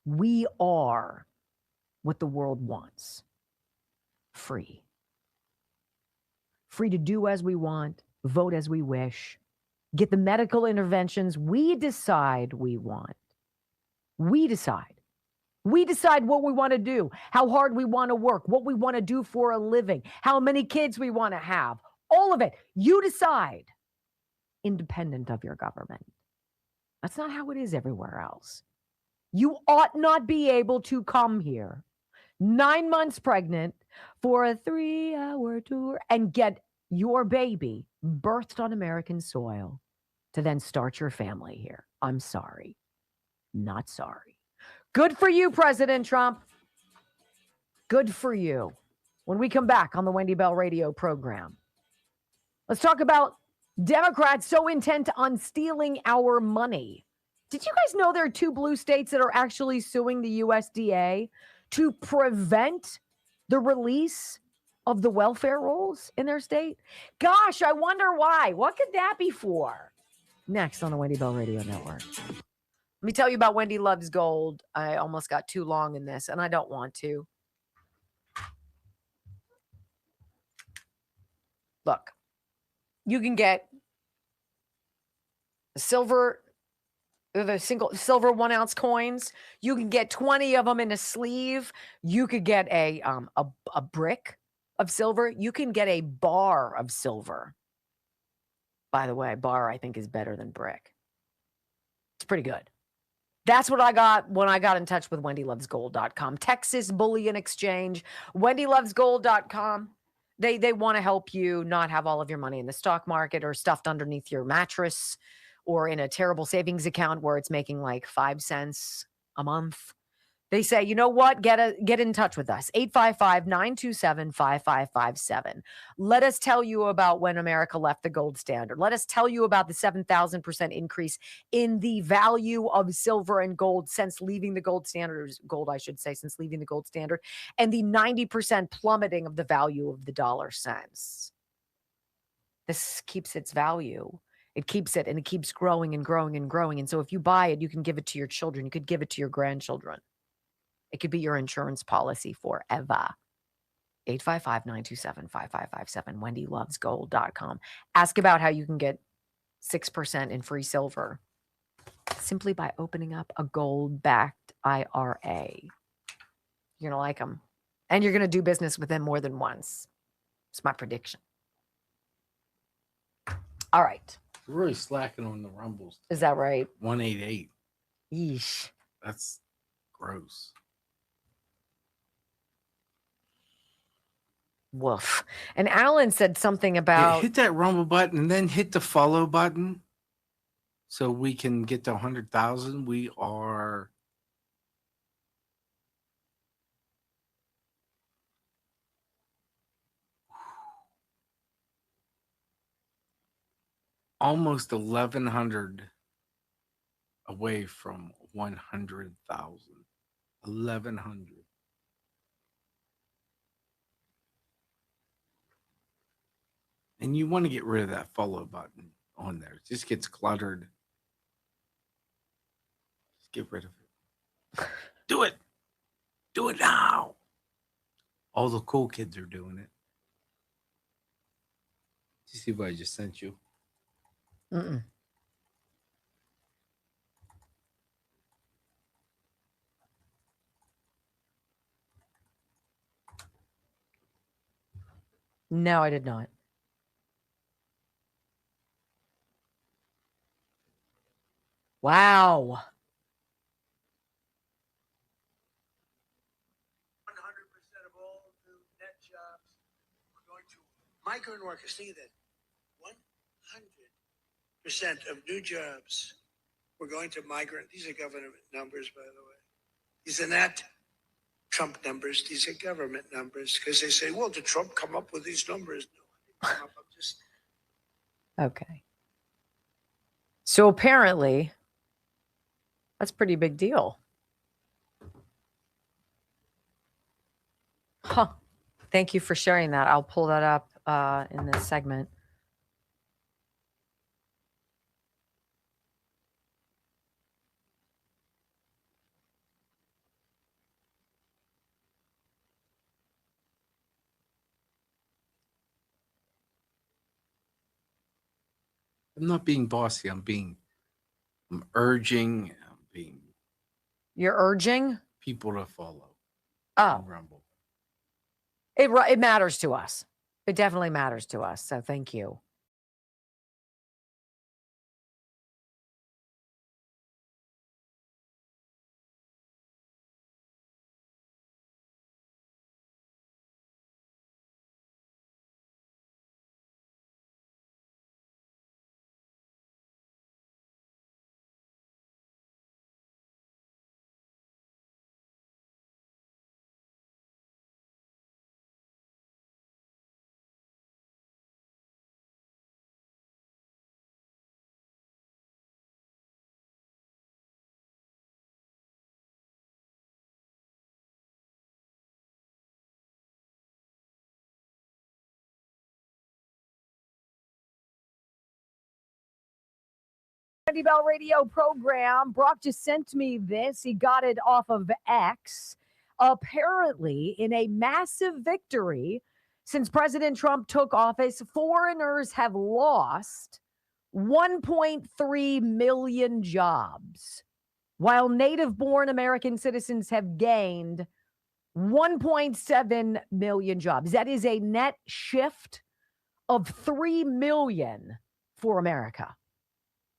We are what the world wants. Free to do as we want, vote as we wish, get the medical interventions we decide we want. We decide what we want to do, how hard we want to work, what we want to do for a living, how many kids we want to have. All of it. You decide, independent of your government. That's not how it is everywhere else. You ought not be able to come here 9 months pregnant for a 3-hour tour and get your baby birthed on American soil to then start your family here. I'm sorry. Not sorry. Good for you, President Trump. Good for you. When we come back on the Wendy Bell radio program, let's talk about Democrats so intent on stealing our money. Did you guys know there are 2 blue states that are actually suing the USDA to prevent the release of the welfare rolls in their state? Gosh, I wonder why. What could that be for? Next on the Wendy Bell Radio Network. Let me tell you about Wendy Loves Gold. I almost got too long in this, and I don't want to. Look, you can get silver, the single silver 1 ounce coins. You can get 20 of them in a sleeve. You could get a brick of silver. You can get a bar of silver. By the way, bar I think is better than brick. It's pretty good. That's what I got when I got in touch with WendyLovesGold.com. Texas Bullion Exchange. WendyLovesGold.com. They want to help you not have all of your money in the stock market or stuffed underneath your mattress or in a terrible savings account where it's making like 5 cents a month. They say, you know what? Get in touch with us. 855-927-5557. Let us tell you about when America left the gold standard. Let us tell you about the 7,000% increase in the value of silver and gold since leaving the gold standard, since leaving the gold standard, and the 90% plummeting of the value of the dollar since. This keeps its value. It keeps it, and it keeps growing and growing and growing. And so if you buy it, you can give it to your children. You could give it to your grandchildren. It could be your insurance policy forever. 855-927-5557, WendyLovesGold.com. Ask about how you can get 6% in free silver simply by opening up a gold-backed IRA. You're going to like them. And you're going to do business with them more than once. It's my prediction. All right. We're really slacking on the rumbles. Is that right? 188. Yeesh. That's gross. Woof. And Alan said something about... hit that rumble button and then hit the follow button so we can get to 100,000. We are almost 1,100 away from 100,000. 1,100. And you want to get rid of that follow button on there. It just gets cluttered. Just get rid of it. Do it. Do it now. All the cool kids are doing it. Did you see what I just sent you? Mm-mm. No, I did not. Wow. Migrant workers, see that 100% of new jobs were going to migrant. These are government numbers, by the way. These are not Trump numbers. These are government numbers because they say, well, did Trump come up with these numbers? No, I didn't come up. I'm just... Okay. So apparently, that's a pretty big deal. Huh. Thank you for sharing that. I'll pull that up in this segment. I'm not being bossy. I'm urging, I'm being You're urging people to follow. Oh. Rumble. It matters to us. It definitely matters to us. So thank you. Wendy Bell radio program. Brock just sent me this. He got it off of X. Apparently, in a massive victory since President Trump took office, foreigners have lost 1.3 million jobs, while native-born American citizens have gained 1.7 million jobs. That is a net shift of 3 million for America.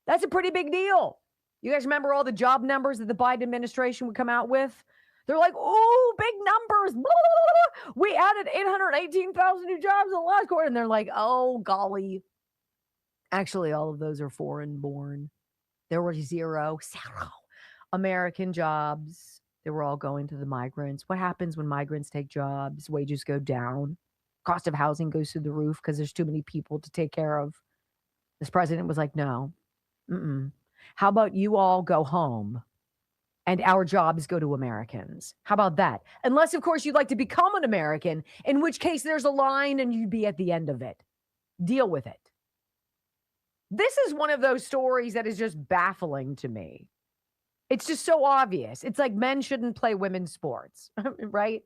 That's a pretty big deal. You guys remember all the job numbers that the Biden administration would come out with? They're like, oh, big numbers. Blah, blah, blah. We added 818,000 new jobs in the last quarter. And they're like, oh, golly. Actually, all of those are foreign born. There were zero American jobs. They were all going to the migrants. What happens when migrants take jobs? Wages go down. Cost of housing goes through the roof because there's too many people to take care of. This president was like, no. How about you all go home and our jobs go to Americans? How about that? Unless, of course, you'd like to become an American, in which case there's a line and you'd be at the end of it. Deal with it. This is one of those stories that is just baffling to me. It's just so obvious. It's like men shouldn't play women's sports, right?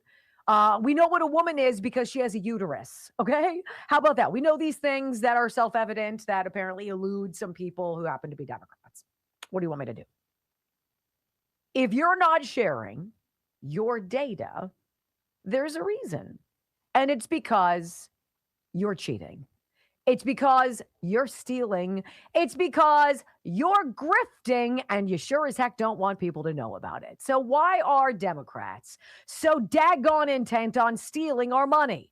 We know what a woman is because she has a uterus, okay? How about that? We know these things that are self-evident that apparently elude some people who happen to be Democrats. What do you want me to do? If you're not sharing your data, there's a reason. And it's because you're cheating. It's because you're stealing. It's because you're grifting, and you sure as heck don't want people to know about it. So why are Democrats so daggone intent on stealing our money?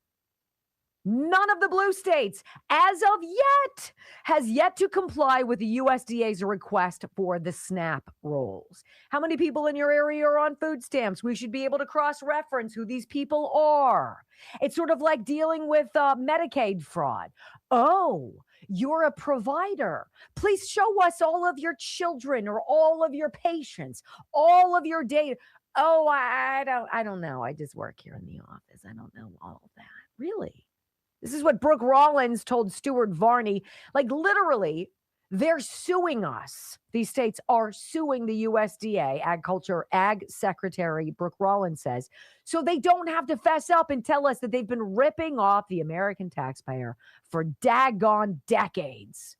None of the blue states, as of yet, has yet to comply with the USDA's request for the SNAP rolls. How many people in your area are on food stamps? We should be able to cross-reference who these people are. It's sort of like dealing with Medicaid fraud. Oh, you're a provider. Please show us all of your children or all of your patients, all of your data. Oh, I don't know. I just work here in the office. I don't know all of that. Really? This is what Brooke Rollins told Stuart Varney. Like, literally, they're suing us. These states are suing the USDA, Ag Secretary Brooke Rollins says, so they don't have to fess up and tell us that they've been ripping off the American taxpayer for daggone decades.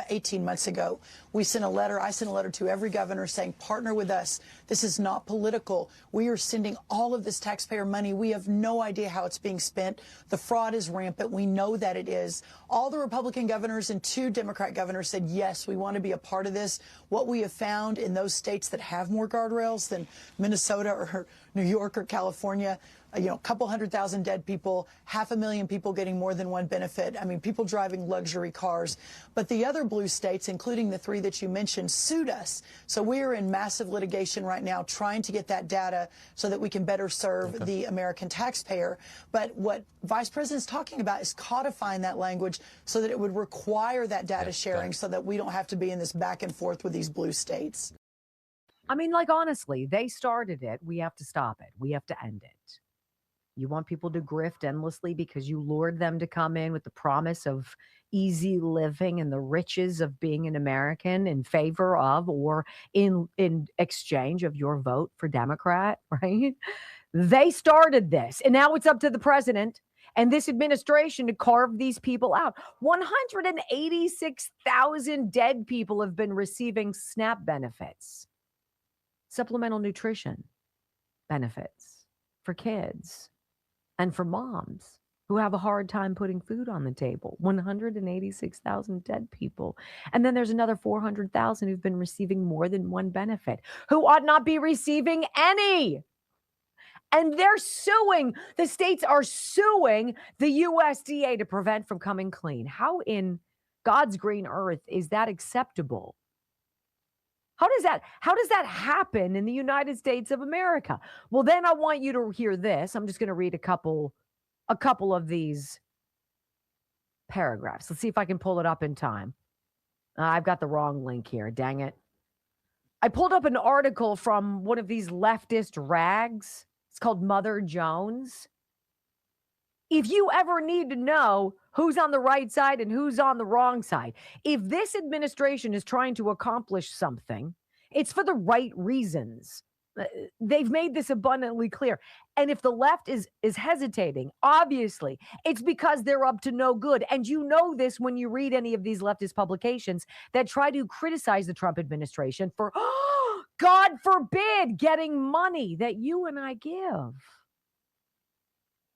18 months ago, I sent a letter to every governor saying, partner with us. This is not political. We are sending all of this taxpayer money. We have no idea how it's being spent. The fraud is rampant. We know that it is. All the Republican governors and 2 Democrat governors said, yes, we want to be a part of this. What we have found in those states that have more guardrails than Minnesota or New York or California, a couple 100,000 dead people, 500,000 people getting more than one benefit. I mean, people driving luxury cars. But the other blue states, including the 3 that you mentioned, sued us. So we are in massive litigation right now trying to get that data so that we can better serve the American taxpayer. But what Vice President's talking about is codifying that language so that it would require that data sharing so that we don't have to be in this back and forth with these blue states. I mean, like, honestly, they started it. We have to stop it. We have to end it. You want people to grift endlessly because you lured them to come in with the promise of easy living and the riches of being an American in favor of or in exchange of your vote for Democrat, right? They started this, and now it's up to the president and this administration to carve these people out. 186,000 dead people have been receiving SNAP benefits, supplemental nutrition benefits for kids. And for moms who have a hard time putting food on the table, 186,000 dead people. And then there's another 400,000 who've been receiving more than one benefit, who ought not be receiving any. And they're suing. The states are suing the USDA to prevent from coming clean. How in God's green earth is that acceptable? How does that happen in the United States of America? Well, then I want you to hear this. I'm just going to read a couple of these paragraphs. Let's see if I can pull it up in time. I've got the wrong link here. Dang it. I pulled up an article from one of these leftist rags. It's called Mother Jones. If you ever need to know who's on the right side and who's on the wrong side, if this administration is trying to accomplish something, it's for the right reasons. They've made this abundantly clear. And if the left is hesitating, obviously, it's because they're up to no good. And you know this when you read any of these leftist publications that try to criticize the Trump administration for, God forbid, getting money that you and I give,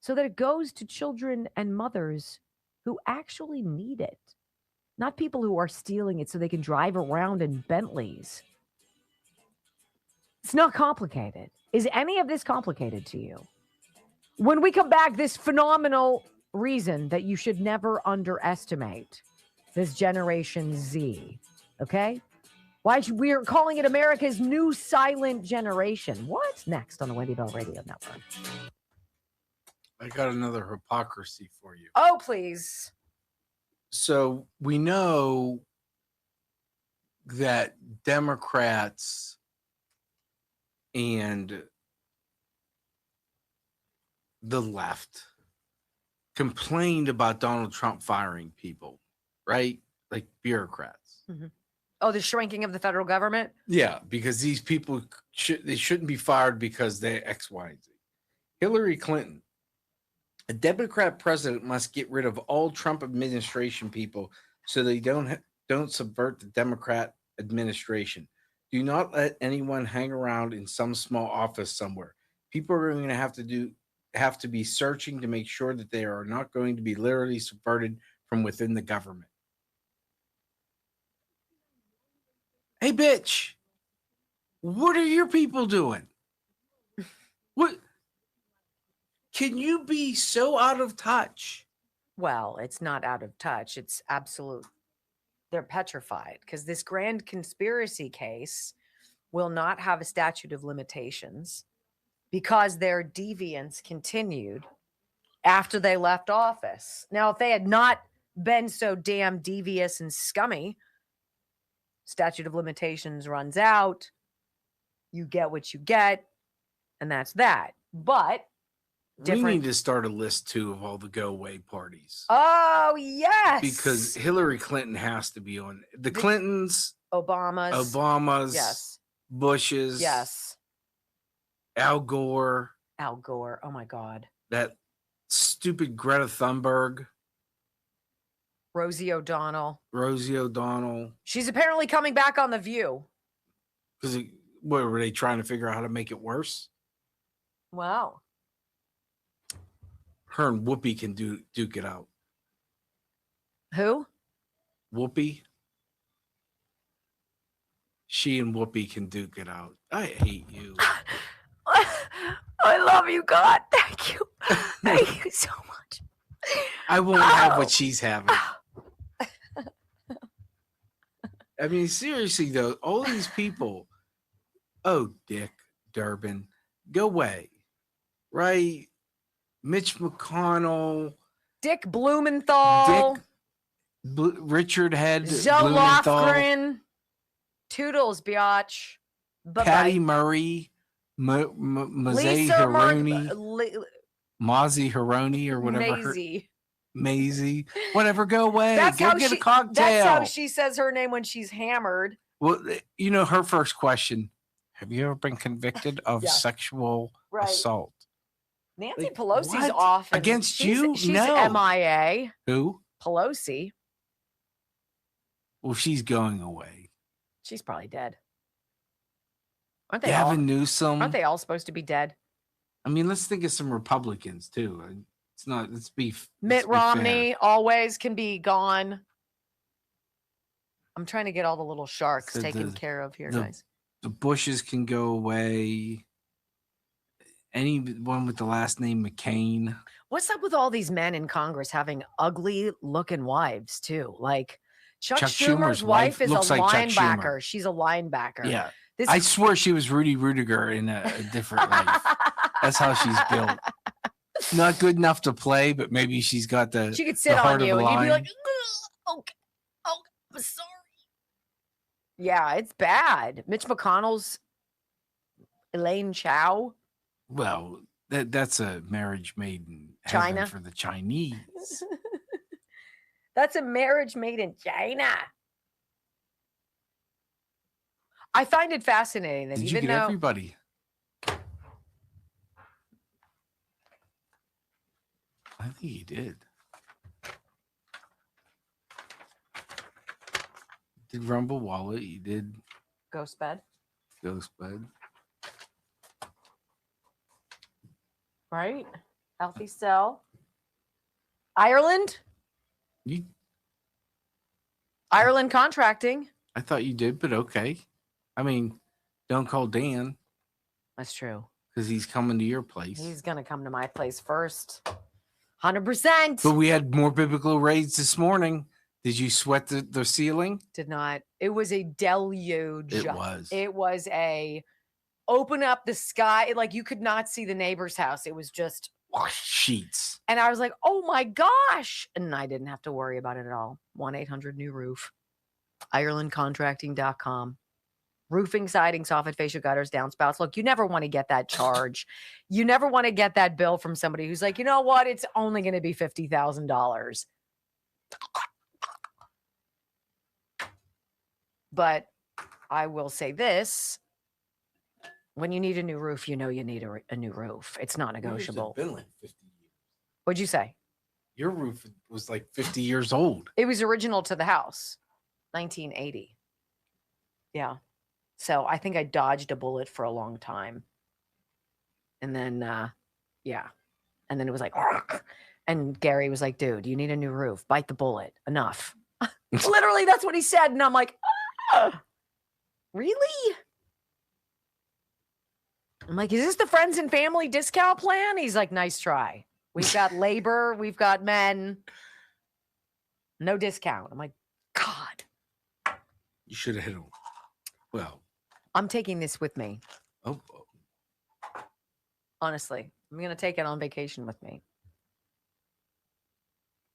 so that it goes to children and mothers who actually need it, not people who are stealing it so they can drive around in Bentleys. It's not complicated. Is any of this complicated to you? When we come back, this phenomenal reason that you should never underestimate this Generation Z, okay? Why we're calling it America's new silent generation. What's next on the Wendy Bell Radio Network? I got another hypocrisy for you. Oh, please. So we know that Democrats and the left complained about Donald Trump firing people, right? Like bureaucrats. Mm-hmm. Oh, the shrinking of the federal government? Yeah, because these people they shouldn't be fired because they X, Y, and Z. Hillary Clinton. A Democrat president must get rid of all Trump administration people so they don't subvert the Democrat administration. Do not let anyone hang around in some small office somewhere. People are going to have to be searching to make sure that they are not going to be literally subverted from within the government. Hey, bitch, what are your people doing? What? Can you be so out of touch Well, it's not out of touch. It's absolute. They're petrified because this grand conspiracy case will not have a statute of limitations because their deviance continued after they left office. Now, if they had not been so damn devious and scummy, statute of limitations runs out, you get what you get, and that's that. But we need to start a list too of all the go away parties. Oh, yes. Because Hillary Clinton has to be on the Clintons, Obamas, yes, Bushes, yes, Al Gore, oh my God, that stupid Greta Thunberg, Rosie O'Donnell. She's apparently coming back on The View. Because what were they trying to figure out how to make it worse? Wow. Her and Whoopi can duke it out. Who? Whoopi. She and Whoopi can duke it out. I hate you. I love you, God. Thank you. Thank you so much. I won't have what she's having. I mean, seriously, though, all these people, Dick Durbin, go away, right? Mitch McConnell, Dick Blumenthal, Richard Head, Joe Blumenthal, Lofgren, Toodles, biatch. Patty Murray, Mazzy Haroni, Mozzie Haroni, or whatever. Maisie, whatever, go away. Go get a cocktail. That's how she says her name when she's hammered. Well, you know, her first question, have you ever been convicted of sexual assault? Nancy Pelosi's off. Against you? She's No. MIA. Who? Pelosi. Well, she's going away. She's probably dead. Aren't they Gavin Newsom. Aren't they all supposed to be dead? I mean, let's think of some Republicans, too. Let's be Mitt Romney fair. always can be gone. I'm trying to get all the little sharks taken care of here, guys. The Bushes can go away. Anyone with the last name McCain. What's up with all these men in Congress having ugly looking wives, too? Like Chuck Schumer's wife is a linebacker. She's a linebacker. Yeah. I swear she was Rudy Rudiger in a different life. That's how she's built. Not good enough to play, but maybe she's got the. She could sit on you and you'd be like, okay, I'm sorry. Yeah, it's bad. Mitch McConnell's Elaine Chao. Well, that's a marriage made in China for the Chinese. That's a marriage made in China. I find it fascinating that Did even you get though everybody? I think he did. Did Rumble Wallet? You did Ghost Bed, right? Healthy Cell, Ireland, Ireland Contracting. I thought you did, but okay. I mean, don't call Dan. That's true. Because he's coming to your place. He's gonna come to my place first. 100%. But we had more biblical raids this morning. Did you sweat the ceiling? Did not. It was a deluge. It was. It was a open up the sky. Like you could not see the neighbor's house. It was just sheets. And I was like, oh my gosh. And I didn't have to worry about it at all. 1-800-NEW-ROOF. IrelandContracting.com. Roofing, siding, soffit, fascia, gutters, downspouts. Look, you never want to get that charge. You never want to get that bill from somebody who's like, you know what? It's only going to be $50,000. But I will say this. When you need a new roof, you know you need a new roof. It's not negotiable. Been like 50 years. What'd you say? Your roof was like 50 years old. It was original to the house. 1980. Yeah. So I think I dodged a bullet for a long time. And then, yeah. And then it was like, and Gary was like, dude, you need a new roof. Bite the bullet. Enough. Literally, that's what he said. And I'm like, really? I'm like, is this the friends and family discount plan? He's like, nice try. We've got labor. We've got men. No discount. I'm like, God. You should have hit him. Well, I'm taking this with me. oh, Honestly, I'm going to take it on vacation with me.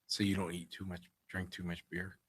so you don't eat too much, drink too much beer.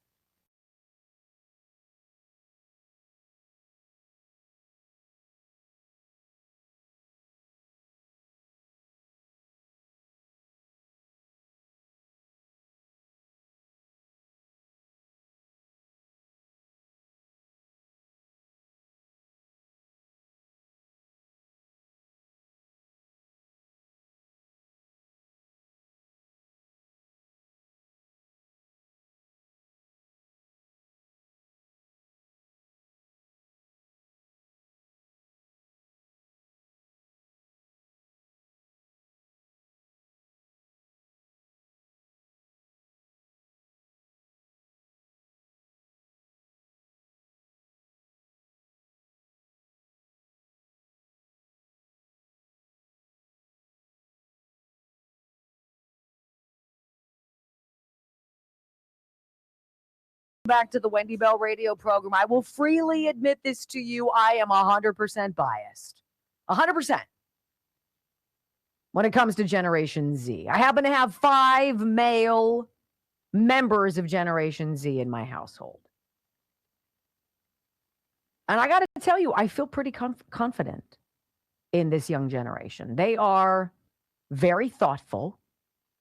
Back to the Wendy Bell radio program. I will freely admit this to you. I am 100% biased. 100%. When it comes to Generation Z. I happen to have 5 male members of Generation Z in my household. And I got to tell you, I feel pretty confident in this young generation. They are very thoughtful.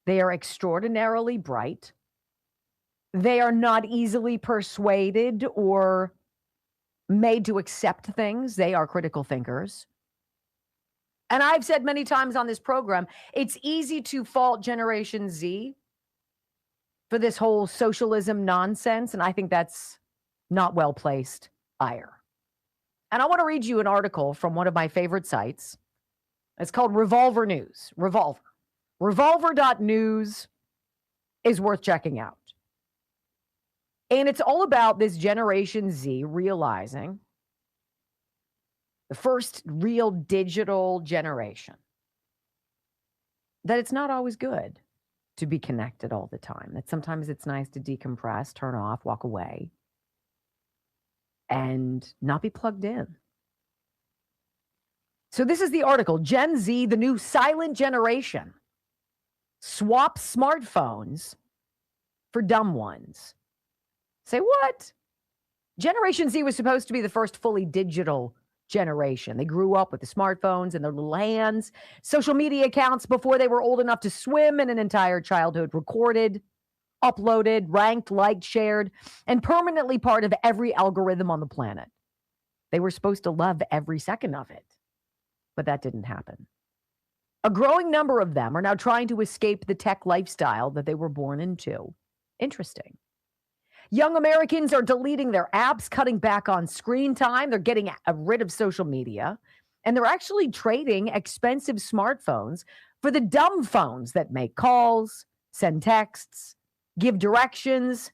They are extraordinarily bright. They are not easily persuaded or made to accept things. They are critical thinkers. And I've said many times on this program, it's easy to fault Generation Z for this whole socialism nonsense. And I think that's not well placed either. And I want to read you an article from one of my favorite sites. It's called Revolver News. Revolver. Revolver.news is worth checking out. And it's all about this Generation Z realizing the first real digital generation that it's not always good to be connected all the time. That sometimes it's nice to decompress, turn off, walk away, and not be plugged in. So this is the article, Gen Z, the new silent generation, swap smartphones for dumb ones. Say what? Generation Z was supposed to be the first fully digital generation. They grew up with the smartphones and their little hands, social media accounts before they were old enough to swim in an entire childhood, recorded, uploaded, ranked, liked, shared, and permanently part of every algorithm on the planet. They were supposed to love every second of it, but that didn't happen. A growing number of them are now trying to escape the tech lifestyle that they were born into. Interesting. Young Americans are deleting their apps, cutting back on screen time. They're getting rid of social media, and they're actually trading expensive smartphones for the dumb phones that make calls, send texts, give directions,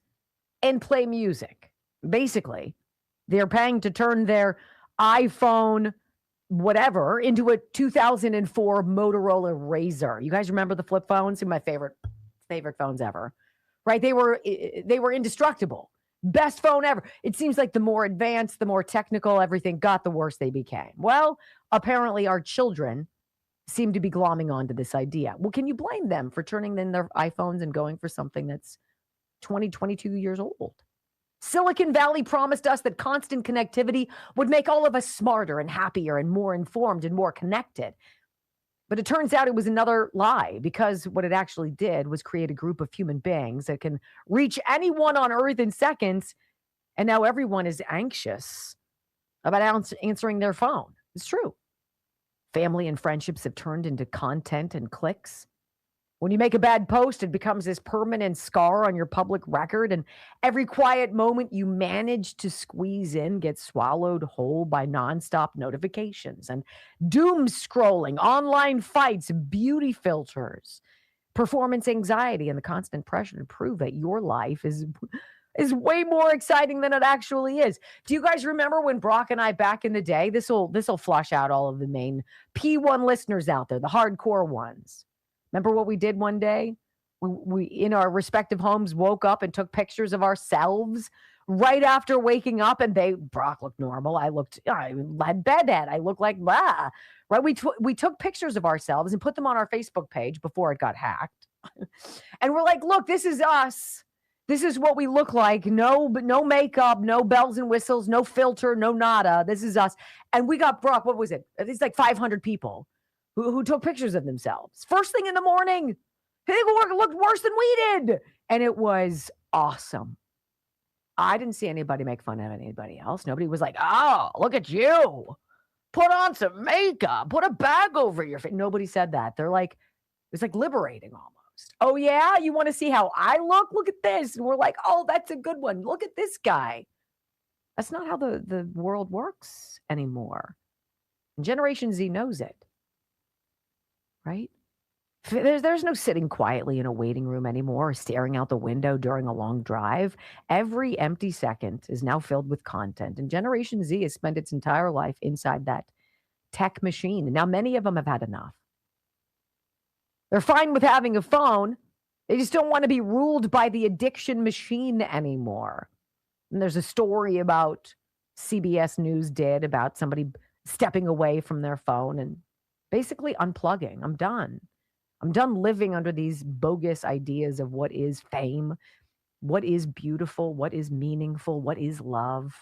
and play music. Basically, they're paying to turn their iPhone whatever into a 2004 Motorola Razr. You guys remember the flip phones? They're my favorite phones ever. Right? They were indestructible. Best phone ever. It seems like the more advanced, the more technical everything got, the worse they became. Well, apparently our children seem to be glomming onto this idea. Well, can you blame them for turning in their iPhones and going for something that's 20, 22 years old? Silicon Valley promised us that constant connectivity would make all of us smarter and happier and more informed and more connected. But it turns out it was another lie, because what it actually did was create a group of human beings that can reach anyone on Earth in seconds. And now everyone is anxious about answering their phone. It's true. Family and friendships have turned into content and clicks. When you make a bad post, it becomes this permanent scar on your public record, and every quiet moment you manage to squeeze in gets swallowed whole by nonstop notifications and doom scrolling, online fights, beauty filters, performance anxiety, and the constant pressure to prove that your life is way more exciting than it actually is. Do you guys remember when Brock and I back in the day? This will flush out all of the main P1 listeners out there, the hardcore ones. Remember what we did one day? We in our respective homes woke up and took pictures of ourselves right after waking up, and Brock looked normal. I had bedhead. I looked like blah. Right? We took pictures of ourselves and put them on our Facebook page before it got hacked, and we're like, look, this is us. This is what we look like. No makeup, no bells and whistles, no filter, no nada. This is us. And we got Brock. What was it? It's like 500 people who took pictures of themselves first thing in the morning. They looked worse than we did. And it was awesome. I didn't see anybody make fun of anybody else. Nobody was like, oh, look at you. Put on some makeup. Put a bag over your face. Nobody said that. They're like, it's like liberating almost. Oh, yeah? You want to see how I look? Look at this. And we're like, oh, that's a good one. Look at this guy. That's not how the world works anymore. And Generation Z knows it. Right? There's no sitting quietly in a waiting room anymore or staring out the window during a long drive. Every empty second is now filled with content. And Generation Z has spent its entire life inside that tech machine. And now many of them have had enough. They're fine with having a phone. They just don't want to be ruled by the addiction machine anymore. And there's a story about CBS News did about somebody stepping away from their phone and basically unplugging. I'm done. I'm done living under these bogus ideas of what is fame, what is beautiful, what is meaningful, what is love.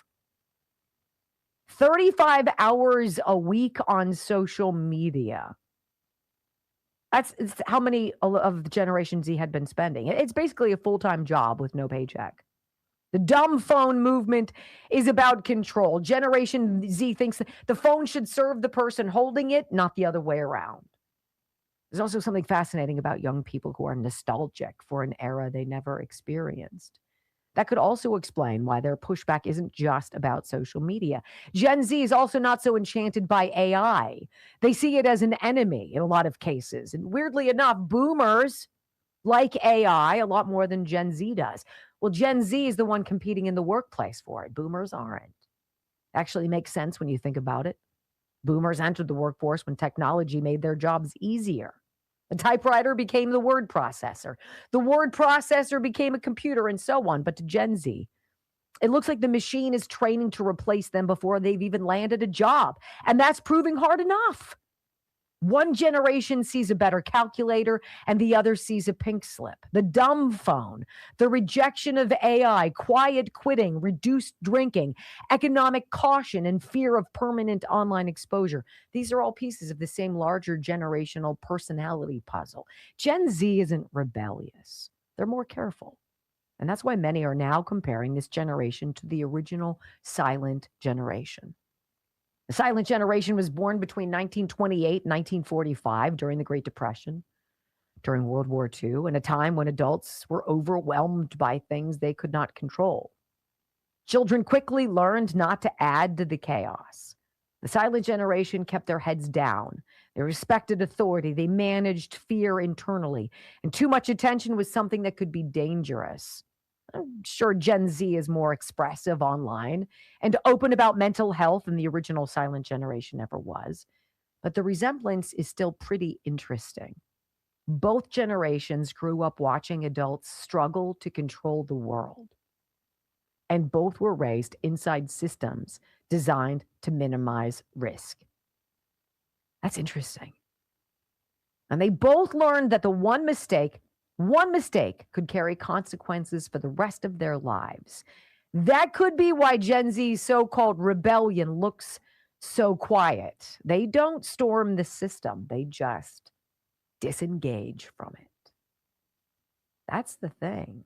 35 hours a week on social media. That's how many of Generation Z had been spending. It's basically a full-time job with no paycheck. The dumb phone movement is about control. Generation Z thinks the phone should serve the person holding it, not the other way around. There's also something fascinating about young people who are nostalgic for an era they never experienced. That could also explain why their pushback isn't just about social media. Gen Z is also not so enchanted by AI. They see it as an enemy in a lot of cases. And weirdly enough, boomers like AI a lot more than Gen Z does. Well, Gen Z is the one competing in the workplace for it. Boomers aren't. Actually makes sense when you think about it. Boomers entered the workforce when technology made their jobs easier. The typewriter became the word processor. The word processor became a computer and so on. But to Gen Z, it looks like the machine is training to replace them before they've even landed a job. And that's proving hard enough. One generation sees a better calculator and the other sees a pink slip. The dumb phone, the rejection of AI, quiet quitting, reduced drinking, economic caution, and fear of permanent online exposure. These are all pieces of the same larger generational personality puzzle. Gen Z isn't rebellious. They're more careful. And that's why many are now comparing this generation to the original silent generation. The silent generation was born between 1928 and 1945 during the Great Depression, during World War II, in a time when adults were overwhelmed by things they could not control. Children quickly learned not to add to the chaos. The silent generation kept their heads down. They respected authority. They managed fear internally. And too much attention was something that could be dangerous. I'm sure Gen Z is more expressive online and open about mental health than the original silent generation ever was. But the resemblance is still pretty interesting. Both generations grew up watching adults struggle to control the world. And both were raised inside systems designed to minimize risk. That's interesting. And they both learned that the one mistake could carry consequences for the rest of their lives. That could be why Gen Z's so-called rebellion looks so quiet. They don't storm the system. They just disengage from it. That's the thing.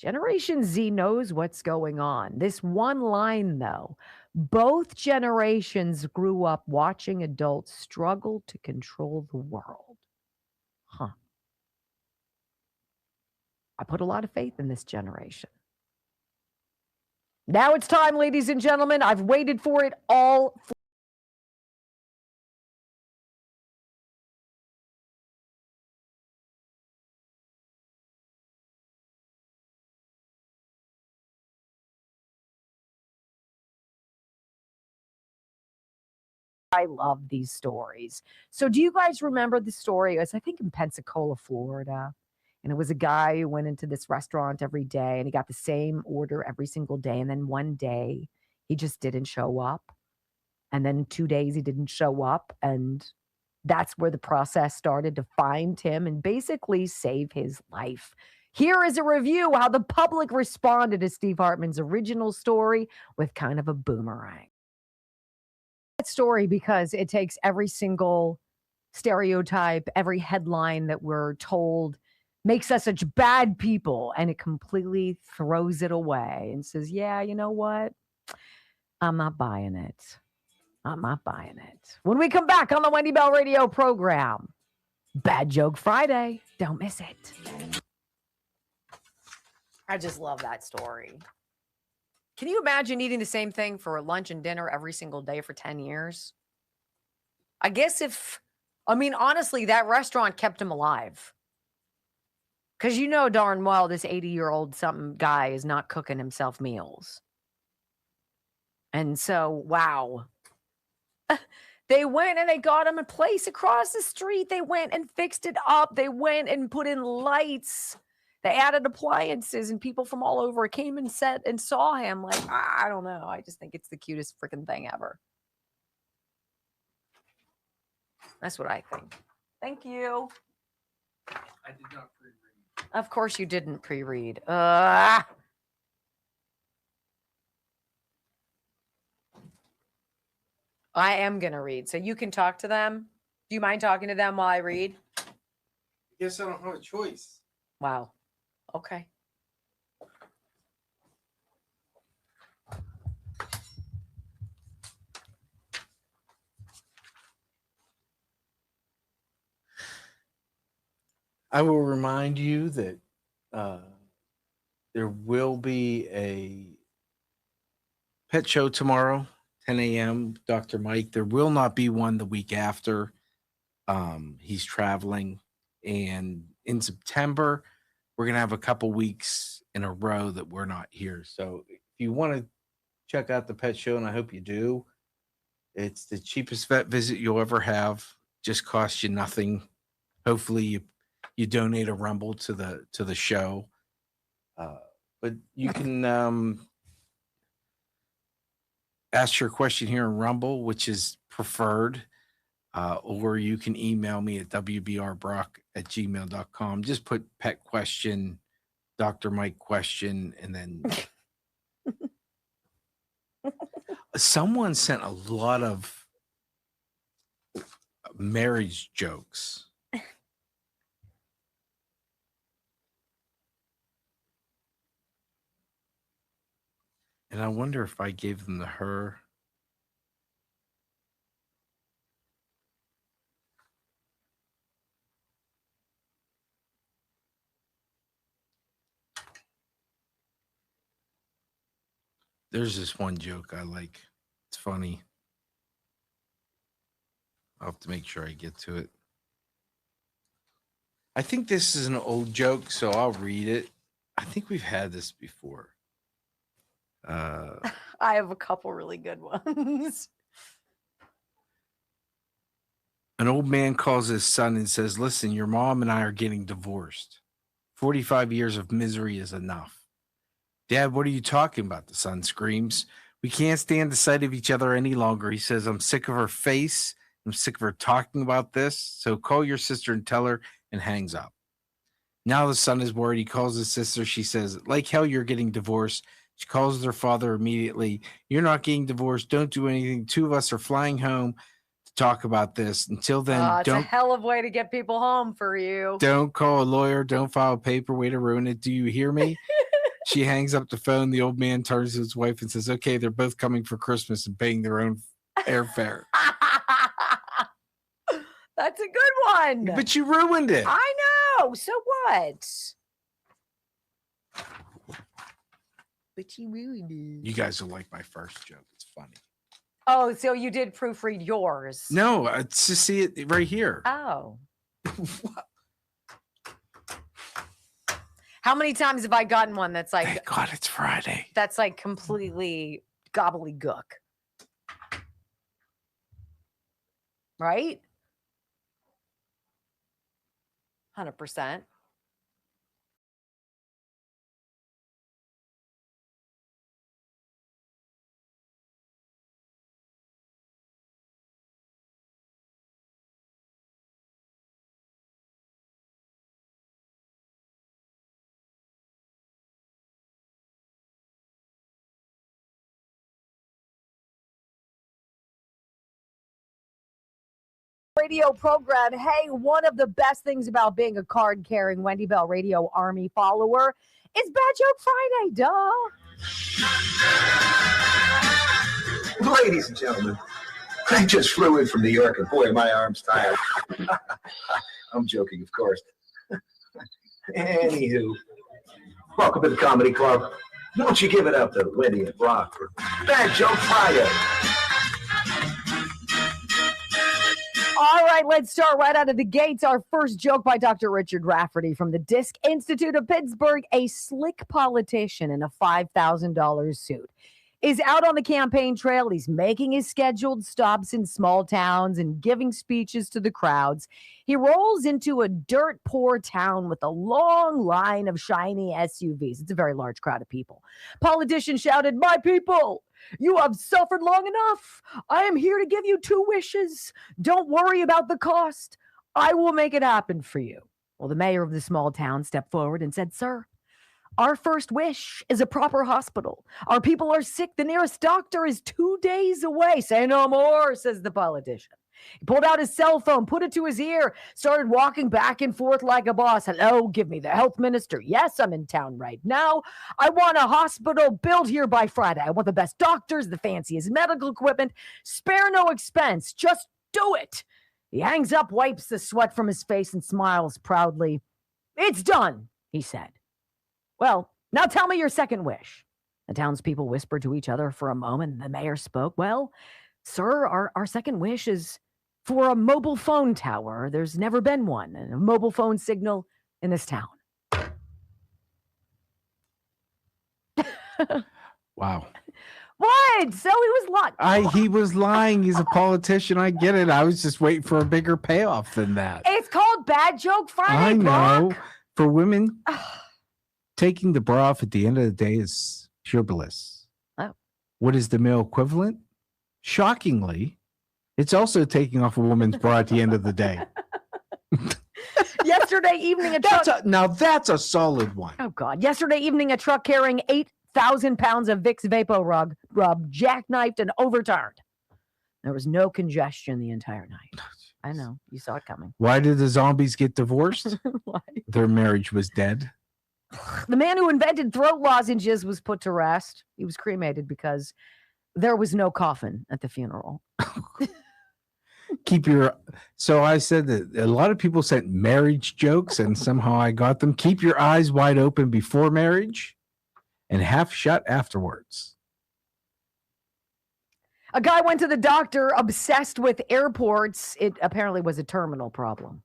Generation Z knows what's going on. This one line, though, both generations grew up watching adults struggle to control the world. Huh. I put a lot of faith in this generation. Now it's time, ladies and gentlemen. I've waited for it all. I love these stories. So do you guys remember the story? It was, I think, in Pensacola, Florida. And it was a guy who went into this restaurant every day and he got the same order every single day. And then one day he just didn't show up. And then 2 days he didn't show up. And that's where the process started to find him and basically save his life. Here is a review how the public responded to Steve Hartman's original story with kind of a boomerang. That story, because it takes every single stereotype, every headline that we're told makes us such bad people, and it completely throws it away and says, yeah, you know what? I'm not buying it. I'm not buying it. When we come back on the Wendy Bell Radio program, Bad Joke Friday. Don't miss it. I just love that story. Can you imagine eating the same thing for lunch and dinner every single day for 10 years? I guess honestly, that restaurant kept him alive. Because you know darn well this 80-year-old something guy is not cooking himself meals. And so, wow. They went and they got him a place across the street. They went and fixed it up. They went and put in lights. They added appliances, and people from all over came and sat and saw him. Like, I don't know. I just think it's the cutest freaking thing ever. That's what I think. Thank you. I did not pre-read. Of course you didn't pre-read. I am going to read, so you can talk to them. Do you mind talking to them while I read? Guess I don't have a choice. Wow. Okay. I will remind you that there will be a pet show tomorrow, 10 a.m. Dr. Mike. There will not be one the week after. He's traveling. And in September, we're going to have a couple weeks in a row that we're not here. So if you want to check out the pet show, and I hope you do, it's the cheapest vet visit you'll ever have. Just costs you nothing. Hopefully you donate a Rumble to the show. But you can ask your question here in Rumble, which is preferred, or you can email me at wbrbrock@gmail.com. Just put pet question, Dr. Mike question, and then someone sent a lot of marriage jokes. And I wonder if I gave them to her. There's this one joke I like. It's funny. I'll have to make sure I get to it. I think this is an old joke, so I'll read it. I think we've had this before. I have a couple really good ones. An old man calls his son and says, listen, your mom and I are getting divorced. 45 years of misery is enough. Dad, what are you talking about? The son screams. We can't stand the sight of each other any longer. He says, I'm sick of her face. I'm sick of her talking about this. So call your sister and tell her, and hangs up. Now the son is worried. He calls his sister. She says, like hell, you're getting divorced. She calls their father immediately. You're not getting divorced. Don't do anything. Two of us are flying home to talk about this. Until then, It's a hell of a way to get people home for you. Don't call a lawyer. Don't file a paper. Way to ruin it. Do you hear me? She hangs up the phone. The old man turns to his wife and says, okay, they're both coming for Christmas and paying their own airfare. That's a good one. But you ruined it. I know. So what? But you ruined it. You guys will like my first joke. It's funny. Oh, so you did proofread yours. No, it's just see it right here. Oh. How many times have I gotten one that's like, thank God it's Friday. That's like completely gobbledygook. Right? 100%. radio program. Hey, one of the best things about being a card-carrying Wendy Bell Radio Army follower is Bad Joke Friday, duh. Ladies and gentlemen, I just flew in from New York, and boy, my arm's tired. I'm joking, of course. Anywho, welcome to the Comedy Club. Won't you give it up to Wendy and Brock for Bad Joke Friday? All right, let's start right out of the gates. Our first joke by Dr. Richard Rafferty from the Disc Institute of Pittsburgh. A slick politician in a $5,000 suit is out on the campaign trail. He's making his scheduled stops in small towns and giving speeches to the crowds. He rolls into a dirt poor town with a long line of shiny SUVs. It's a very large crowd of people. Politician shouted, "My people, you have suffered long enough. I am here to give you 2 wishes. Don't worry about the cost. I will make it happen for you." Well, the mayor of the small town stepped forward and said, "Sir, our first wish is a proper hospital. Our people are sick. The nearest doctor is 2 days away." "Say no more," says the politician. He pulled out his cell phone, put it to his ear, started walking back and forth like a boss. "Hello, give me the health minister. Yes, I'm in town right now. I want a hospital built here by Friday. I want the best doctors, the fanciest medical equipment. Spare no expense. Just do it." He hangs up, wipes the sweat from his face, and smiles proudly. "It's done," he said. "Well, now tell me your second wish." The townspeople whispered to each other for a moment, and the mayor spoke. "Well, sir, our second wish is for a mobile phone tower. There's never been one, and a mobile phone signal in this town." Wow. What? So he was lying. He was lying. He's a politician. I get it. I was just waiting for a bigger payoff than that. It's called Bad Joke Friday, I know. Brock. For women, taking the bra off at the end of the day is pure bliss. Oh. What is the male equivalent? Shockingly, it's also taking off a woman's bra at the end of the day. Yesterday evening, That's a solid one. Oh, God. Yesterday evening, a truck carrying 8,000 pounds of Vicks Vapo Rub jackknifed and overturned. There was no congestion the entire night. I know. You saw it coming. Why did the zombies get divorced? Why? Their marriage was dead. The man who invented throat lozenges was put to rest. He was cremated because there was no coffin at the funeral. So I said that a lot of people sent marriage jokes, and somehow I got them. Keep your eyes wide open before marriage and half shut afterwards. A guy went to the doctor obsessed with airports. It apparently was a terminal problem.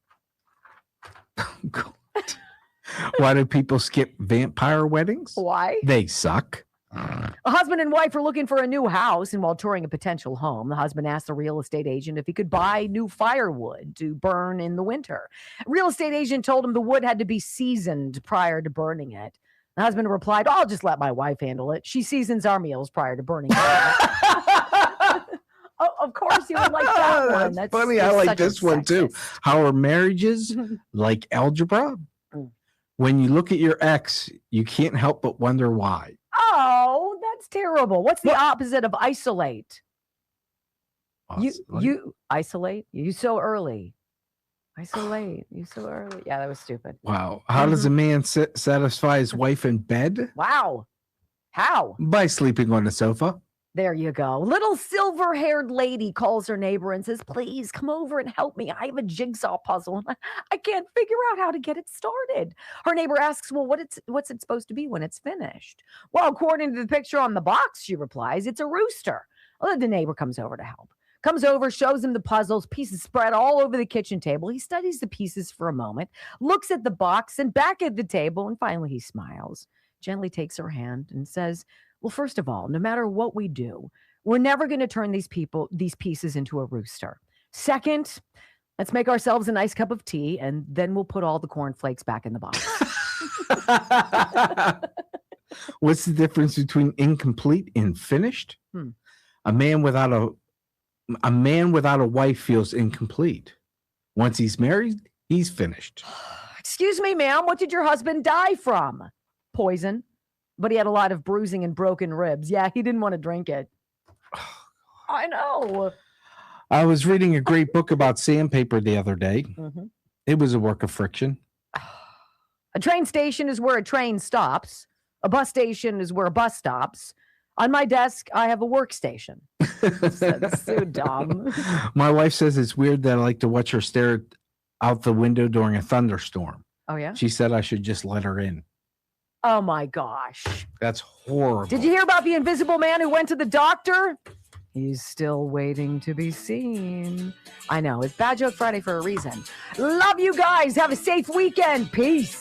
Why do people skip vampire weddings? Why? They suck. A husband and wife are looking for a new house, and while touring a potential home, the husband asked the real estate agent if he could buy new firewood to burn in the winter. Real estate agent told him the wood had to be seasoned prior to burning it. The husband replied, "I'll just let my wife handle it. She seasons our meals prior to burning it." Oh, of course you would like that one. That's funny. I like this one too. How are marriages like algebra? When you look at your ex, you can't help but wonder why. Oh, that's terrible. What's the opposite of isolate? You isolate? You so early. Isolate. You so early. Yeah, that was stupid. Wow. How does a man satisfy his wife in bed? Wow. How? By sleeping on the sofa. There you go. Little silver-haired lady calls her neighbor and says, "Please come over and help me. I have a jigsaw puzzle. I can't figure out how to get it started." Her neighbor asks, "Well, what's it supposed to be when it's finished?" "Well, according to the picture on the box," she replies, "it's a rooster." Well, the neighbor comes over to help. Comes over, shows him the puzzles, pieces spread all over the kitchen table. He studies the pieces for a moment, looks at the box and back at the table, and finally he smiles, gently takes her hand and says, "Well, first of all, no matter what we do, we're never going to turn these pieces into a rooster. Second, let's make ourselves a nice cup of tea, and then we'll put all the cornflakes back in the box." What's the difference between incomplete and finished? A man without a wife feels incomplete. Once he's married, he's finished. "Excuse me, ma'am, what did your husband die from?" "Poison. But he had a lot of bruising and broken ribs." "Yeah, he didn't want to drink it." I know. I was reading a great book about sandpaper the other day. Mm-hmm. It was a work of friction. A train station is where a train stops. A bus station is where a bus stops. On my desk, I have a workstation. That's so dumb. My wife says it's weird that I like to watch her stare out the window during a thunderstorm. Oh, yeah? She said I should just let her in. Oh, my gosh. That's horrible. Did you hear about the invisible man who went to the doctor? He's still waiting to be seen. I know. It's Bad Joke Friday for a reason. Love you guys. Have a safe weekend. Peace.